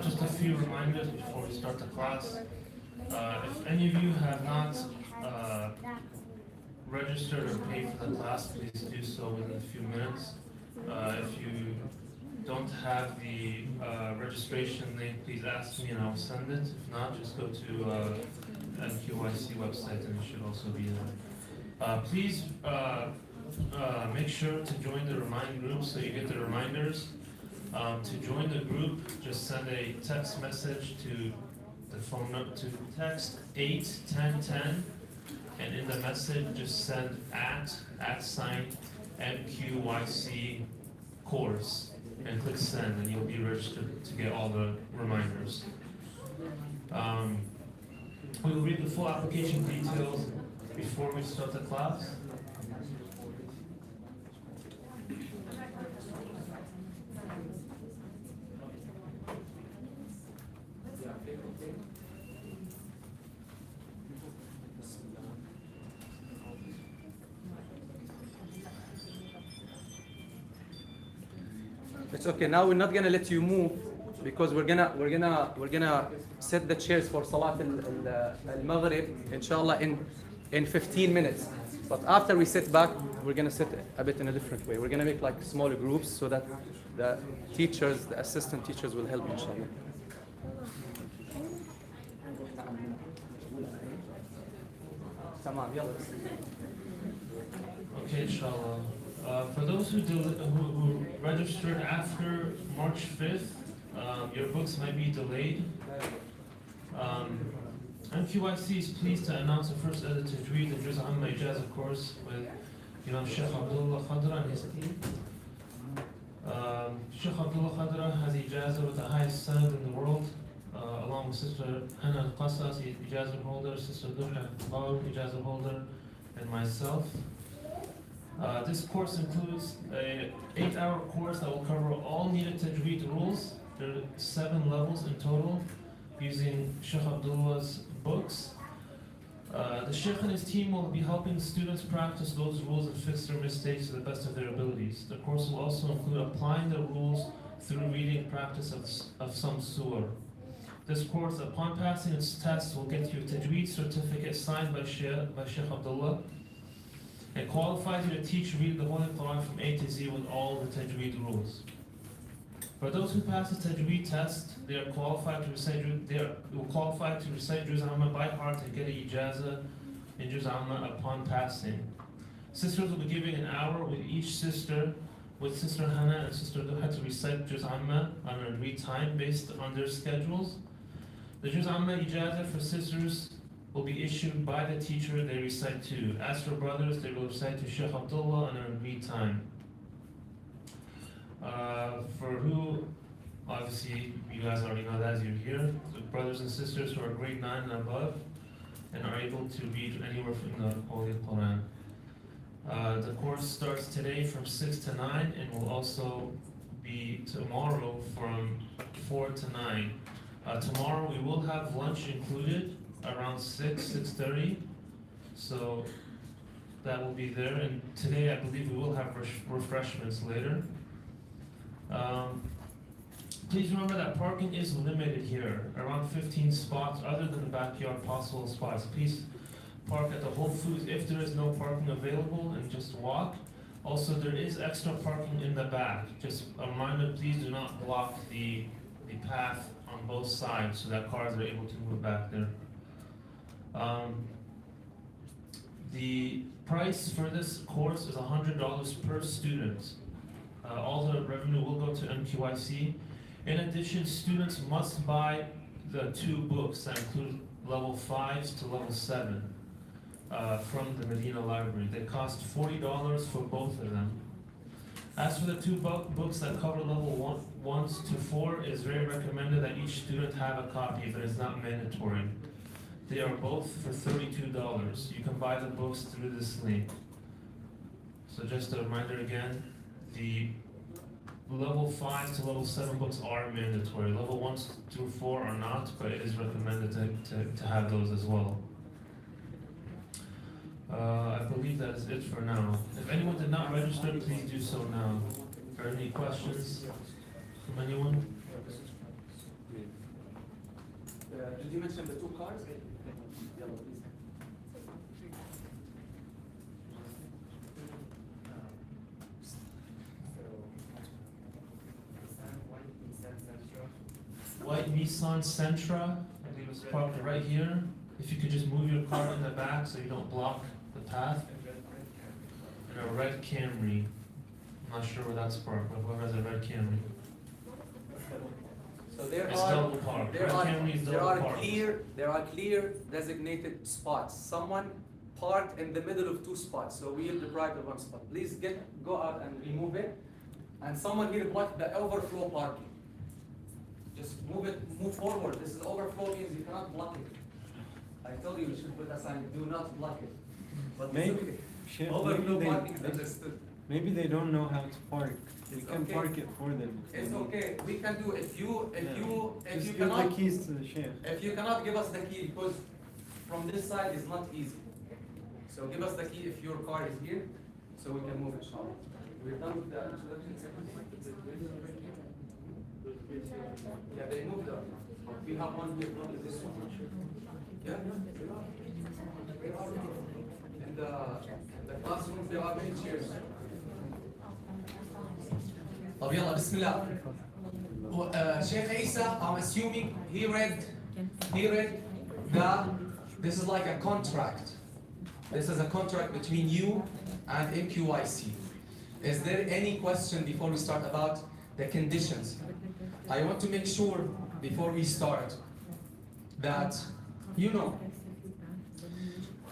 Just a few reminders before we start the class. If any of you have not registered or paid for the class, please do so within a few minutes. If you don't have the registration link, please ask me and I'll send it. If not, just go to NQYC website and it should also be there. Please make sure to join the remind group so you get the reminders. To join the group, just send a text message to the phone number, to text 81010, and in the message just send @ MQYC course and click send, and you'll be registered to get all the reminders. We will read the full application details before we start the class. It's okay. Now we're not gonna let you move because we're gonna set the chairs for Salat al-Maghrib, inshallah, in 15 minutes. But after we sit back, we're gonna sit a bit in a different way. We're gonna make like smaller groups so that the teachers, the assistant teachers, will help, inshallah. Tamam, yalla. Okay, inshallah. For those who registered after March 5th, your books might be delayed. MQYC is pleased to announce the first edited Tajweed and Juz Amma Ijaza course with Imam Sheikh Abdullah Khadra and his team. Sheikh Abdullah Khadra has Ijaza with the highest sanad in the world, along with Sister Hana Al-Qasas, Ijaza holder, Sister Duha Al Ijaza holder, and myself. This course includes an 8-hour course that will cover all needed Tajweed rules. There are 7 levels in total, using Sheikh Abdullah's books. The Sheikh and his team will be helping students practice those rules and fix their mistakes to the best of their abilities. The course will also include applying the rules through reading practice of some surah. This course, upon passing its test, will get you a Tajweed certificate signed by Sheikh Abdullah. It qualifies you to teach read the Holy Quran from A to Z with all the Tajweed rules. For those who pass the Tajweed test, they are qualified to recite Juz Amma by heart and get an Ijaza in Juz Amma upon passing. Sisters will be given an hour with each sister, with Sister Hana and Sister Duha, to recite Juz Amma on a read time based on their schedules. The Juz Amma Ijaza for sisters will be issued by the teacher they recite to. As for brothers, they will recite to Sheikh Abdullah on a read time. For who, obviously, you guys already know that as you're here, the brothers and sisters who are grade 9 and above and are able to read anywhere from the Holy Quran. The course starts today from 6 to 9 and will also be tomorrow from 4 to 9. Tomorrow we will have lunch included around 6:30, so that will be there. And today I believe we will have refreshments later. Please remember that parking is limited here, around 15 spots other than the backyard possible spots. Please park at the Whole Foods if there is no parking available and just walk. Also, there is extra parking in the back. Just a reminder, please do not block the path on both sides so that cars are able to move back there. The price for this course is $100 per student. All the revenue will go to MQYC. In addition, students must buy the 2 books that include level 5s to level 7 from the Medina Library. They cost $40 for both of them. As for the 2 books that cover level 1s to 4, it is very recommended that each student have a copy, but it's not mandatory. They are both for $32. You can buy the books through this link. So just a reminder again, the level 5 to level 7 books are mandatory. Level 1s through 4 are not, but it is recommended to have those as well. I believe that is it for now. If anyone did not register, please do so now. Are there any questions from anyone? did you mention the 2 cars? يلا please. White Nissan Sentra, I believe it's parked right here. If you could just move your car in the back so you don't block the path. And a red Camry. I'm not sure where that's parked, but whoever has a red Camry. So there It's are double parked. Red Camry is double parked. there are clear designated spots. Someone parked in the middle of 2 spots, so we are deprived of 1 spot. Please go out and remove it. And someone here blocked the overflow parking. Just move forward. This is overflow means you cannot block it. I told you should put a sign, do not block it. But Maybe, Sheikh, overflow maybe parking is understood. maybe they don't know how to park. We It's can okay. park it for them. It's okay. We can do if you Just give cannot the keys to the Sheikh. if you cannot give us the key because from this side is not easy. So give us the key if your car is here, so we can move it. We're done with the introduction. Yeah, they moved up. We have one here, probably this one. Yeah. In the classrooms there are many chairs. طب يلا بسم الله. Sheikh Isa, I'm assuming he read that this is like a contract. This is a contract between you and MQIC. Is there any question before we start about the conditions? I want to make sure before we start that you know.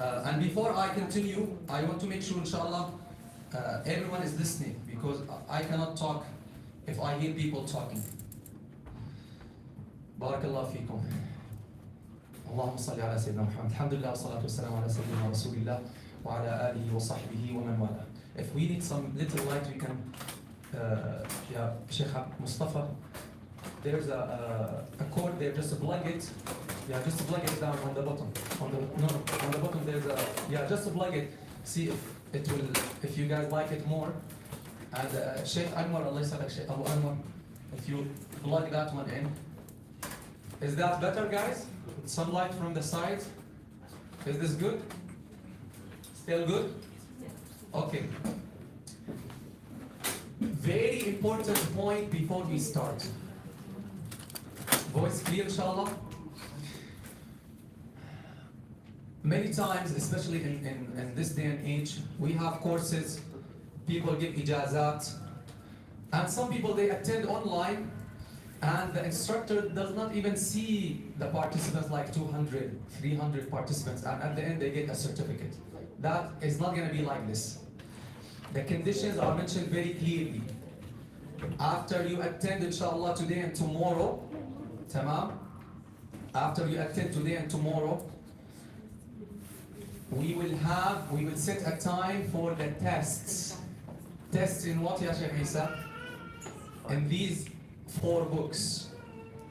And before I continue, I want to make sure, inshallah, everyone is listening because I cannot talk if I hear people talking. Barakallahu feekum. اللهم صل على سيدنا محمد. الحمد لله والصلاة والسلام على سيدنا رسول الله وعلى آله وصحبه ومن والاه. If we need some little light, we can. Yeah, Sheikh Mustafa. There's a cord there. Just plug it. Yeah, just plug it down on the bottom. On the bottom there's a. Yeah, just plug it. See if it will. If you guys like it more. And Sheikh Anwar, Allah Salak Sheikh Abu Anwar. If you plug that one in. Is that better, guys? Sunlight from the side. Is this good? Still good? Okay. Very important point before we start. Voice clear, inshallah? Many times, especially in this day and age, we have courses, people give ijazat, and some people they attend online, and the instructor does not even see the participants, like 200, 300 participants, and at the end they get a certificate. That is not going to be like this. The conditions are mentioned very clearly. After you attend, inshallah, today and tomorrow, tamam? After you attend today and tomorrow, we will set a time for the tests. Tests in what, ya Sheikh Isa? In these 4 books.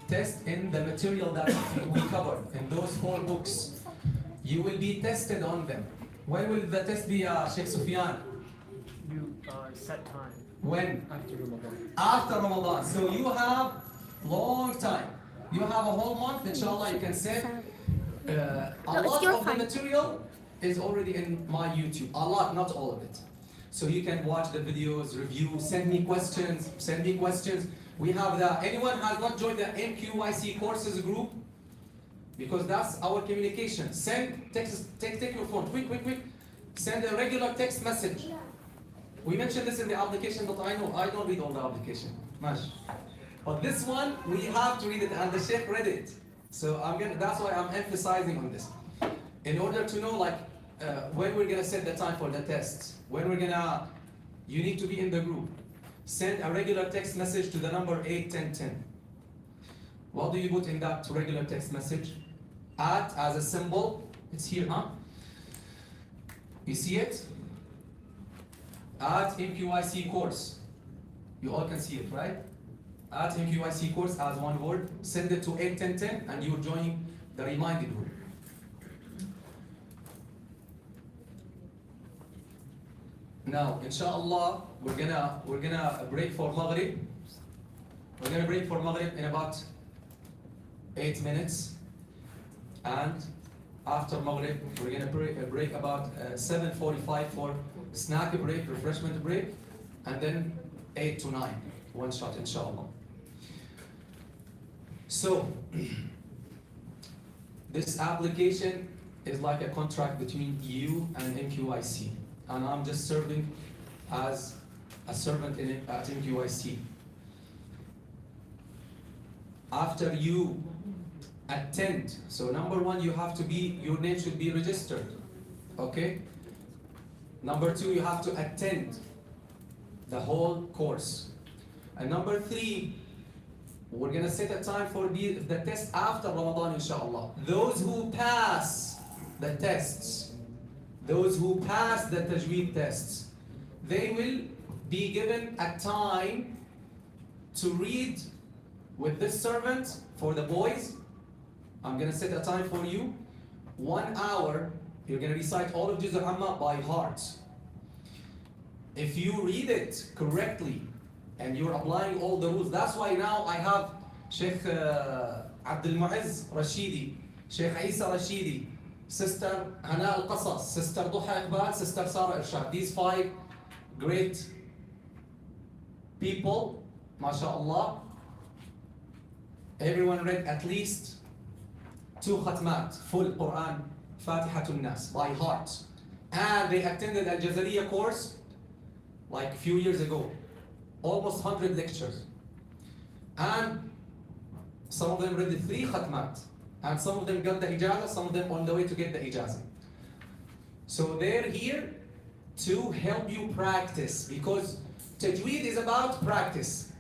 Test in the material that we covered. In those 4 books, you will be tested on them. When will the test be, Sheikh Sufyan? You set time. When? After Ramadan. After Ramadan. So you have long time. You have a whole month, inshallah, you can set. A lot of the material is already in my YouTube. A lot, not all of it. So you can watch the videos, review, send me questions. We have anyone has not joined the MQIC courses group? Because that's our communication. Take your phone, quick. Send a regular text message. We mentioned this in the application, but I know I don't read all the application. Mash. But this one, we have to read it, and the Sheikh read it. So that's why I'm emphasizing on this. In order to know, like, when we're gonna set the time for the tests, you need to be in the group. Send a regular text message to the number 81010. What do you put in that regular text message? At as a symbol, it's here, huh? You see it? At MQIC course. You all can see it, right? At MQIC course as one word. Send it to 81010 and you're joining the reminded group. Now, inshallah, we're gonna break for Maghrib. We're gonna break for Maghrib in about 8 minutes. and after Maghrib, we're gonna break about 7:45 for snack break, refreshment break, and then 8 to 9, one shot, inshallah. So, this application is like a contract between you and MQIC, and I'm just serving as a servant at MQIC. After you attend, so number one, you have to be, your name should be registered, okay? Number two, you have to attend the whole course. And number three, we're gonna set a time for the test after Ramadan, inshallah. Those who pass the tests, those who pass the Tajweed tests, they will be given a time to read with this servant for the boys. I'm gonna set a time for you. 1 hour, you're gonna recite all of Juz al-Amma by heart. If you read it correctly and you're applying all the rules, that's why now I have Sheikh Abdul Mu'izz Rashidi, Sheikh Isa Rashidi, Sister Hana Al-Qasas, Sister Duha Iqbal, Sister Sarah Irshad. These 5 great people, mashallah. Everyone read at least 2 khatmat, full Quran, Fatihatun Nas, by heart. And they attended Al-Jazariya course like a few years ago. Almost 100 lectures. And some of them read the 3 khatmat. And some of them got the ijazah, some of them on the way to get the ijazah. So they're here to help you practice, because Tajweed is about practice.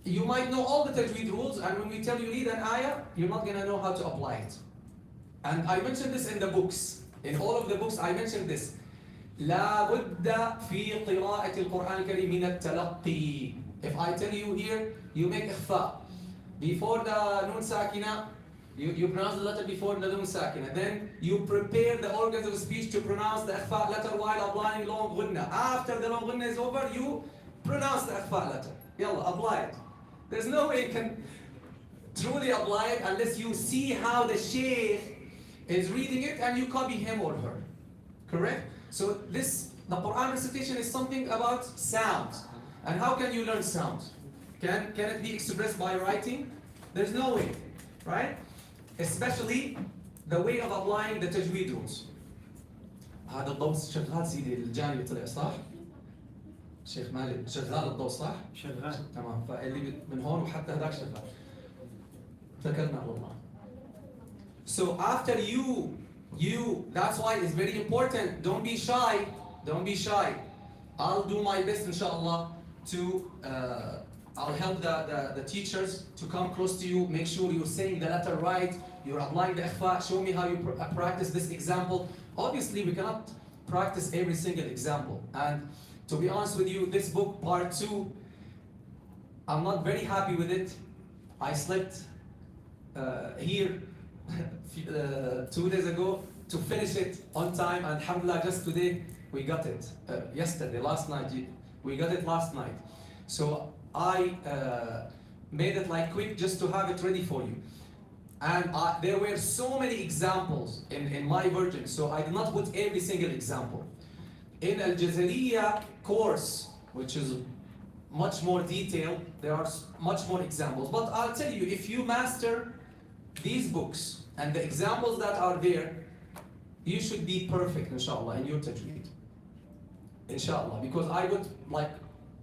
You might know all the Tajweed rules, and when we tell you read an ayah, you're not going to know how to apply it. And I mentioned this in the books. In all of the books, I mentioned this. لا بد في قراءة القرآن الكريم من التلقي. If I tell you here, you make إخفاء. Before the nun sakina, you pronounce the letter before the nun sakina. Then you prepare the organs of speech to pronounce the إخفاء letter while applying long ghunna. After the long ghunna is over, you pronounce the إخفاء letter. Yalla, apply it. There's no way you can truly apply it unless you see how the sheikh is reading it and you copy him or her. Correct? So the Quran recitation is something about sound. And how can you learn sound? Can it be expressed by writing? There's no way, right? Especially the way of applying the Tajweed rules. هذا الضوء شغال سيدي الجانبي طلع صح؟ شيخ مالك شغال الضوء صح؟ شغال. تمام، فاللي من هون وحتى هذاك شغال. ذكرنا على الله. So after you, that's why it's very important. Don't be shy. Don't be shy. I'll do my best, inshallah, to I'll help the teachers to come close to you. Make sure you're saying the letter right. You're applying the ikhfa. Show me how you practice this example. Obviously, we cannot practice every single example. And to be honest with you, this book, part 2, I'm not very happy with it. I slept here 2 days ago to finish it on time, and alhamdulillah, just today we got it. Last night, we got it last night. So I made it like quick just to have it ready for you. And there were so many examples in my version, so I did not put every single example. In Al-Jazariya course, which is much more detailed, there are much more examples. But I'll tell you, if you master these books and the examples that are there, you should be perfect, inshallah, in your tajweed. Inshallah, because I would like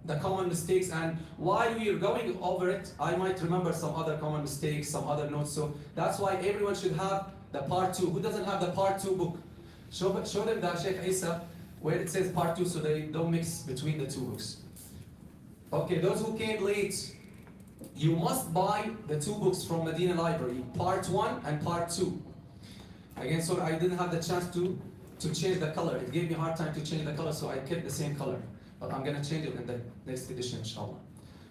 the common mistakes, and while we are going over it, I might remember some other common mistakes, some other notes. So that's why everyone should have the part 2. Who doesn't have the part 2 book? Show them the Sheikh Isa where it says part 2, so they don't mix between the 2 books. Okay, those who came late, you must buy the 2 books from Medina Library, part 1 and part 2. Again, so I didn't have the chance to change the color. It gave me a hard time to change the color, so I kept the same color. But I'm gonna change it in the next edition, inshallah.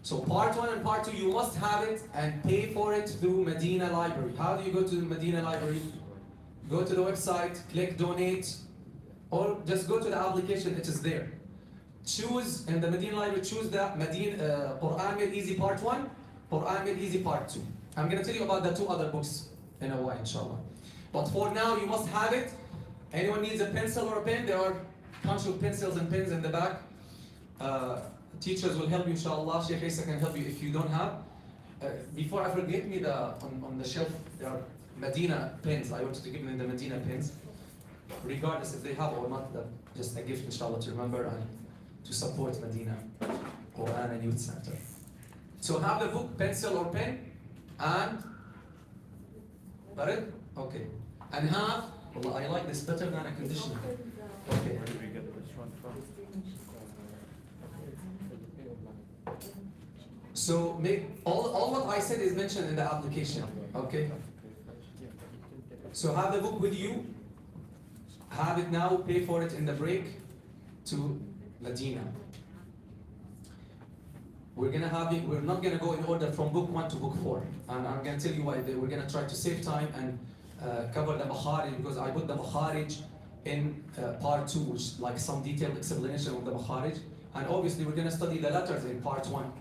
So part 1 and part 2, you must have it and pay for it through Medina Library. How do you go to the Medina Library? Go to the website, click donate, or just go to the application, it is there. Choose, in the Medina Library, choose the Medina Quran Made Easy part 1, Quran Made Easy part 2. I'm gonna tell you about the 2 other books in a while, inshallah. But for now, you must have it. Anyone needs a pencil or a pen? There are a bunch of pencils and pens in the back. Teachers will help you, inshallah. Sheikh Isa can help you if you don't have. Before I forget me, on the shelf there are Medina pens. I wanted to give them the Medina pens, regardless if they have or not. Just a gift, inshallah, to remember and to support Medina Quran and Youth Center. So have the book, pencil or pen, and got it? Okay. And have. Well, I like this better than a conditioner. Okay. Where did we get this one from? So make all what I said is mentioned in the application. Okay. So have the book with you. Have it now. Pay for it in the break to Medina. We're gonna have it. We're not gonna go in order from book 1 to book 4, and I'm gonna tell you why. We're gonna try to save time and cover the Makharij, because I put the Makharij in part 2, which like some detailed explanation of the Makharij, and obviously we're gonna study the letters in part 1.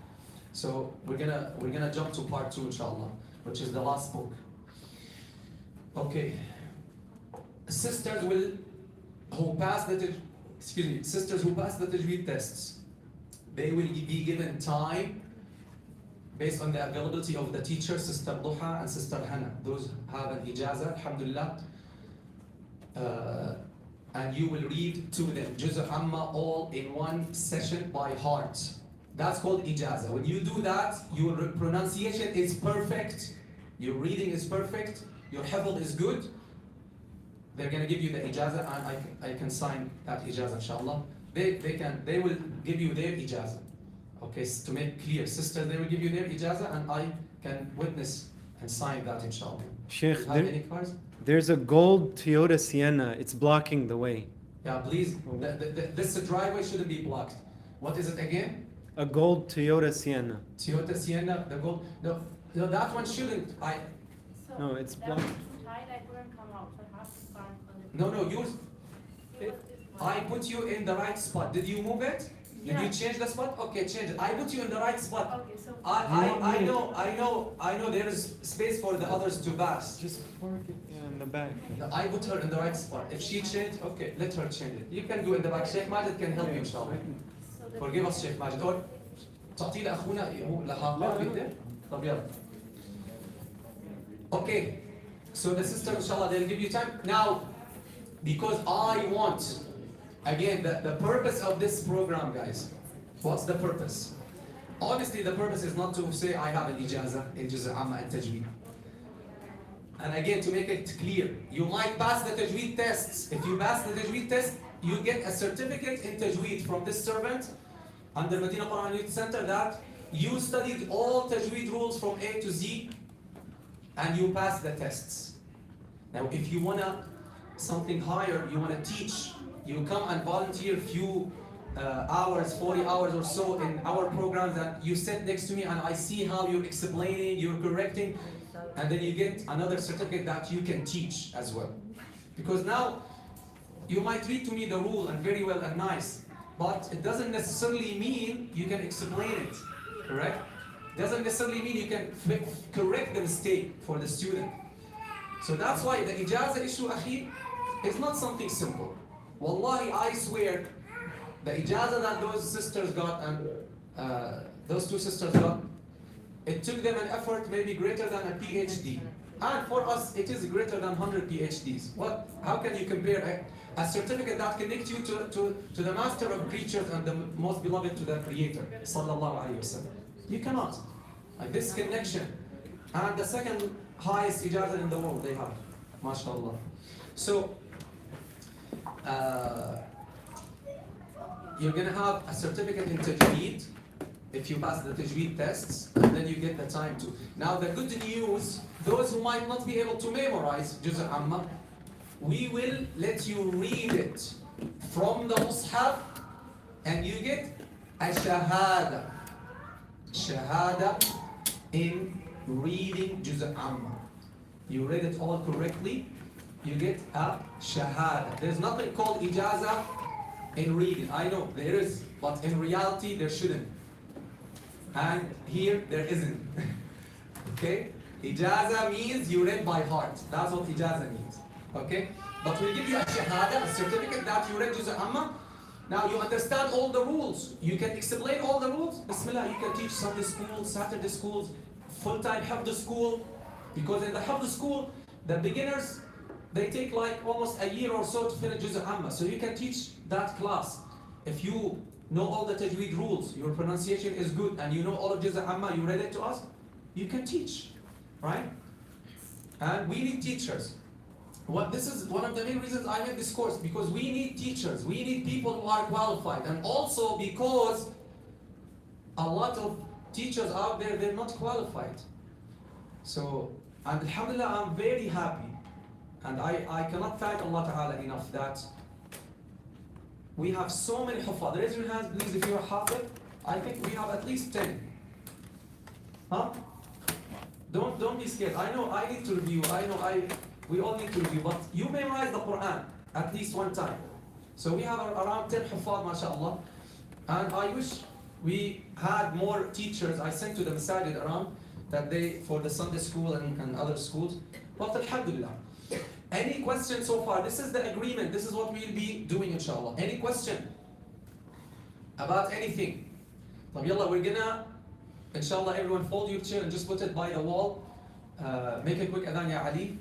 So we're gonna jump to part 2, inshallah, which is the last book. Okay. Sisters who pass the Tajweed tests, they will be given time based on the availability of the teachers, Sister Duha and Sister Hannah. Those have an ijazah, alhamdulillah. And you will read to them Juz' Amma all in one session by heart. That's called ijazah. When you do that, your pronunciation is perfect, your reading is perfect, your hifz is good. They're going to give you the ijazah, and I can sign that ijazah, inshallah. They will give you their ijazah. Okay, so to make clear, sisters, they will give you their ijazah, and I can witness and sign that, inshallah. Sheikh, Have any cards? there's a gold Toyota Sienna. It's blocking the way. Yeah, please. This driveway shouldn't be blocked. What is it again? A gold Toyota Sienna. Toyota Sienna, the gold. No, that one shouldn't. No, it's that blocked. was too tight, I couldn't come out, so I have to start on it. No, yours. It was- I put you in the right spot. Did you move it? Did you Yeah. change the spot? Okay, change it. I put you in the right spot. Okay, so. I know there is space for the others to pass. Just park it in the back. I put her in the right spot. If she changed, okay, let her change it. You can go in the back. Sheikh Majid can help you, inshallah. So the- Forgive us, Sheikh Majid. Or تعطي لأخونا لحاقات كده. طب يلا. Okay, so the sister, inshallah, they'll give you time. Now, because I want, again, the purpose of this program, guys, what's the purpose? Honestly, the purpose is not to say I have an ijazah in Juz' Amma and Tajweed. And again, to make it clear, you might pass the Tajweed tests. If you pass the Tajweed test, you get a certificate in Tajweed from this servant under Medina Quran Youth Center that you studied all Tajweed rules from A to Z and you pass the tests. Now, if you wanna something higher, you wanna teach, you come and volunteer a few hours, 40 hours or so in our programs, and you sit next to me and I see how you're explaining, you're correcting, and then you get another certificate that you can teach as well. Because now, you might read to me the rule and very well and nice, but it doesn't necessarily mean you can explain it, correct? Doesn't necessarily mean you can correct the mistake for the student. So that's why the ijazah issue, akhi, is not something simple. Wallahi, I swear, the ijazah that those sisters got and those two sisters got, it took them an effort maybe greater than a PhD. And for us, it is greater than 100 PhDs. How can you compare a certificate that connects you to the master of creatures and the most beloved to the creator, sallallahu alayhi wasallam? You cannot. Like this connection. And the second highest ijazah in the world they have. MashaAllah. So, you're going to have a certificate in Tajweed if you pass the Tajweed tests, and then you get the time to. Now the good news, those who might not be able to memorize Juz' Amma, we will let you read it from the Mus'haf, and you get a Shahada. Shahada in reading Juz' Amma. You read it all correctly, you get a Shahada. There's nothing called Ijazah in reading. I know there is, but in reality there shouldn't. And here there isn't. Okay? Ijazah means you read by heart. That's what Ijazah means. Okay? But we'll give you a shahada, a certificate that you read Juz Amma. Now you understand all the rules. You can explain all the rules. Bismillah, you can teach Sunday school, Saturday schools, full-time Hafd school. Because in the Hafd school, the beginners, they take like almost a year or so to finish Juz Amma. So you can teach that class. If you know all the Tajweed rules, your pronunciation is good, and you know all of Juz Amma, you read it to us, you can teach, right? And we need teachers. This is one of the main reasons I made this course, because we need teachers, we need people who are qualified, and also because a lot of teachers out there, they're not qualified. So, and alhamdulillah, I'm very happy, and I cannot thank Allah Ta'ala enough that we have so many hufad. Raise your hands please if you're hafid. I think we have at least 10. Huh? Don't be scared. I know I need to review. We all need to review, but you memorize the Quran at least one time. So we have around 10 hufad, mashallah. And I wish we had more teachers. I sent to the masajid around that they, for the Sunday school and other schools. But alhamdulillah. Any question so far? This is the agreement. This is what we'll be doing, inshallah. Any question about anything? Yallah, we're gonna, inshallah, everyone fold your chair and just put it by the wall. Make a quick adhan, ya Ali.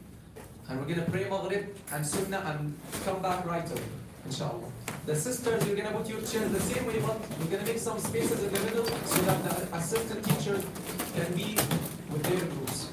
And we're gonna pray Maghrib and Sunnah and come back right away, inshallah. The sisters, you're gonna put your chairs the same way, but we're gonna make some spaces in the middle so that the assistant teachers can be with their groups.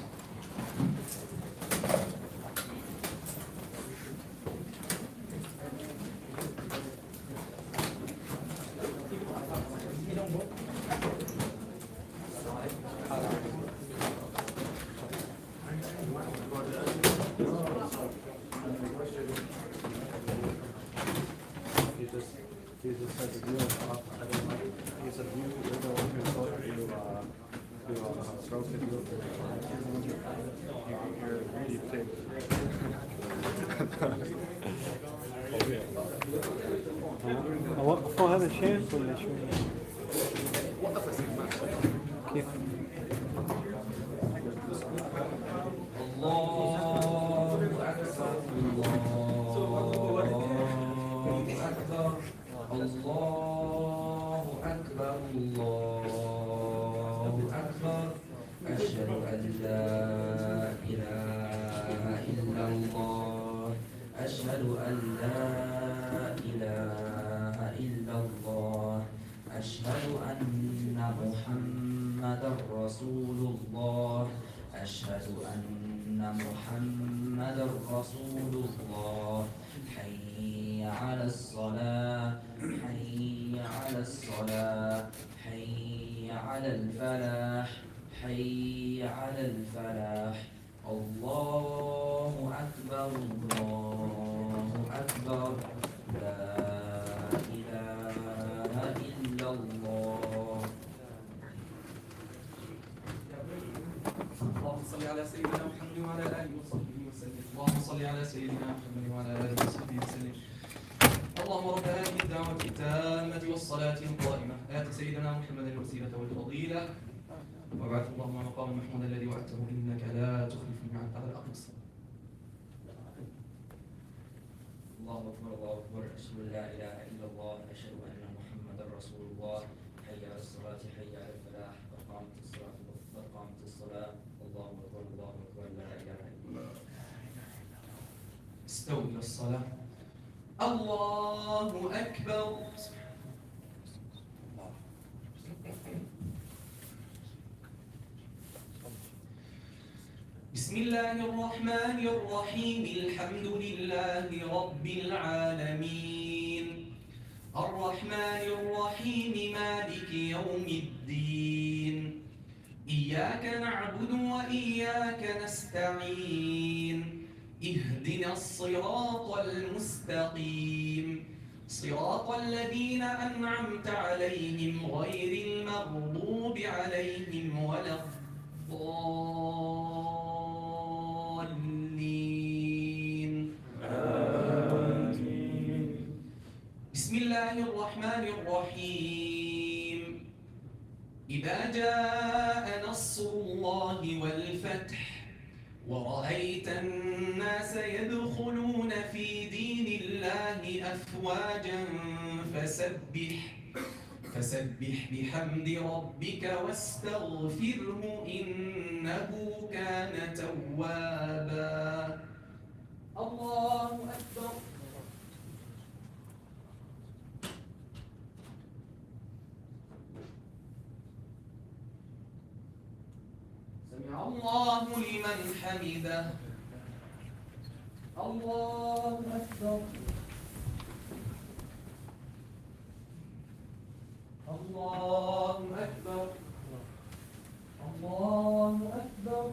أوقفوا هذا الشيء ولا شو؟ كيف؟ أشهد أن لا إله إلا الله أشهد أن لا إله إلا الله أشهد أن محمدا رسول الله أشهد أن محمدا رسول الله حي على الصلاة حي على الصلاة حي على الفلاح حي على الفلاح الله أكبر الله أكبر لا إله إلا الله. اللهم صل على سيدنا محمد وعلى آله وصحبه وسلم. اللهم صل على سيدنا محمد وعلى آله وصحبه وسلم. اللهم رب هذه الدعوة التامة والصلاة القائمة آت سيدنا محمد الوسيلة والفضيلة وابعث اللهم مقام محمود الذي وعدته إنك لا تخلف الميعاد. على الأقل الصلاة. الله أكبر الله أكبر أشهد أن لا إله إلا الله أشهد أن محمدا رسول الله حي على الصلاة حي على الفلاح قد قامت الصلاة قد قامت الصلاة الله أكبر الله أكبر لا إله إلا الله. استووا إلى الصلاة. الله أكبر. بسم الله الرحمن الرحيم الحمد لله رب العالمين الرحمن الرحيم مالك يوم الدين إياك نعبد وإياك نستعين اهدنا الصراط المستقيم صراط الذين أنعمت عليهم غير المغضوب عليهم ولا الضالين. بسم الله الرحمن الرحيم إذا جاء نصر الله والفتح ورأيت الناس يدخلون في دين الله أفواجا فسبح بحمد ربك واستغفره إنه كان توابا. الله أكبر. سمع الله لمن حمده. الله أكبر. الله أكبر. الله أكبر.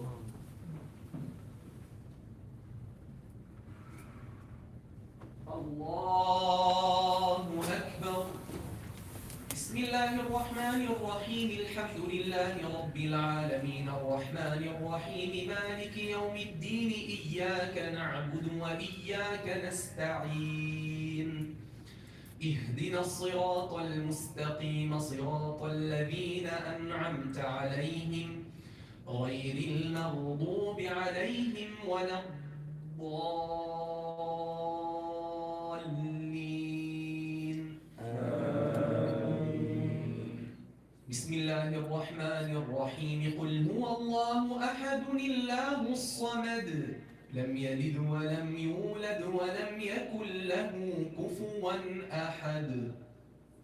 الله أكبر. بسم الله الرحمن الرحيم الحمد لله رب العالمين الرحمن الرحيم مالك يوم الدين إياك نعبد وإياك نستعين اهدنا الصراط المستقيم صراط الذين أنعمت عليهم غير المغضوب عليهم ولا الضالين. بسم الله الرحمن الرحيم قل هو الله أحد الله الصمد لم يلد ولم يولد ولم يكن له كفوا أحد.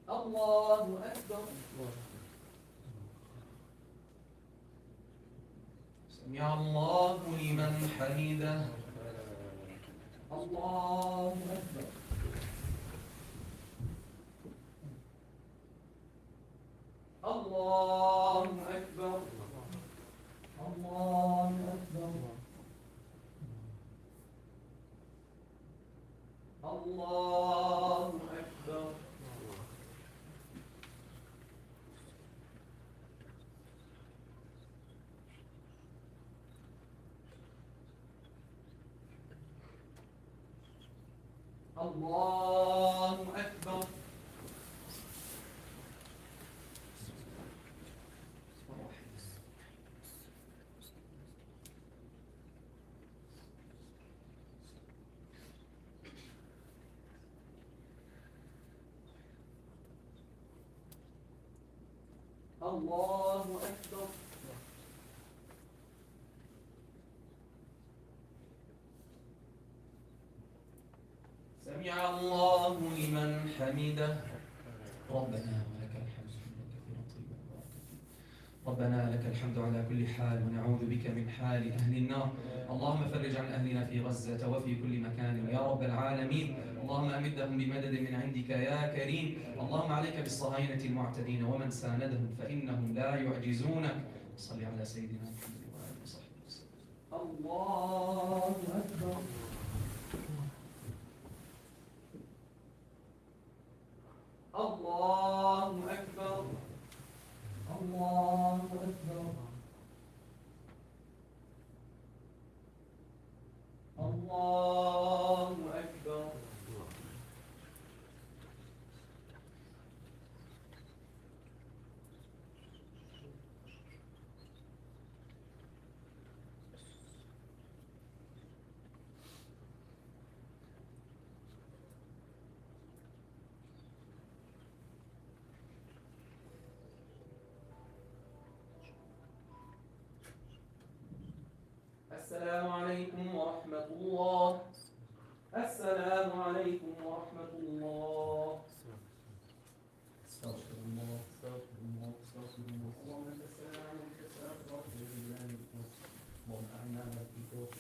الله أكبر. سمع الله لمن حمده. الله أكبر. الله أكبر. الله أكبر. الله أكبر. الله أكبر. الله أكبر. سمع الله لمن حمده. ربنا ولك الحمد حمدا كثيرا طيبا مباركا فيه. ربنا لك الحمد على كل حال ونعوذ بك من حال أهل النار. اللهم فرج عن أهلنا في غزة وفي كل مكان يا رب العالمين. اللهم أمدهم بمدد من عندك يا كريم. اللهم عليك بالصهاينة المعتدين ومن ساندهم فإنهم لا يعجزونك. صل على سيدنا محمد وآله وصحبه وسلم. الله أكبر. الله أكبر. الله أكبر. الله أكبر. السلام عليكم ورحمة الله. السلام عليكم ورحمة الله. استغفر الله استغفر الله استغفر الله. اللهم انت السلام وانت السلام تغفر لنا اللهم اعنا على التوفيق.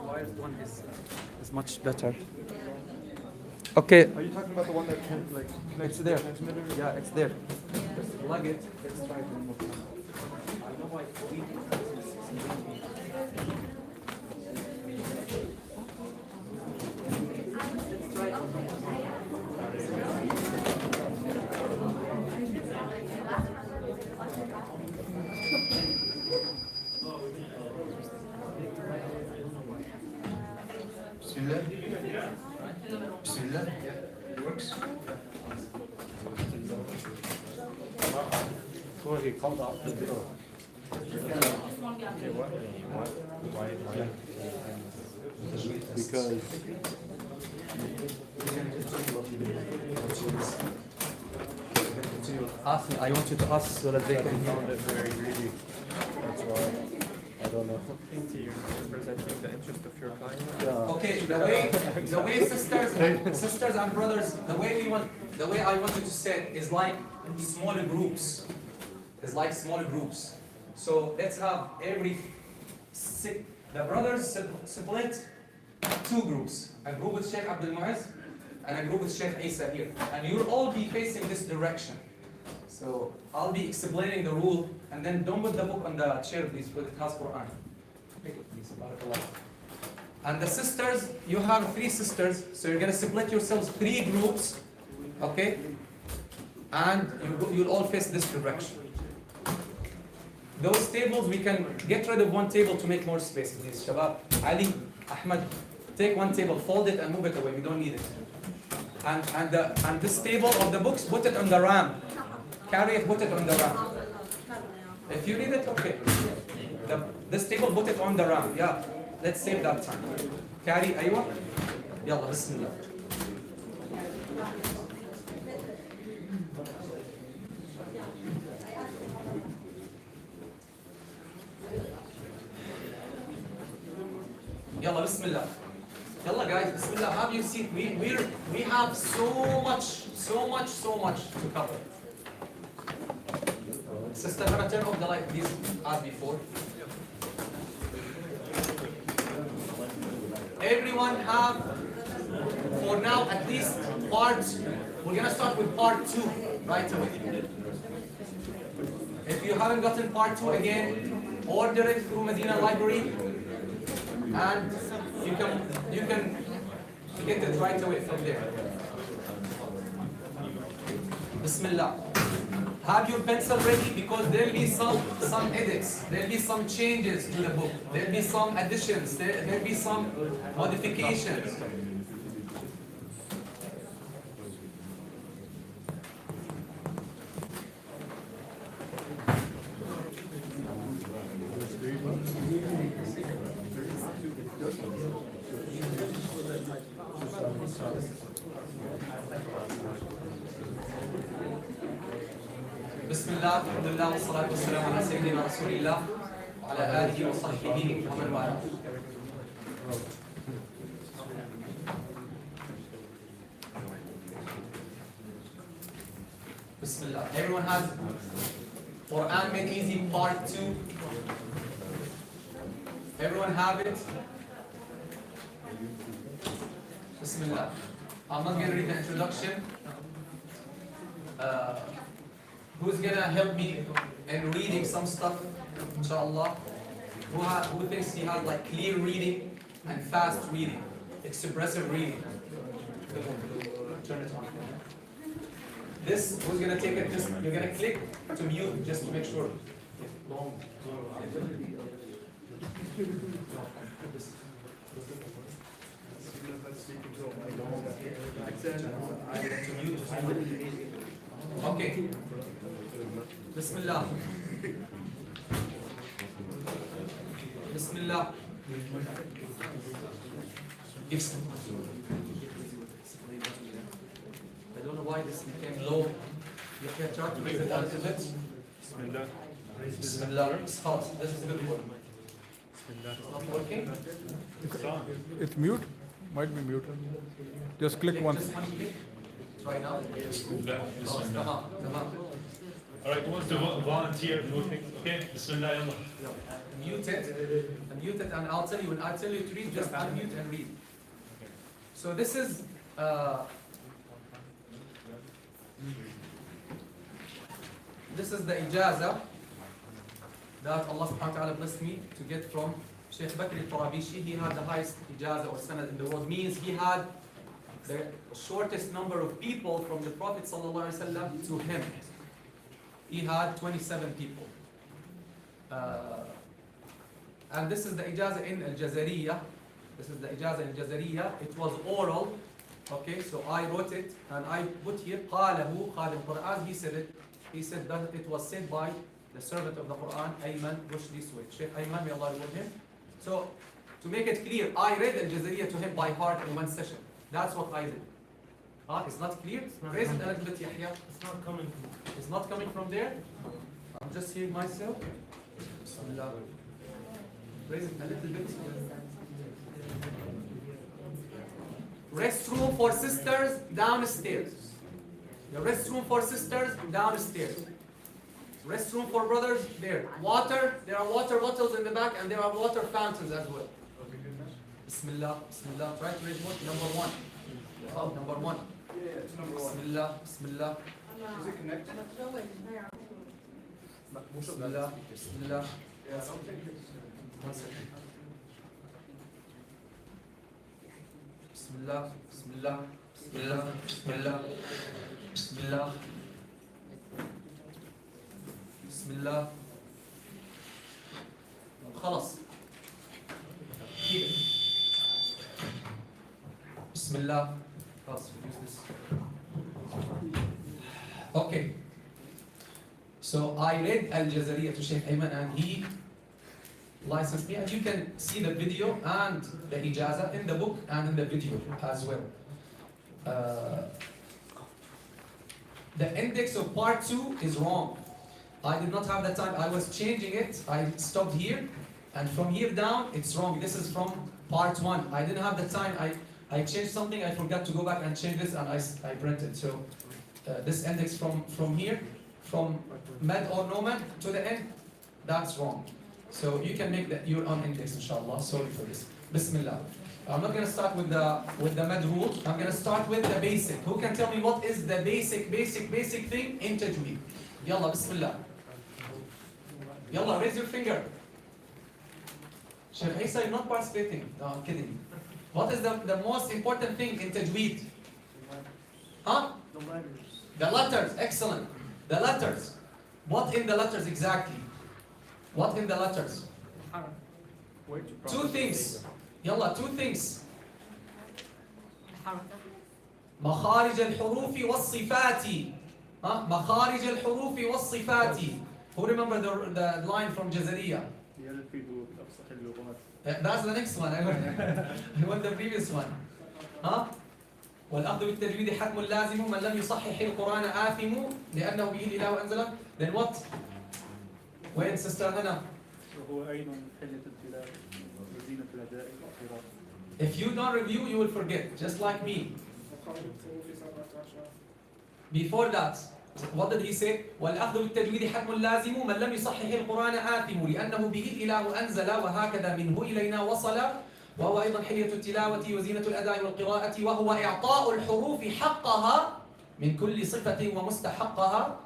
wired one is much better. Okay. Are you talking about the one that can like connects It's to there. the transmitter? Yeah, it's there. Just plug it. Let's try it one more time. I know why it's weak. Bismillah. Bismillah. It works. Because Ask me. I want you to ask so that they can hear. found it very greedy. That's why. I don't know. Representing the interest of your client. Yeah. Okay, the way sisters and brothers, the way I want you to set is like smaller groups. It's like smaller groups. So let's have the brothers split two groups. A group with Sheikh Abdul Mu'izz and a group with Sheikh Isa here. And you'll all be facing this direction. So I'll be explaining the rule, and then don't put the book on the chair, please, because it has Quran. Take it, please. Barakallah. And the sisters, you have 3 sisters, so you're going to split yourselves 3 groups, okay? And you'll all face this direction. Those tables, we can get rid of one table to make more space, please. Shabab, Ali, Ahmad, take one table, fold it and move it away. We don't need it. And this table of the books, put it on the RAM. Carry it, put it on the RAM. If you need it, okay. This table, put it on the RAM. Yeah, let's save that time. Carry, aywa. Yalla, bismillah. Yalla, bismillah. Yalla, guys, bismillah. Have you seen? We have so much to cover. Sister, gonna turn off the light, please, as before. Everyone have, for now, at least we're gonna start with part 2 right away. If you haven't gotten part 2 again, order it through Medina Library, and you can get it right away from there. Bismillah. Have your pencil ready, because there'll be some edits, there'll be some changes to the book, there'll be some additions, there'll be some modifications. Bismillah, alhamdulillah, wa salatu wa salam ala sayyidina Rasulillah, wa ala alihi wa sahbihi wa man wala. Bismillah. Everyone has Quran Made Easy Part 2. Everyone have it? Bismillah. I'm not going to read the introduction. Who's gonna help me in reading some stuff, inshallah? Who thinks he has like clear reading and fast reading, expressive reading? Turn it on. This, who's gonna take it? Just you're gonna click to mute just to make sure. Okay. Bismillah. Bismillah. I don't know why this became low. You can try to raise it a little bit. Bismillah. Bismillah. This is a good one. It's not working? It's mute? Might be mute. Just click once. Just one click. Try now. Oh, come on. All right, who wants to volunteer? Okay, Bismillah, yalla. Mute it, and I'll tell you, when I tell you to read, just unmute and read. So this is the ijaza that Allah subhanahu wa ta'ala blessed me to get from Sheikh Bakr al-Tarabishi. He had the highest ijaza or sanad in the world, means he had the shortest number of people from the Prophet sallallahu alaihi wasallam to him. He had 27 people. And this is the ijaza in al-Jazariya. This is the ijaza in al-Jazariya. It was oral. Okay, so I wrote it and I put here قاله خادم Quran. He said it. He said that it was said by the servant of the Quran, Ayman Rushdi Swed. Sheikh Ayman, may Allah reward him. So to make it clear, I read al-Jazariya to him by heart in one session. That's what I did. It's not clear? Raise it a little bit, Yahya. It's not coming from. It's not coming from there. I'm just hearing myself. Bismillah. Raise it a little bit. Restroom for sisters downstairs. The restroom for sisters downstairs. Restroom for brothers there. Water, there are water bottles in the back and there are water fountains as well. Bismillah, Bismillah. Try to read what? Number one. Oh, number one. Bismillah, Bismillah. Is it connected? Bismillah, Bismillah. One second. Bismillah, Bismillah, Bismillah, Bismillah, Bismillah, Bismillah. خلاص. Keep it. Bismillah. خلاص, use this. Okay. So I read Al-Jazariya to Sheikh Ayman and he licensed me, and you can see the video and the ijaza in the book and in the video as well. The index of part 2 is wrong. I did not have the time. I was changing it. I stopped here, and from here down it's wrong. This is from part 1. I didn't have the time. I changed something. I forgot to go back and change this, and I printed. So this index from here, from med or no med to the end, that's wrong. So you can make your own index, inshallah. Sorry for this. Bismillah. I'm not going to start with the med rule. I'm going to start with the basic. Who can tell me what is the basic thing in Tajweed? Yalla, Bismillah. Yalla, raise your finger. Sheikh Isa, you're not participating. No, I'm kidding. What is the most important thing in Tajweed? Huh? The letters. The letters. Excellent. The letters. What in the letters exactly? What in the letters? Two things. Yalla, two things. مخارج الحروف والصفات. مخارج الحروف والصفات. Who remember the line from Jazariya? That's the next one. I want the previous one. والأخذ بالتجويد حتم لازم من لم يصحح القرآن آثم لأنه به الإله وأنزله. Then what? وين sister Hannah? If you don't review, you will forget, just like me. Before that, what did he say? والأخذ بالتجويد حتم لازم من لم يصحح القرآن آثم لأنه به الإله أنزل وهكذا منه إلينا وصل وهو أيضا حلية التلاوة وزينة الأداء والقراءة وهو إعطاء الحروف حقها من كل صفة ومستحقها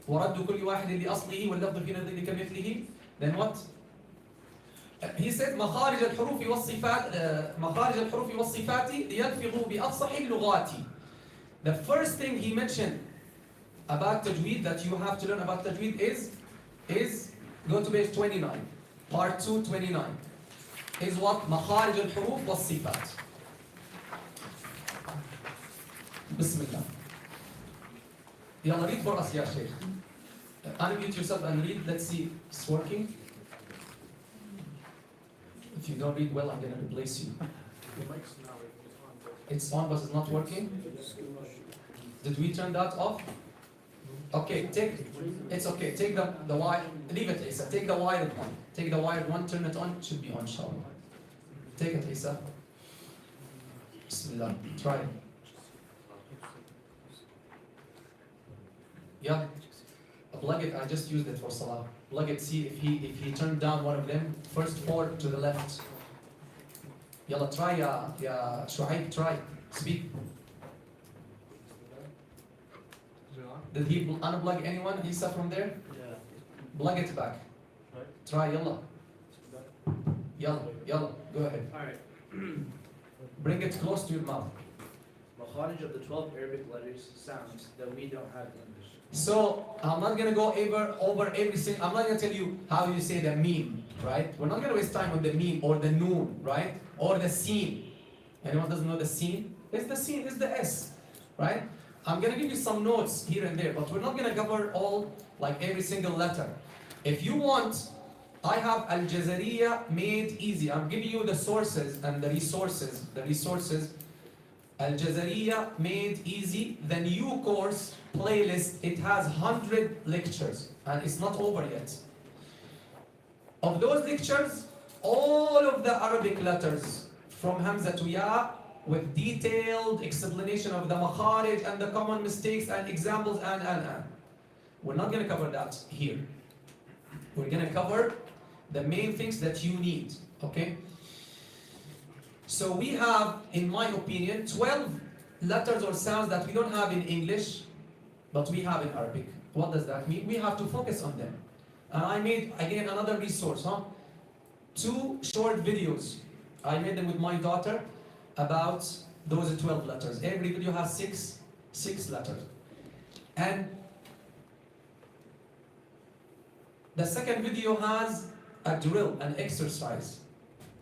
ورد كل واحد لأصله واللفظ في نظره كمثله. Then what? He said مخارج الحروف والصفات مخارج الحروف والصفات ليلفظوا بأفصح اللغات. The first thing he mentioned about Tajweed that you have to learn about Tajweed is go to page 29, part 2, 29. Is what? مخارج الحروف والصفات. Bismillah. Yalla, read for us, Ya Sheikh. Unmute yourself and read. Let's see. It's working. If you don't read well, I'm going to replace you. It's on, but it's not working. Did we turn that off? Okay, it's okay. Take the wire. Leave it, Isa. Take the wired one. Take the wired one. Turn it on. It should be on, inshallah. Take it, Isa. Bismillah. Try it. Yeah. plug it. I just used it for salah. Plug it. See if he turned down one of them. First 4 to the left. Yalla, try ya Shuaib, try. Speak. Did he unplug anyone? Lisa from there? Yeah. Plug it back. Right. Try, yalla. Yalla, go ahead. Alright. Bring it close to your mouth. Makharij of the 12 Arabic letters, sounds that we don't have in English. So, I'm not gonna go over every single, I'm not gonna tell you how you say the meme, right? We're not gonna waste time on the meme or the noon, right? Or the scene. Anyone doesn't know the scene? It's the scene, it's the S, right? I'm gonna give you some notes here and there, but we're not gonna cover all, like every single letter. If you want, I have Al Jazariya made easy. I'm giving you the sources and the resources. Al Jazariya made easy. The new course playlist, it has 100 lectures and it's not over yet. Of those lectures, all of the Arabic letters from Hamza to Ya with detailed explanation of the makharij and the common mistakes and examples and. We're not going to cover that here. We're going to cover the main things that you need, okay? So we have, in my opinion, 12 letters or sounds that we don't have in English, but we have in Arabic. What does that mean? We have to focus on them. And I made, again, another resource, 2 short videos. I made them with my daughter about those 12 letters. Every video has six letters. And the second video has a drill, an exercise.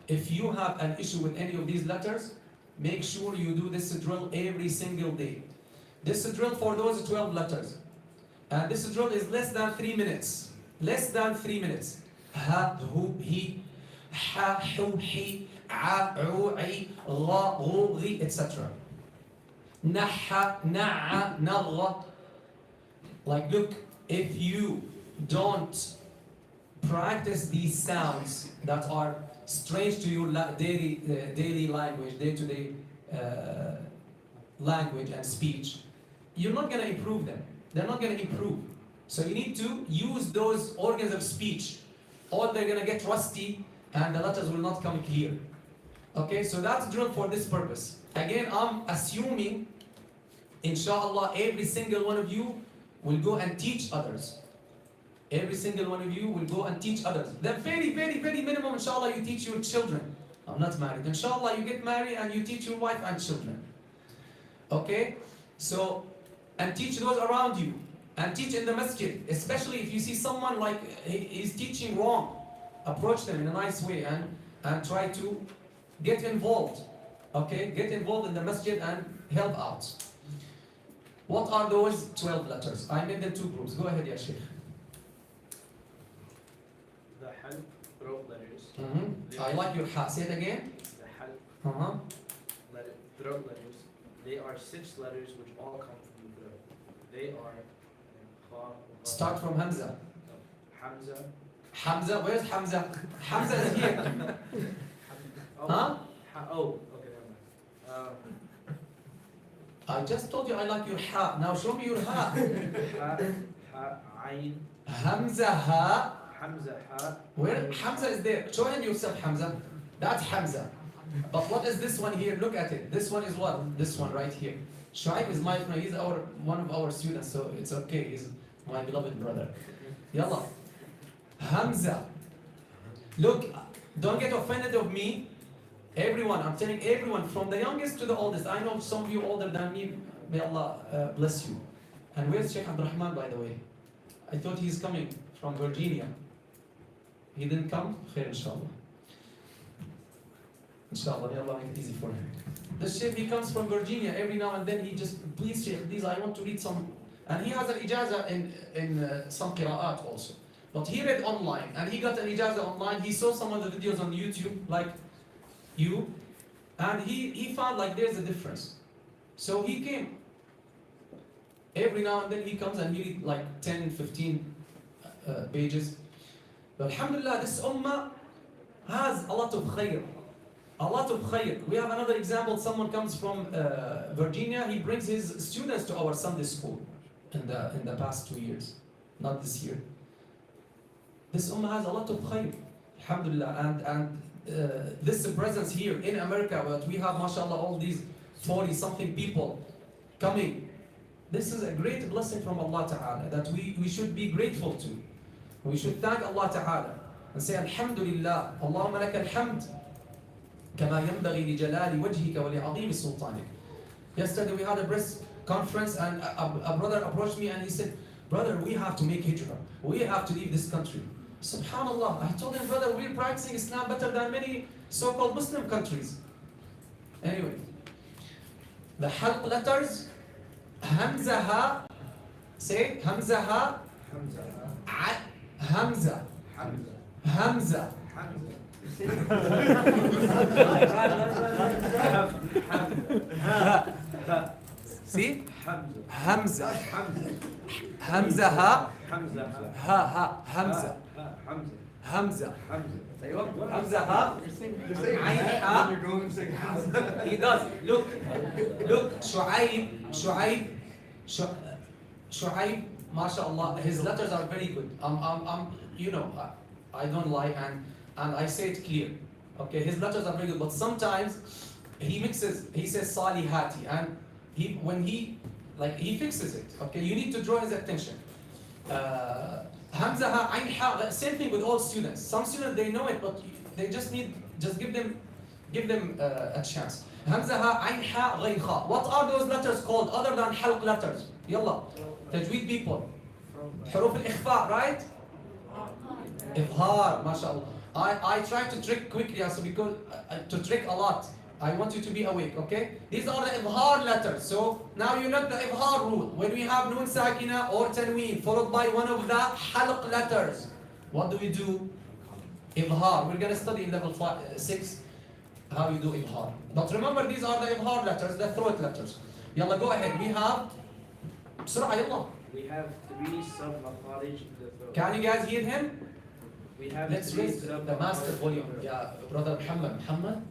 If you have an issue with any of these letters, make sure you do this drill every single day. This drill for those 12 letters. And this drill is less than 3 minutes. Less than 3 minutes. Ha, hu, hi, ha, hu, hi, a, u, I, la, ru, ri, etc. Naha, na'a, nagha. Like, look, if you don't practice these sounds that are strange to your daily language, day-to-day language and speech, you're not going to improve them. They're not going to improve. So you need to use those organs of speech, or they're going to get rusty and the letters will not come clear. Okay, so that's drilled for this purpose. Again, I'm assuming, inshallah, every single one of you will go and teach others. Every single one of you will go and teach others. The very, very, very minimum, inshallah, you teach your children. I'm not married. Inshallah, you get married and you teach your wife and children. Okay? So, and teach those around you. And teach in the masjid. Especially if you see someone like he's teaching wrong. Approach them in a nice way and try to get involved. Okay? Get involved in the masjid and help out. What are those 12 letters? I made them 2 groups. Go ahead, Ya Sheikh. The half throat letters. I like your ha. Say it again. The half throat letters. They are 6 letters which all come from the throat. They are kha, Start from Hamza. Hamza. Hamza, where's Hamza? Hamza is here. Oh, okay, never mind. I just told you I like your ha. Now show me your ha. Ha, ayn, Hamza ha. Hamza, ha. Where Hamza is there? Show him yourself, Hamza. That's Hamza. But what is this one here? Look at it. This one is what? This one right here. Shuaib is my friend. He's one of our students, so it's okay. He's my beloved brother. Yalla. Hamza. Look, don't get offended of me. Everyone, I'm telling everyone, from the youngest to the oldest. I know some of you older than me. May Allah bless you. And where's Sheikh Abdurrahman, by the way? I thought he's coming from Virginia. He didn't come? Khair, inshallah. Inshallah, may Allah make it easy for him. The Sheikh, he comes from Virginia. Every now and then he just, please Sheikh, please, I want to read some. And he has an ijaza in some qira'at also. But he read online, and he got an ijaza online. He saw some of the videos on YouTube, like you, and he found like there's a difference. So he came. Every now and then he comes and he read like 10, 15 pages. But alhamdulillah, this ummah has a lot of khair. A lot of khair. We have another example. Someone comes from Virginia. He brings his students to our Sunday school in the past 2 years. not this year. This ummah has a lot of khayr, alhamdulillah, and this presence here in America, that we have, mashallah, all these 40 something people coming. This is a great blessing from Allah Ta'ala that we should be grateful to. We should thank Allah Ta'ala and say, Alhamdulillah, Allahumma laka alhamd, kama yanbaghi li jalali wajhika wa li azimi sultanik. Yesterday we had a press conference and a brother approached me and he said, brother, we have to make hijrah. We have to leave this country. Subhanallah, I told him, brother, we're practicing Islam better than many so-called Muslim countries. Anyway, the halq letters, hamzaha, say hamzaha, hamza, hamza. See? Hamza. Hamza ha. Ha. Hamza. Hamza. Hamza ha. Ayn ha. He does. Look. Shu'aib. Shu'aib. MashaAllah. His letters are very good. You know, I don't lie and I say it clear. Okay, his letters are very good, but sometimes he mixes. He says salihati, and when he fixes it. Okay, you need to draw his attention. Hamza ha, ayn ha. Same thing with all students. Some students they know it, but they just give them a chance. Hamza ha, ayn ha, ghayn kha. What are those letters called other than halq letters? Yalla, Tajweed people. Huruf al-ikhfa, right? Ibhar, mashallah. I try to trick quickly, so because to trick a lot. I want you to be awake, okay? These are the ibhar letters. So now you know the ibhar rule. When we have nun sakina or tanween followed by one of the halq letters, what do we do? Ibhar. We're gonna study in level 6 how you do ibhar. But remember, these are the ibhar letters, the throat letters. Yalla, go ahead. We have بسرعة يلا. We have 3 sub-makharij in the throat. Can you guys hear him? We have Let's raise the master volume. Yeah, brother Muhammad,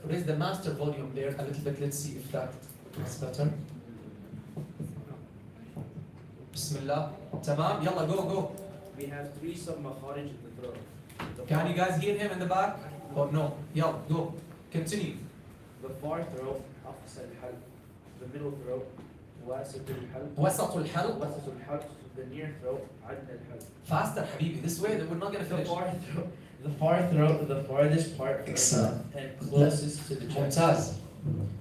raise the master volume there a little bit. Let's see if that is better. Bismillah. Tamam. Yalla, go. We have 3 sub-makharij in the throat. Can you guys hear him in the back? Or no? Yalla, go. Continue. The far throat, aqsa al-halq. The middle throat, wasat al-halq. وسط الحلق. Wasat al-halq. The near throat, adna al-halq. Faster, Habibi. This way, we're not going to The finish. far throat, the farthest part from the and closest to the chest. Mumtaz.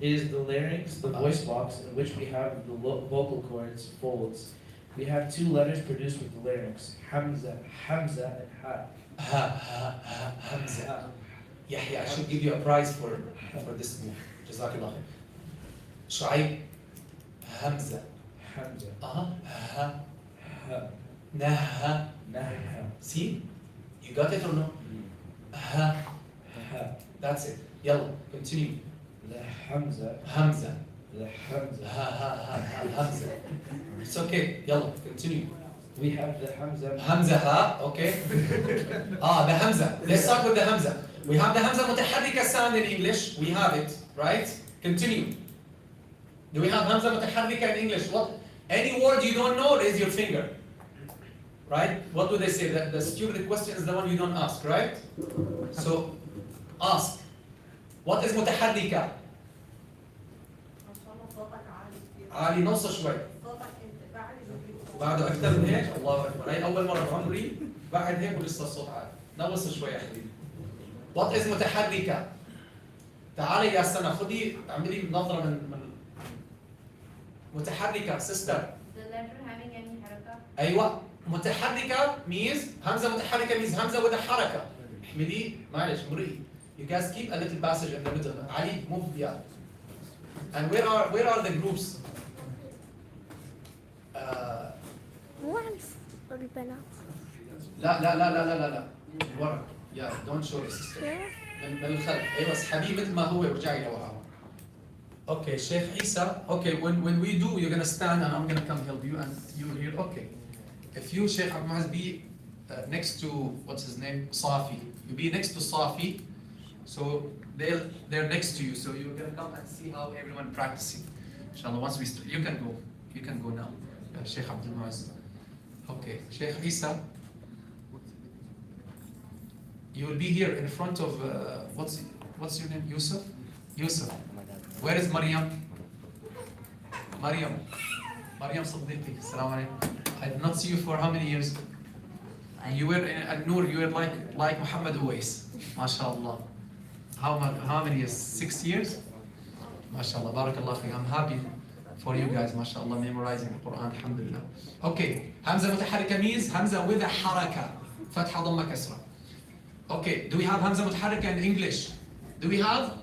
It is the larynx, the voice box, in which we have the vocal cords, folds. We have 2 letters produced with the larynx, Hamza, and Ha. Hamza. Yahya, I should give you a prize for this move. Jazakallah. Shu'aib. Hamza. Hamza. Ha. Ha. Naha. Naha. See? You got it or no? Ha. Ha. That's it. Yalla, continue. The Hamza. Hamza. The Hamza. Ha. Hamza. It's okay. Yalla, continue. We have the Hamza. Hamza ha, okay. The Hamza. Let's start with the Hamza. We have the Hamza mutaharrika sound in English. We have it, right? Continue. Do we have Hamza mutaharrika in English? What? Any word you don't know, raise your finger. Right? What do they say? The stupid question is the one you don't ask, right? So, ask. What is mutaharrika? عالي نص شوي. بعده أكثر من هيك؟ الله أكبر. هي أول مرة بعمري بعد هيك ولسه الصوت عالي. نقص شوي يا حبيبي. What is متحركة؟ تعالي يا سنة خدي اعملي نظرة من متحركة sister. The letter having any حركة. أيوة متحركة means همزة متحركة means همزة with a حركة. احملي معلش مري. You guys keep a little passage in the middle. Ali, move yeah. And where are the groups? البنات. لا ورا. Yeah, don't show your sister. من الخلف. ايوه اسحبيه مثل ما هو ورجعي لورا. Okay, Sheikh Isa. Okay, when we do, you're gonna stand and I'm gonna come help you and you here. Okay. If you, Sheikh Abmaz, be next to what's his name, Safi. You be next to Safi. So they're next to you. So you're gonna come and see how everyone practicing. Inshallah, once we start, you can go now. Sheikh Abdul Muaz. Okay, Sheikh Isa, you will be here in front of, what's your name, Yusuf? Yusuf. Where is Maryam? Maryam Siddiqui, Assalamu alaikum. I did not see you for how many years? You were in An-Nur, you were like Muhammad Uwais, mashallah. How many years? 6 years? MashaAllah, barakallah fiik. I'm happy for you guys, MashaAllah, memorizing the Quran, alhamdulillah. Okay, Hamza متحركة means Hamza with a حركة. فتحة ضمة كسرة. Okay, do we have Hamza متحركة in English? Do we have?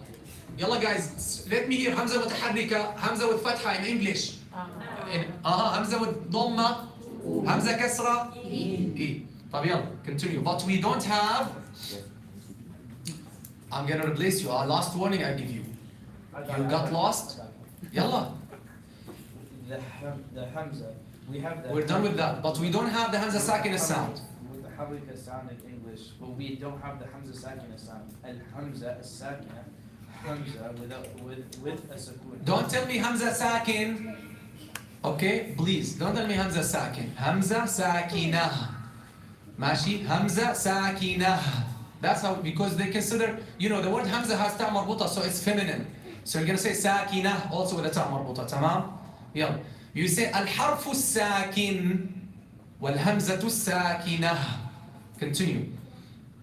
Yalla guys, let me hear Hamza متحركة, Hamza with فتحة in English. Hamza with ضمة, Hamza كسرة, E. طب يلا, continue. But we don't have, I'm gonna replace you. Our last warning I give you. You got lost? Yalla. The Hamza. We have the. We're done with that, but we don't have the Hamza Sakina sound. With the Harika sound in English, but we don't have the Hamza Sakina sound. Al Hamza Sakina, Hamza with a sukun. Don't tell me Hamza Sakin. Okay, please, don't tell me Hamza Sakin. Hamza Sakinah. Mashi, Hamza Sakinah. That's how, because they consider, the word Hamza has ta' marbuta, so it's feminine. So you're gonna say Sakinah also with a ta' marbuta, tamam? Yeah. You say al-harfu sakin wal-hamzatu sakinah. Continue.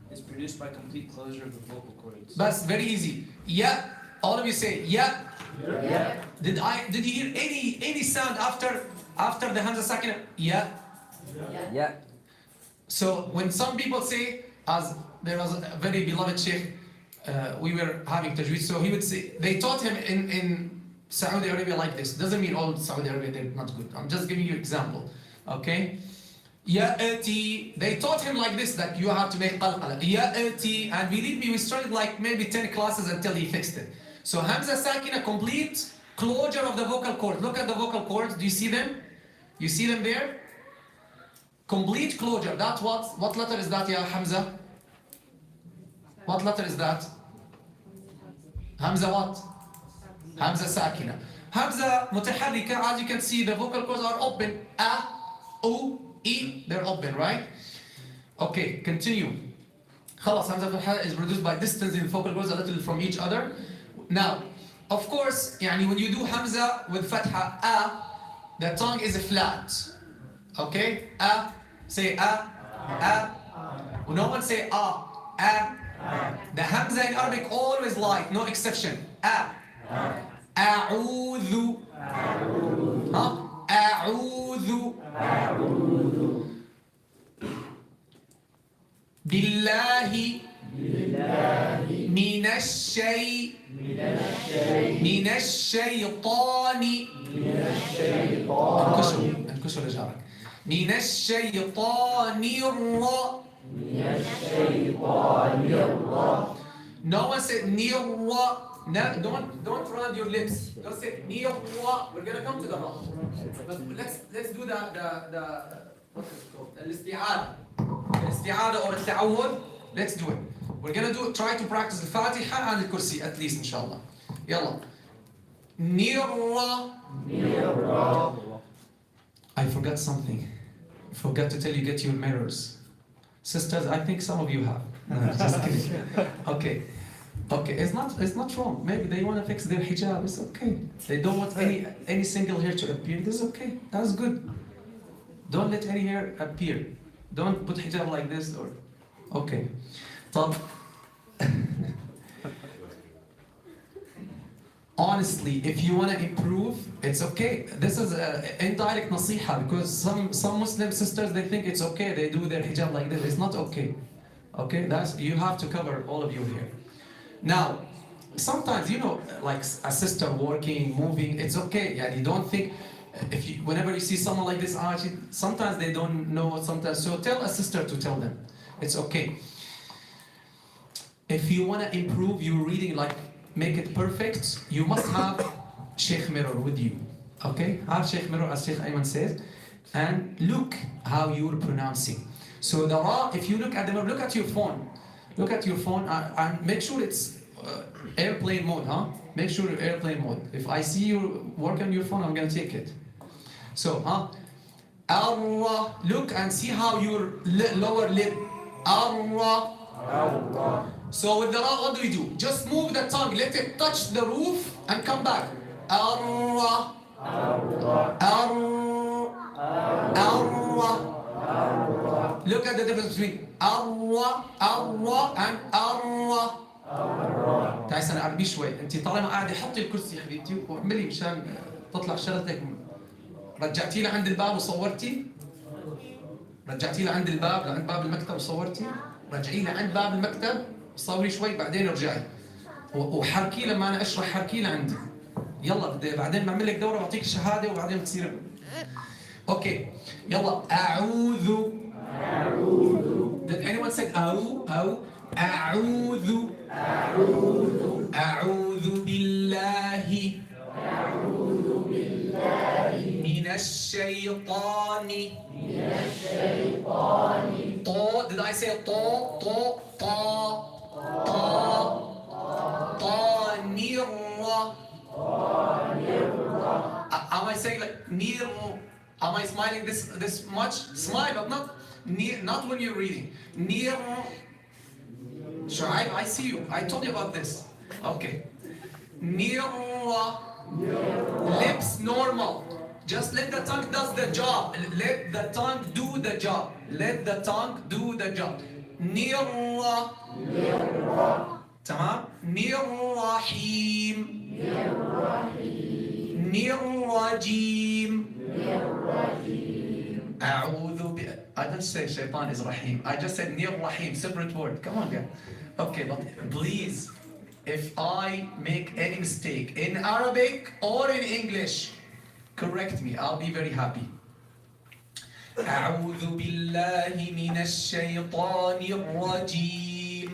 It's produced by complete closure of the vocal cords. That's very easy. Yeah. All of you say yeah. Yeah. Did you hear any sound after the Hamza Sakinah? Yeah. Yeah. So when some people say, as there was a very beloved sheikh, we were having Tajweed, so he would say, they taught him in Saudi Arabia like this. Doesn't mean all Saudi Arabia, they're not good. I'm just giving you an example, okay? Ya'ati, they taught him like this, that you have to make qalqala. Ya'ati, and believe me, we started like maybe 10 classes until he fixed it. So Hamza Sakina, complete closure of the vocal cords. Look at the vocal cords, do you see them? You see them there? Complete closure. That's what letter is that, ya Hamza? What letter is that? Hamza what? Hamza Sakina. Hamza mutaharrika, as you can see, the vocal cords are open. A, U, E, they're open, right? Okay, continue. خلاص, Hamza Fatha is produced by distance in vocal cords a little from each other. Now, of course, when you do Hamza with Fatha, A, the tongue is flat. Okay? A, say A. No one say A. The Hamza in Arabic always light, no exception. A. A'udhu. A'udhu. Billahi. Minash shaytani. انكشوا لجارك. من الشيطان No one said nirra. No, don't round your lips. Don't say nirra. We're gonna come to the ra. But let's do the what is it called? الاستعاذة or التعوذ. Let's do it. We're gonna try to practice الفاتحة and الكرسي at least inshallah. يلا. Nirra. I forgot something. I forgot to tell you, get your mirrors. Sisters, I think some of you have. No, just kidding. Okay. It's not wrong. Maybe they want to fix their hijab. It's okay. They don't want any single hair to appear. This is okay. That's good. Don't let any hair appear. Don't put hijab like this or. Okay. طب. Honestly, if you want to improve, it's okay. This is an indirect nasiha because some Muslim sisters, they think it's okay. They do their hijab like this. It's not okay. Okay, you have to cover all of you here. Now, sometimes, like a sister working, moving, it's okay. Yeah, you don't think, whenever you see someone like this, sometimes they don't know, sometimes. So tell a sister to tell them. It's okay. If you want to improve your reading, like make it perfect, you must have Sheikh Mirror with you. Okay? Have Sheikh Mirror, as Sheikh Ayman says, and look how you're pronouncing. So the ra, if you look at the mirror, look at your phone. Look at your phone and make sure it's airplane mode, huh? Make sure airplane mode. If I see you work on your phone, I'm gonna take it. So, Arra. Look and see how your lower lip. Arra. So with the ra, what do we do? Just move the tongue, let it touch the roof and come back. Arra. Arra. Look at the difference between arra and arra. تعي سنة قربي شوي، انت طالما قاعدة حطي الكرسي يا حبيبتي واعملي مشان تطلع شغلتك. رجعتي لعند الباب وصورتي؟ رجعتي لعند الباب لعند باب المكتب وصورتي؟ رجعي لعند باب المكتب صوري شوي بعدين ارجعي. وحركي لما انا اشرح حركي لعندي. يلا بعدين بعمل لك دورة بعطيك شهادة وبعدين بتصير. اوكي يلا اعوذ. Did anyone say أعوذ؟ أعوذ بالله من الشيطان. طو. Did I say طو؟ طانير. Am I saying like near? Am I smiling this much? Smile, but not near, not when you're reading. Near. Shu'aib, I see you. I told you about this. Okay. Near. Lips normal. Just let the tongue does the job. Let the tongue do the job. Let the tongue do the job. Near. تمام. نير رحيم. نير رجيم. أعوذ ب. I didn't say shaitan is rahim. I just said nir rahim, separate word. Come on, guys. Okay, but please, if I make any mistake in Arabic or in English, correct me. I'll be very happy. أعوذ بالله من الشيطان الرجيم.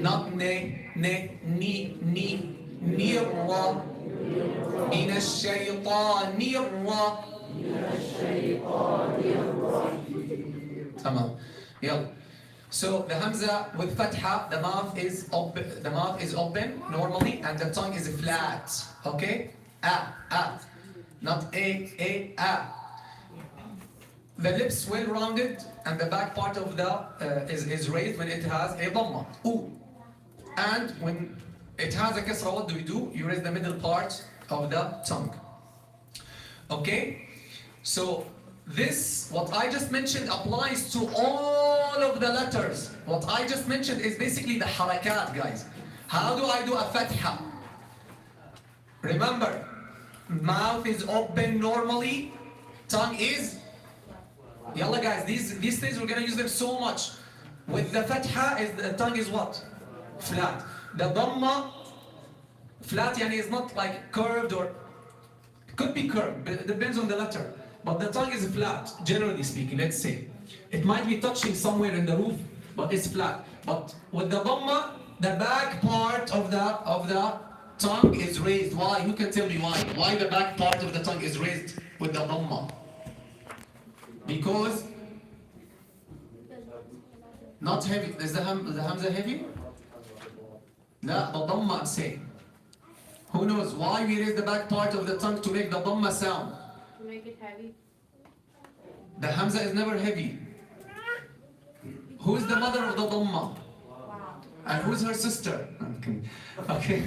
Not ni, nirra. من الشيطان تمام. يلا. So the hamza with fatha, the mouth is open normally and the tongue is flat. Okay? Not a. The lips well rounded and the back part of the is raised when it has a dhamma. And when it has a kasra, what do? You raise the middle part of the tongue. Okay? So this, what I just mentioned, applies to all of the letters. What I just mentioned is basically the harakat, guys. How do I do a fatha? Remember, mouth is open normally, tongue is. Yalla guys, these things we're gonna use them so much. With the fatha, the tongue is what? Flat. The dhamma, flat yani is not like curved or could be curved, but it depends on the letter. But the tongue is flat, generally speaking, let's say. It might be touching somewhere in the roof, but it's flat. But with the dhamma, the back part of the tongue is raised. Why? Who can tell me why? Why the back part of the tongue is raised with the dhamma? Because not heavy. Is the hamza heavy? لا, the dhamma I'm saying. Who knows why we raise the back part of the tongue to make the dhamma sound? To make it heavy. The hamza is never heavy. Who is the mother of the dhamma? And who's her sister? Okay.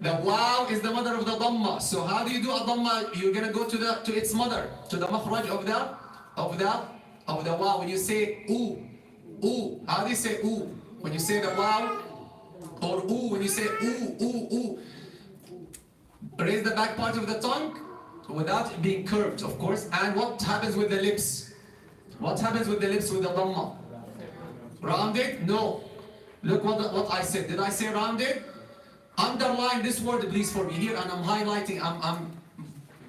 The wow is the mother of the dhamma. So how do you do a dhamma? You're gonna go to its mother, to the makhraj of the wow. When you say ooh, how do you say ooh? When you say the wow, or ooh, when you say ooh. Raise the back part of the tongue without it being curved, of course. And what happens with the lips? What happens with the lips with the dhamma? Rounded? No. Look what I said. Did I say rounded? Underline this word please for me here, and I'm highlighting, I'm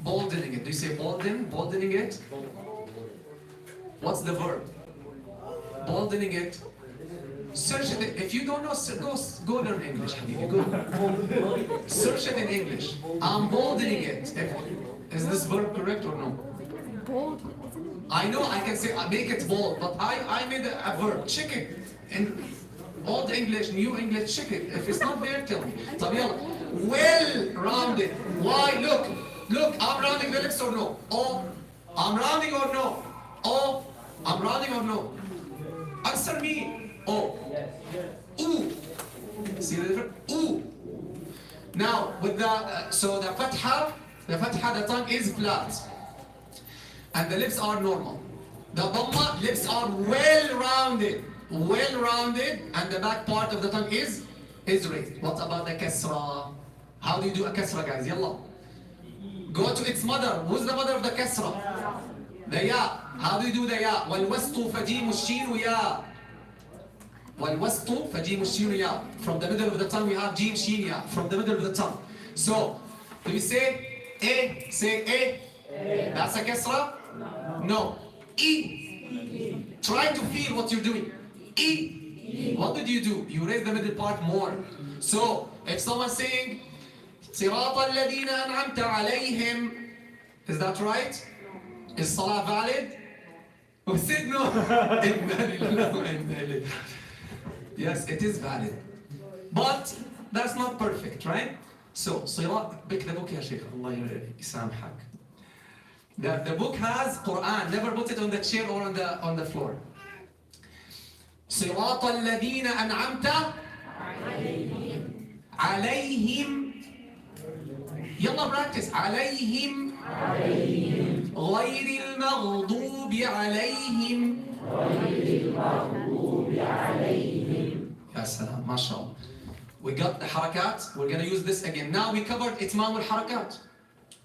boldening it. Do you say boldening it? What's the verb? Boldening it. Search it. If you don't know, go learn English, Habibi. Go. Search it in English. I'm boldening it. Is this verb correct or no? Bold. I know I can say make it bold, but I made a verb. Check it in old English, new English. Check it. If it's not there, tell me. طب يلا. well rounded. Why? Look, I'm rounding the lips or no? Oh, I'm rounding or no? Oh, I'm rounding or no? Answer me. Oh. Ooh. See the difference? Ooh. Now, with the, so the fatha, the tongue is flat. And the lips are normal. The dhamma, lips are well-rounded. Well-rounded, and the back part of the tongue is raised. What about the kasra? How do you do a kasra, guys? Yalla. Go to its mother. Who's the mother of the kasra? The ya. How do you do the ya? وَالْوَسْطُ فَجِيمُ الشِّينُ ya. وَالْوَسْطُ فَجِيمُ الشِّينُ ya. From the middle of the tongue we have jim, shin, ya. From the middle of the tongue. So, do we say a? Say a. That's a kasra? No. E. Try to feel what you're doing. E. What did you do? You raise the middle part more. So, if someone's saying, صراط الذين أنعمت عليهم, is that right? Is salah valid? We said no. Yes, it is valid. But that's not perfect, right? So, صراط, pick the book يا شيخ, Allah يسامحك. The book has Quran. Never put it on the chair or on the floor. صراط الذين أنعمت عليهم. يلا practice. عليهم غير المغضوب عليهم. يا سلام ما شاء الله. We got the harakat. We're going to use this again. Now we covered itmam al-harakat.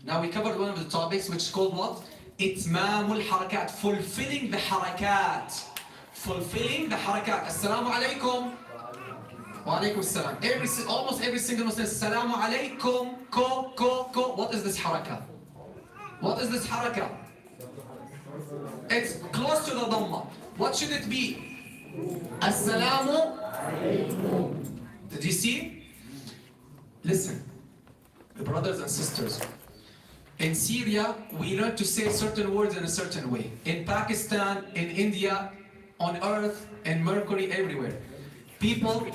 Now we covered one of the topics which is called what? Itmam al-harakat. Fulfilling the harakat. Fulfilling the harakat. Assalamu alaikum. Wa alaikum assalam. Almost every single Muslim says Assalamu alaikum. Ko. What is this harakat? What is this harakat? It's close to the dhamma. What should it be? Assalamu. Did you see? Listen, brothers and sisters. In Syria, we learn to say certain words in a certain way. In Pakistan, in India, on Earth, in Mercury, everywhere. People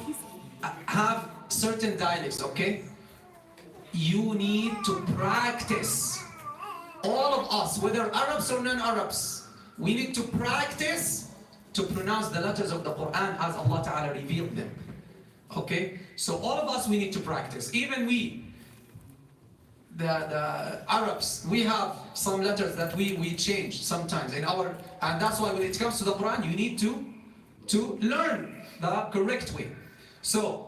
have certain dialects, okay? You need to practice. All of us, whether Arabs or non-Arabs, we need to practice to pronounce the letters of the Quran as Allah Ta'ala revealed them. Okay? So all of us, we need to practice. Even we, the Arabs, we have some letters that we change sometimes in our, and that's why when it comes to the Quran, you need to learn the correct way. So,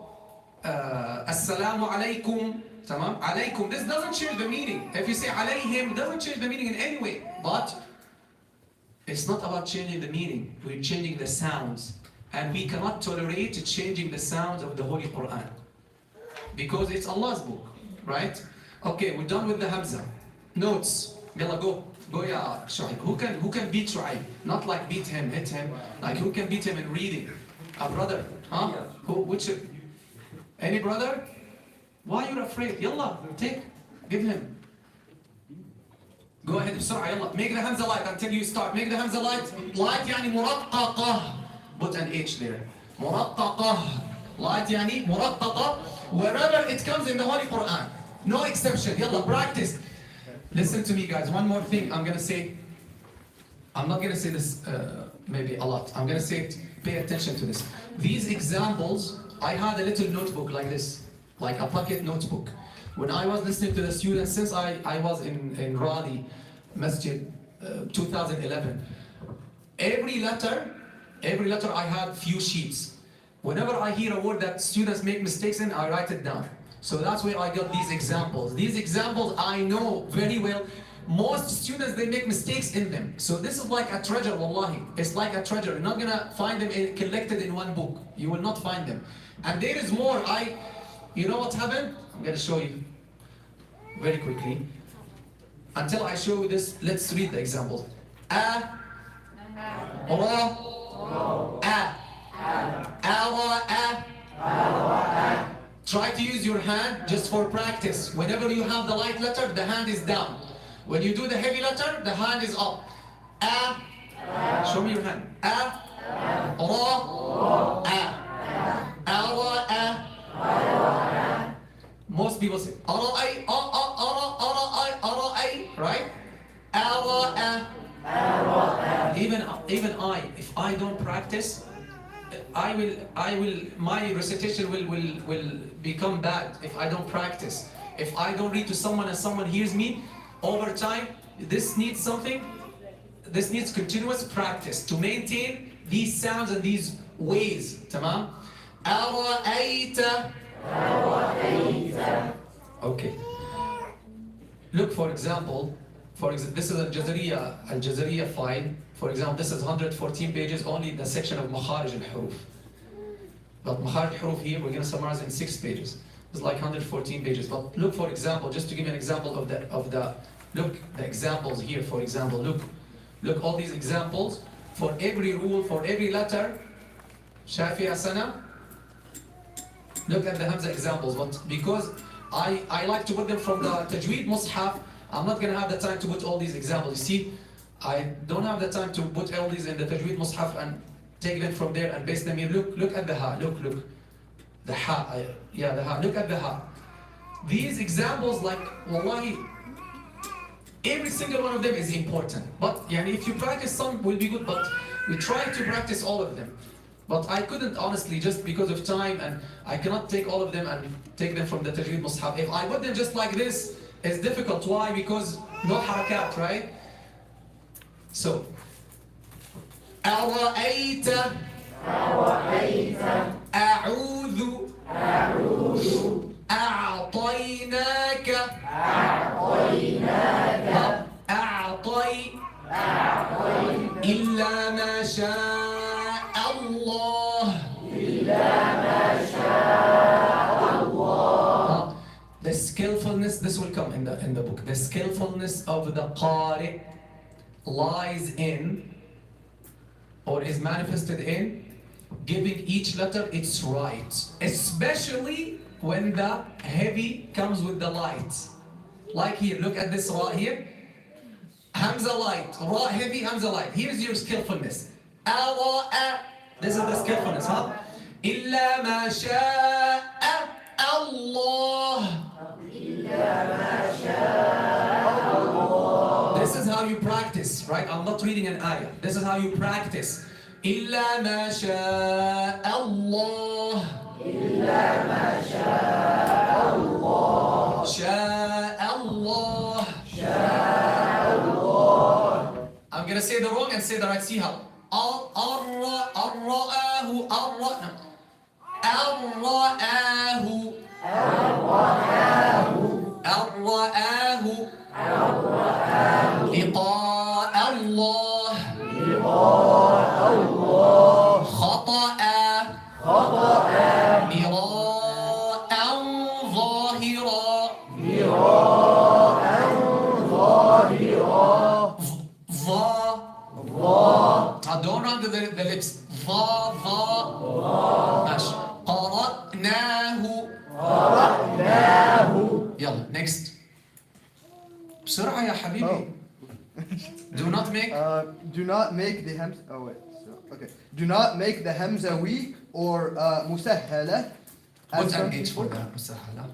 Assalamu alaikum, tamam, alaikum, this doesn't change the meaning. If you say alayhim, it doesn't change the meaning in any way. But it's not about changing the meaning, we're changing the sounds. And we cannot tolerate changing the sounds of the Holy Quran. Because it's Allah's book, right? Okay, we're done with the Hamza. Notes. Yalla, go ya Shuaib. Who can beat Shuaib? Not like beat him, hit him. Like who can beat him in reading? A brother? Huh? Which? Any brother? Why you're afraid? Yalla, give him. Go ahead, بسرعة, yalla. Make the Hamza light until you start. Make the Hamza light. Light يعني مرققة. Put an H there. مرققة. Light يعني مرققة. Wherever it comes in the Holy Quran. No exception. Yalla, practice. Listen to me, guys. One more thing I'm going to say. I'm not going to say this maybe a lot. I'm going to say it. Pay attention to this. These examples, I had a little notebook like this. Like a pocket notebook. When I was listening to the students, since I was in Raleigh Masjid 2011, every letter I had few sheets. Whenever I hear a word that students make mistakes in, I write it down. So that's where I got these examples. These examples I know very well. Most students, they make mistakes in them. So this is like a treasure, wallahi. It's like a treasure. You're not gonna find them collected in one book. You will not find them. And there is more. You know what happened? I'm gonna show you very quickly. Until I show you this, let's read the examples. A, ra, a. Try to use your hand just for practice. Whenever you have the light letter, the hand is down. When you do the heavy letter, the hand is up. A. Show me your hand. A. Ra. A. A. Most people people say, right? Even I, if I don't practice, my recitation will become bad if I don't practice. If I don't read to someone and someone hears me, over time, this needs continuous practice to maintain these sounds and these ways. Tamam? Okay. Look, for example, this is Al-Jazariya file. For example, this is 114 pages, only the section of Makharij al-Huruf. But Makharij al-Huruf here, we're going to summarize in 6 pages. It's like 114 pages. But look, for example, just to give you an example of the examples here, for example, look all these examples. For every rule, for every letter, Shafi Asana, look at the Hamza examples. But because I like to put them from the Tajweed Mus'haf, I'm not going to have the time to put all these examples. You see, I don't have the time to put all these in the Tajweed Mus'haf and take them from there and base them here. Look at the Ha, look. The Ha, the Ha, look at the Ha. These examples, like, wallahi, every single one of them is important. But if you practice some will be good, but we try to practice all of them. But I couldn't, honestly, just because of time, and I cannot take all of them and take them from the Tajweed Mus'haf. If I put them just like this, it's difficult. Why? Because no harakat, right? So, أرأيت أعوذ أعطيناك أعطي إلا ما شاء الله The skillfulness, this will come in the book. The skillfulness of the Qari lies in, or is manifested in, giving each letter its right, especially when the heavy comes with the light. Like here, look at this Ra here. Hamza light, Ra heavy, Hamza light. Here's your skillfulness. This is the skillfulness, huh? إلا ما شاء الله. This is how you practice, right? I'm not reading an ayah. This is how you practice. إلا ما شاء الله. شاء الله. I'm gonna say the wrong and say the right. See how? لقاء الله خطأ مراء ظاهرا don't run to the lips ماشي قرأناه يلا next بسرعة يا حبيبي. Do not make the hamza. Oh wait. Okay. Do not make the hamza weak or musahhala. What's an H for that? Musahhala.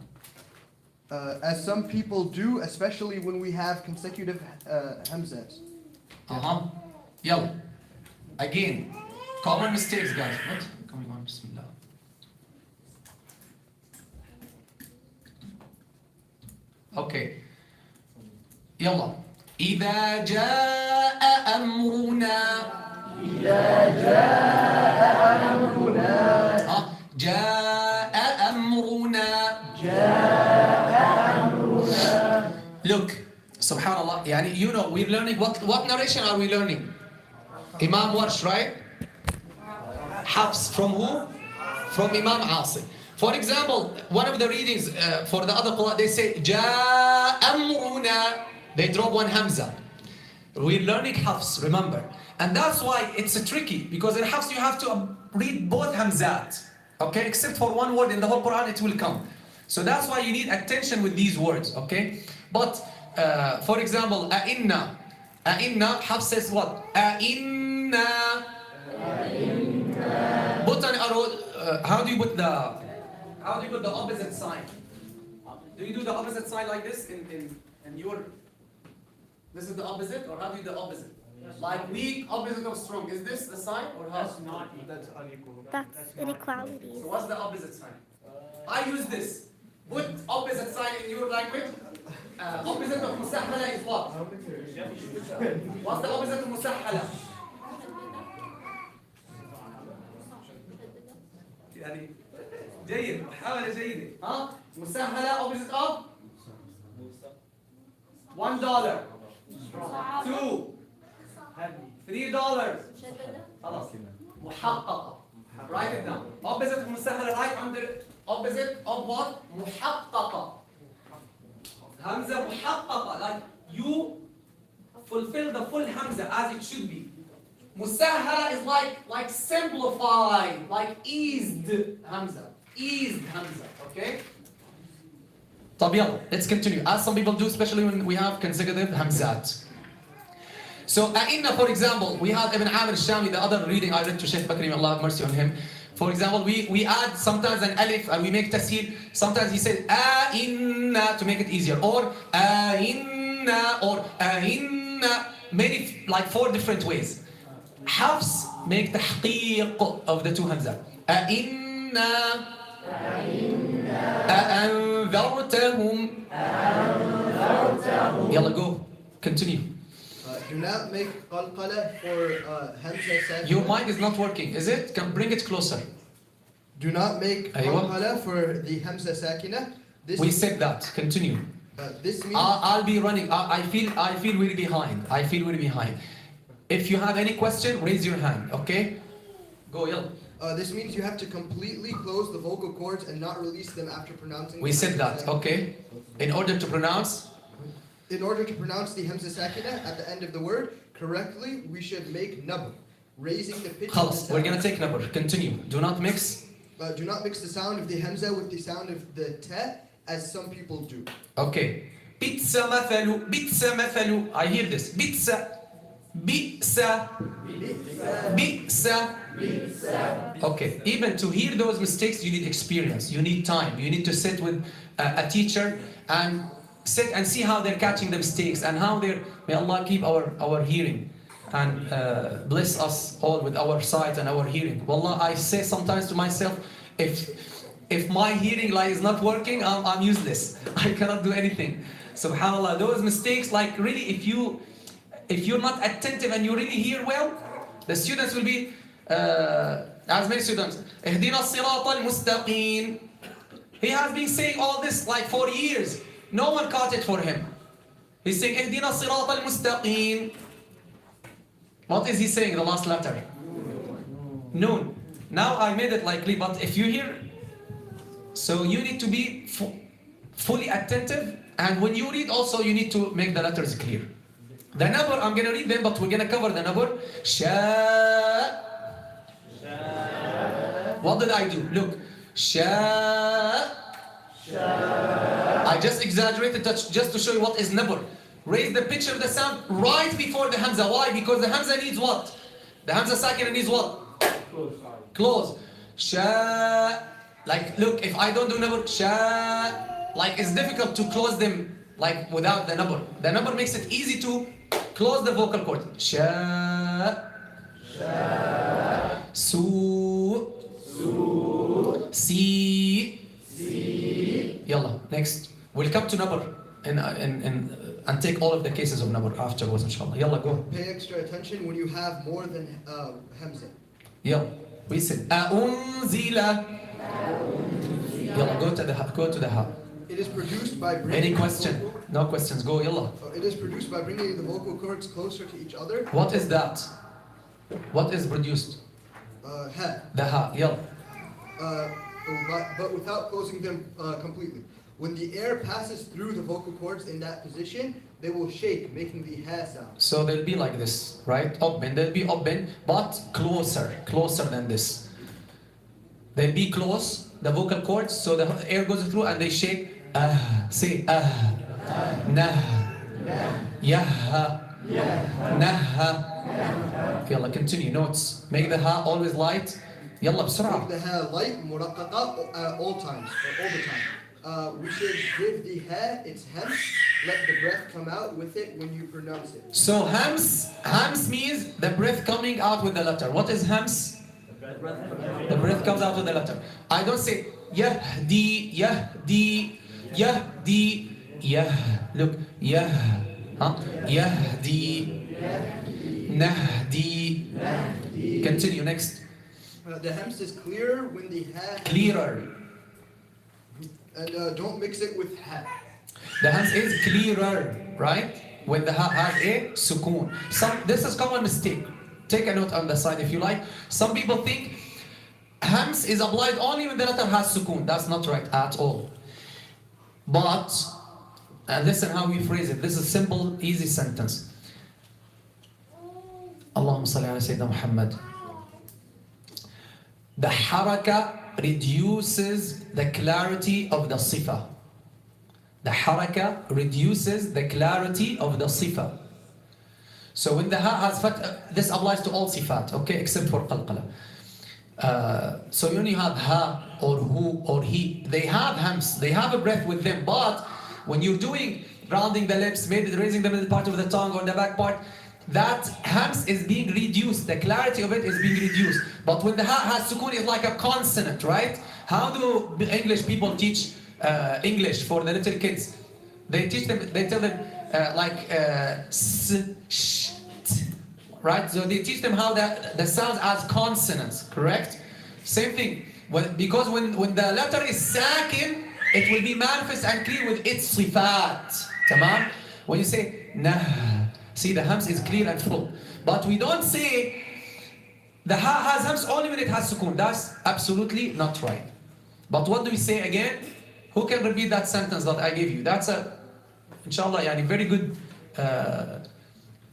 As some people do, especially when we have consecutive hamzas. Yalla. Again, common mistakes, guys. What? Coming on, Bismillah. Okay. Yalla. إذا جاء أمرنا. جاء أمرنا. Look, subhanallah, we're learning, what narration are we learning? Imam Warsh, right? Hafs, from who? From Imam Asim. For example, one of the readings for the other Qur'an, they say, جاء أمرنا. They drop one Hamza. We're learning Hafs, remember. And that's why it's tricky, because in Hafs you have to read both Hamzat. Okay, except for one word in the whole Quran, it will come. So that's why you need attention with these words, okay? But, for example, أئنا. Hafs says what? أئنا. How do you put the opposite sign? Do you do the opposite side like this in your? This is the opposite, or how do you do the opposite? Like weak, opposite of strong. Is this the sign or how? That's not equal. That's unequal. That's inequality. So what's the opposite sign? I use this. Put opposite sign in your language. Opposite of مسهلة is what? What's the opposite of مسهلة? يعني جيد، محاولة جيدة. ها؟ مسهلة opposite of $1, $2, $3. خلاص. محققة. Write it down. Opposite of مسهلة right under opposite of what? محققة. Hamza محققة. Like you fulfill the full Hamza as it should be. مسهلة is like simplified, like eased Hamza. Eased Hamza. Okay? طب يلا, let's continue. As some people do, especially when we have consecutive Hamzat. So, A'inna, for example, we had Ibn Amir al-Shami, the other reading I read to Shaykh Bakri, may Allah have mercy on him. For example, we add sometimes an alif and we make tasheer. Sometimes he says A'inna to make it easier. Or A'inna or A'inna. Many, like 4 different ways. Hafs make tahqiq of the 2 Hamza. A'inna. أأنذرتهم. Yalla, go. Continue. Do not make qalqala for hamza sakina. Your mic is not working, is it? Can bring it closer. Do not make qalqala for the hamza sakina. We said that. Continue. This means I'll be running. I feel really behind. I feel really behind. If you have any question, raise your hand. Okay? Go, yalla. This means you have to completely close the vocal cords and not release them after pronouncing. We said that. Okay. In order to pronounce the hamza sakina at the end of the word correctly, we should make nabr, raising the pitch. خلاص, we're gonna take nabr. Continue. Do not mix. Do not mix the sound of the hamza with the sound of the ta, as some people do. Okay. Pizza مثل. Pizza مثل. I hear this. Pizza. Bisa. Bisa. Okay. Even to hear those mistakes, you need experience. You need time. You need to sit with a teacher and sit and see how they're catching the mistakes and how they're. May Allah keep our hearing and bless us all with our sight and our hearing. Wallah, I say sometimes to myself, if my hearing is not working, I'm useless. I cannot do anything. Subhanallah, those mistakes, like really, if you're not attentive and you really hear well, the students will be as many students. اهدنا الصراط المستقيم. He has been saying all this like for years. No one caught it for him. He's saying اهدنا الصراط المستقيم. What is he saying? The last letter. Noon. Now I made it likely, but if you hear, so you need to be fully attentive, and when you read also you need to make the letters clear. The number, I'm going to read them, but we're going to cover the number. Sha. What did I do? Look. Sha. I just exaggerated just to show you what is number. Raise the pitch of the sound right before the Hamza. Why? Because the Hamza needs what? The Hamza Sakina needs what? Close. Sha. Like, look, if I don't do number, sha. Like, it's difficult to close them like without the number. The number makes it easy to close the vocal cord. Sha. Su. Si. Yalla, next. We'll come to number and take all of the cases of number afterwards, inshallah. Yalla, go. Pay extra attention when you have more than hamza. Yalla, we said A'unzila. Yalla, go to the ha. It is produced by bringing. Any question? No questions. Go, yalla. It is produced by bringing the vocal cords closer to each other. What is that? What is produced? Ha. The ha. Yalla. But without closing them completely. When the air passes through the vocal cords in that position, they will shake, making the ha sound. So they'll be like this, right? Open. They'll be open, but closer than this. They'll be close, the vocal cords, so the air goes through and they shake. Say nah, yaha, naha. Yalla, continue. Notes. Make the ha always light. Yalla, بسرعة. Make the ha light, muraqqaqa, all times, or all the time. we should give the ha its hems, let the breath come out with it when you pronounce it. So hams means the breath coming out with the letter. What is hams? The breath comes out with the letter. I don't say yahdi, yahdi, yahdi, yah. Look, yah, huh? Yahdi, nahdi. Continue next. The hems is clearer when the ha. Clearer. And don't mix it with ha. The hems is clearer, right? When the ha has a sukoon. This is common mistake. Take a note on the side if you like. Some people think hams is applied only when the letter has sukoon. That's not right at all. But listen how we phrase it. This is a simple, easy sentence. Allahumma salli ala Sayyidina Muhammad. The haraka reduces the clarity of the sifa. The haraka reduces the clarity of the sifa. So when the ha has fat, this applies to all sifat, okay, except for qalqala. So you only have ha or hu or he. They have hams, they have a breath with them, but when you're doing rounding the lips, maybe raising the middle part of the tongue or the back part, that hams is being reduced, the clarity of it is being reduced. But when the ha has sukoon, it's like a consonant, right? How do English people teach English for the little kids? They teach them, they tell them s, sh, t, right? So they teach them how the sounds as consonants, correct? Same thing, because when the letter is sakin, it will be manifest and clear with its sifat. Tamam? When you say nah, see the hams is clear and full. But we don't say the ha has hams only when it has sukoon. That's absolutely not right. But what do we say again? Who can repeat that sentence that I gave you? That's a, inshallah, yani very good,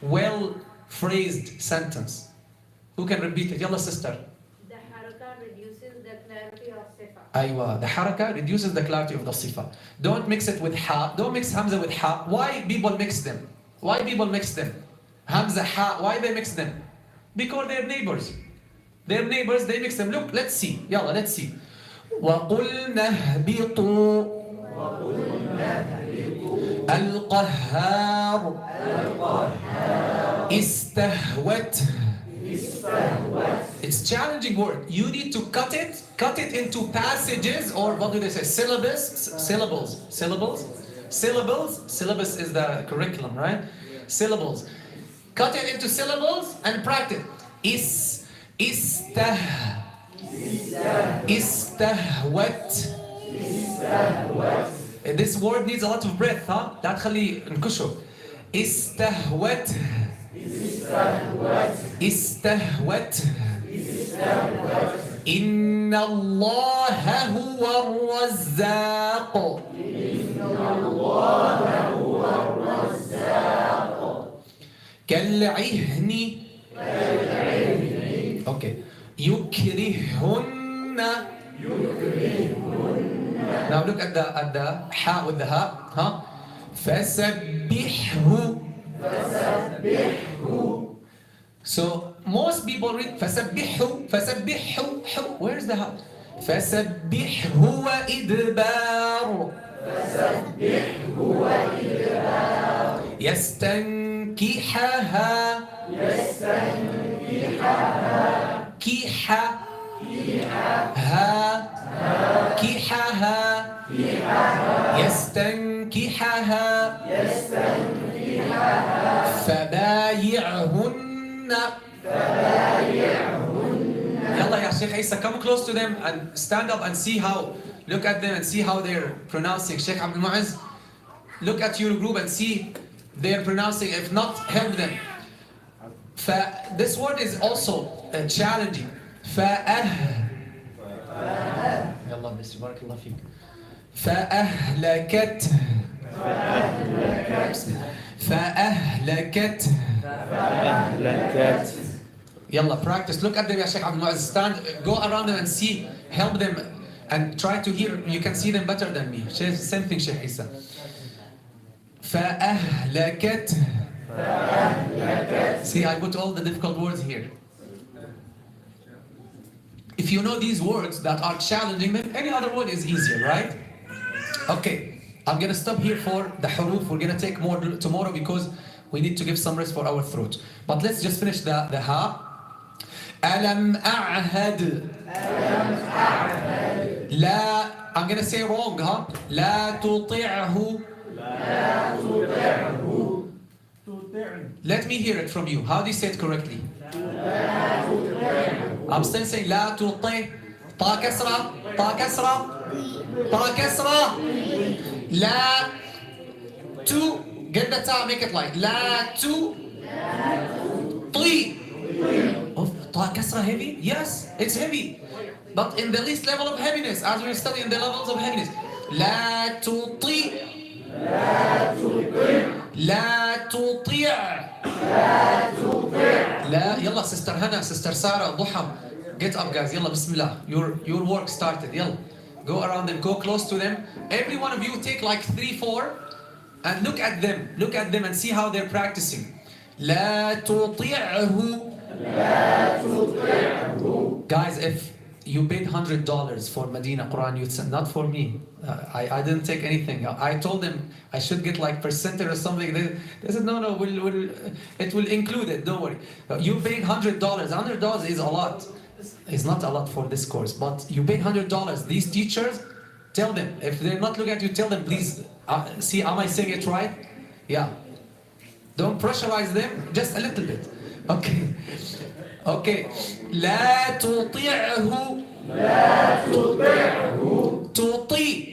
well phrased sentence. Who can repeat it? Yalla sister. The haraka reduces the clarity of sifa. Aywa, the haraka reduces the clarity of the sifa. Don't mix it with ha. Don't mix hamza with ha. Why people mix them? Why people mix them? Hamza, ha. Why they mix them? Because they're neighbors. They're neighbors. They mix them. Look, let's see. Yalla, let's see. وَقُلْنَا اهْبِطُوا الْقَهَّارُ استهوت. It's challenging word. You need to cut it into passages, or what do they say? Syllabus, syllables. Syllabus is the curriculum, right? Syllables. Cut it into syllables and practice. استهوت. This word needs a lot of breath, huh? لا تخلي نكشه. استهوت. إن الله هو الرزاق. كالعهن. Okay. يكرهن. Now look at the ha with the ha, huh? فسبحه. So most people read فسبحه. Where's the ha? فسبحه وإدبار. يستنكحها. كيحة. كيحها. يستنكحها. فبايعهن. يلا يا شيخ عيسى, come close to them and stand up and see how, look at them and see how they're pronouncing. Sheikh Abdul Mu'izz, look at your group and see they're pronouncing. If not, help them. This word is also challenging. يلا بس بارك الله فيك. فأهلكت. Yalla, practice. Look at them, Ya Sheikh Abdul Mu'izz. Stand, go around them and see, help them, and try to hear. You can see them better than me. Same thing, Sheikh Isa. فأهلكت. See, I put all the difficult words here. If you know these words that are challenging, then any other word is easier, right? Okay, I'm gonna stop here for the huruf. We're gonna take more tomorrow because we need to give some rest for our throat. But let's just finish the ha. Alam a'had. La, I'm gonna say wrong, huh? La tuti'hu. Let me hear it from you. How do you say it correctly? I'm still saying la tuti. Ta kasra. Ta kasra. Ta kasra. La tu. Get the ta, make it light. La tu. Ti. Oh, ta kasra heavy? Yes, it's heavy. But in the least level of heaviness, as we're studying the levels of heaviness. La tuti. لا تطيع لا يلا sister Hannah, sister Sarah, ضحى, get up guys, يلا بسم الله, your work started, يلا go around them, go close to them, every one of you take like 3-4 and look at them and see how they're practicing. لا تطيعه. Guys, if you paid $100 for Medina Quran Youth Center, not for me. I didn't take anything. I told them I should get like percentage or something. They said no, it will include it. Don't worry. You paid $100. $100 is a lot. It's not a lot for this course, but you paid $100. These teachers, tell them if they're not looking at you, tell them please. See, am I saying it right? Yeah. Don't pressurize them. Just a little bit. Okay. Okay. لا تطيعه. لا تطيعه. تطيع.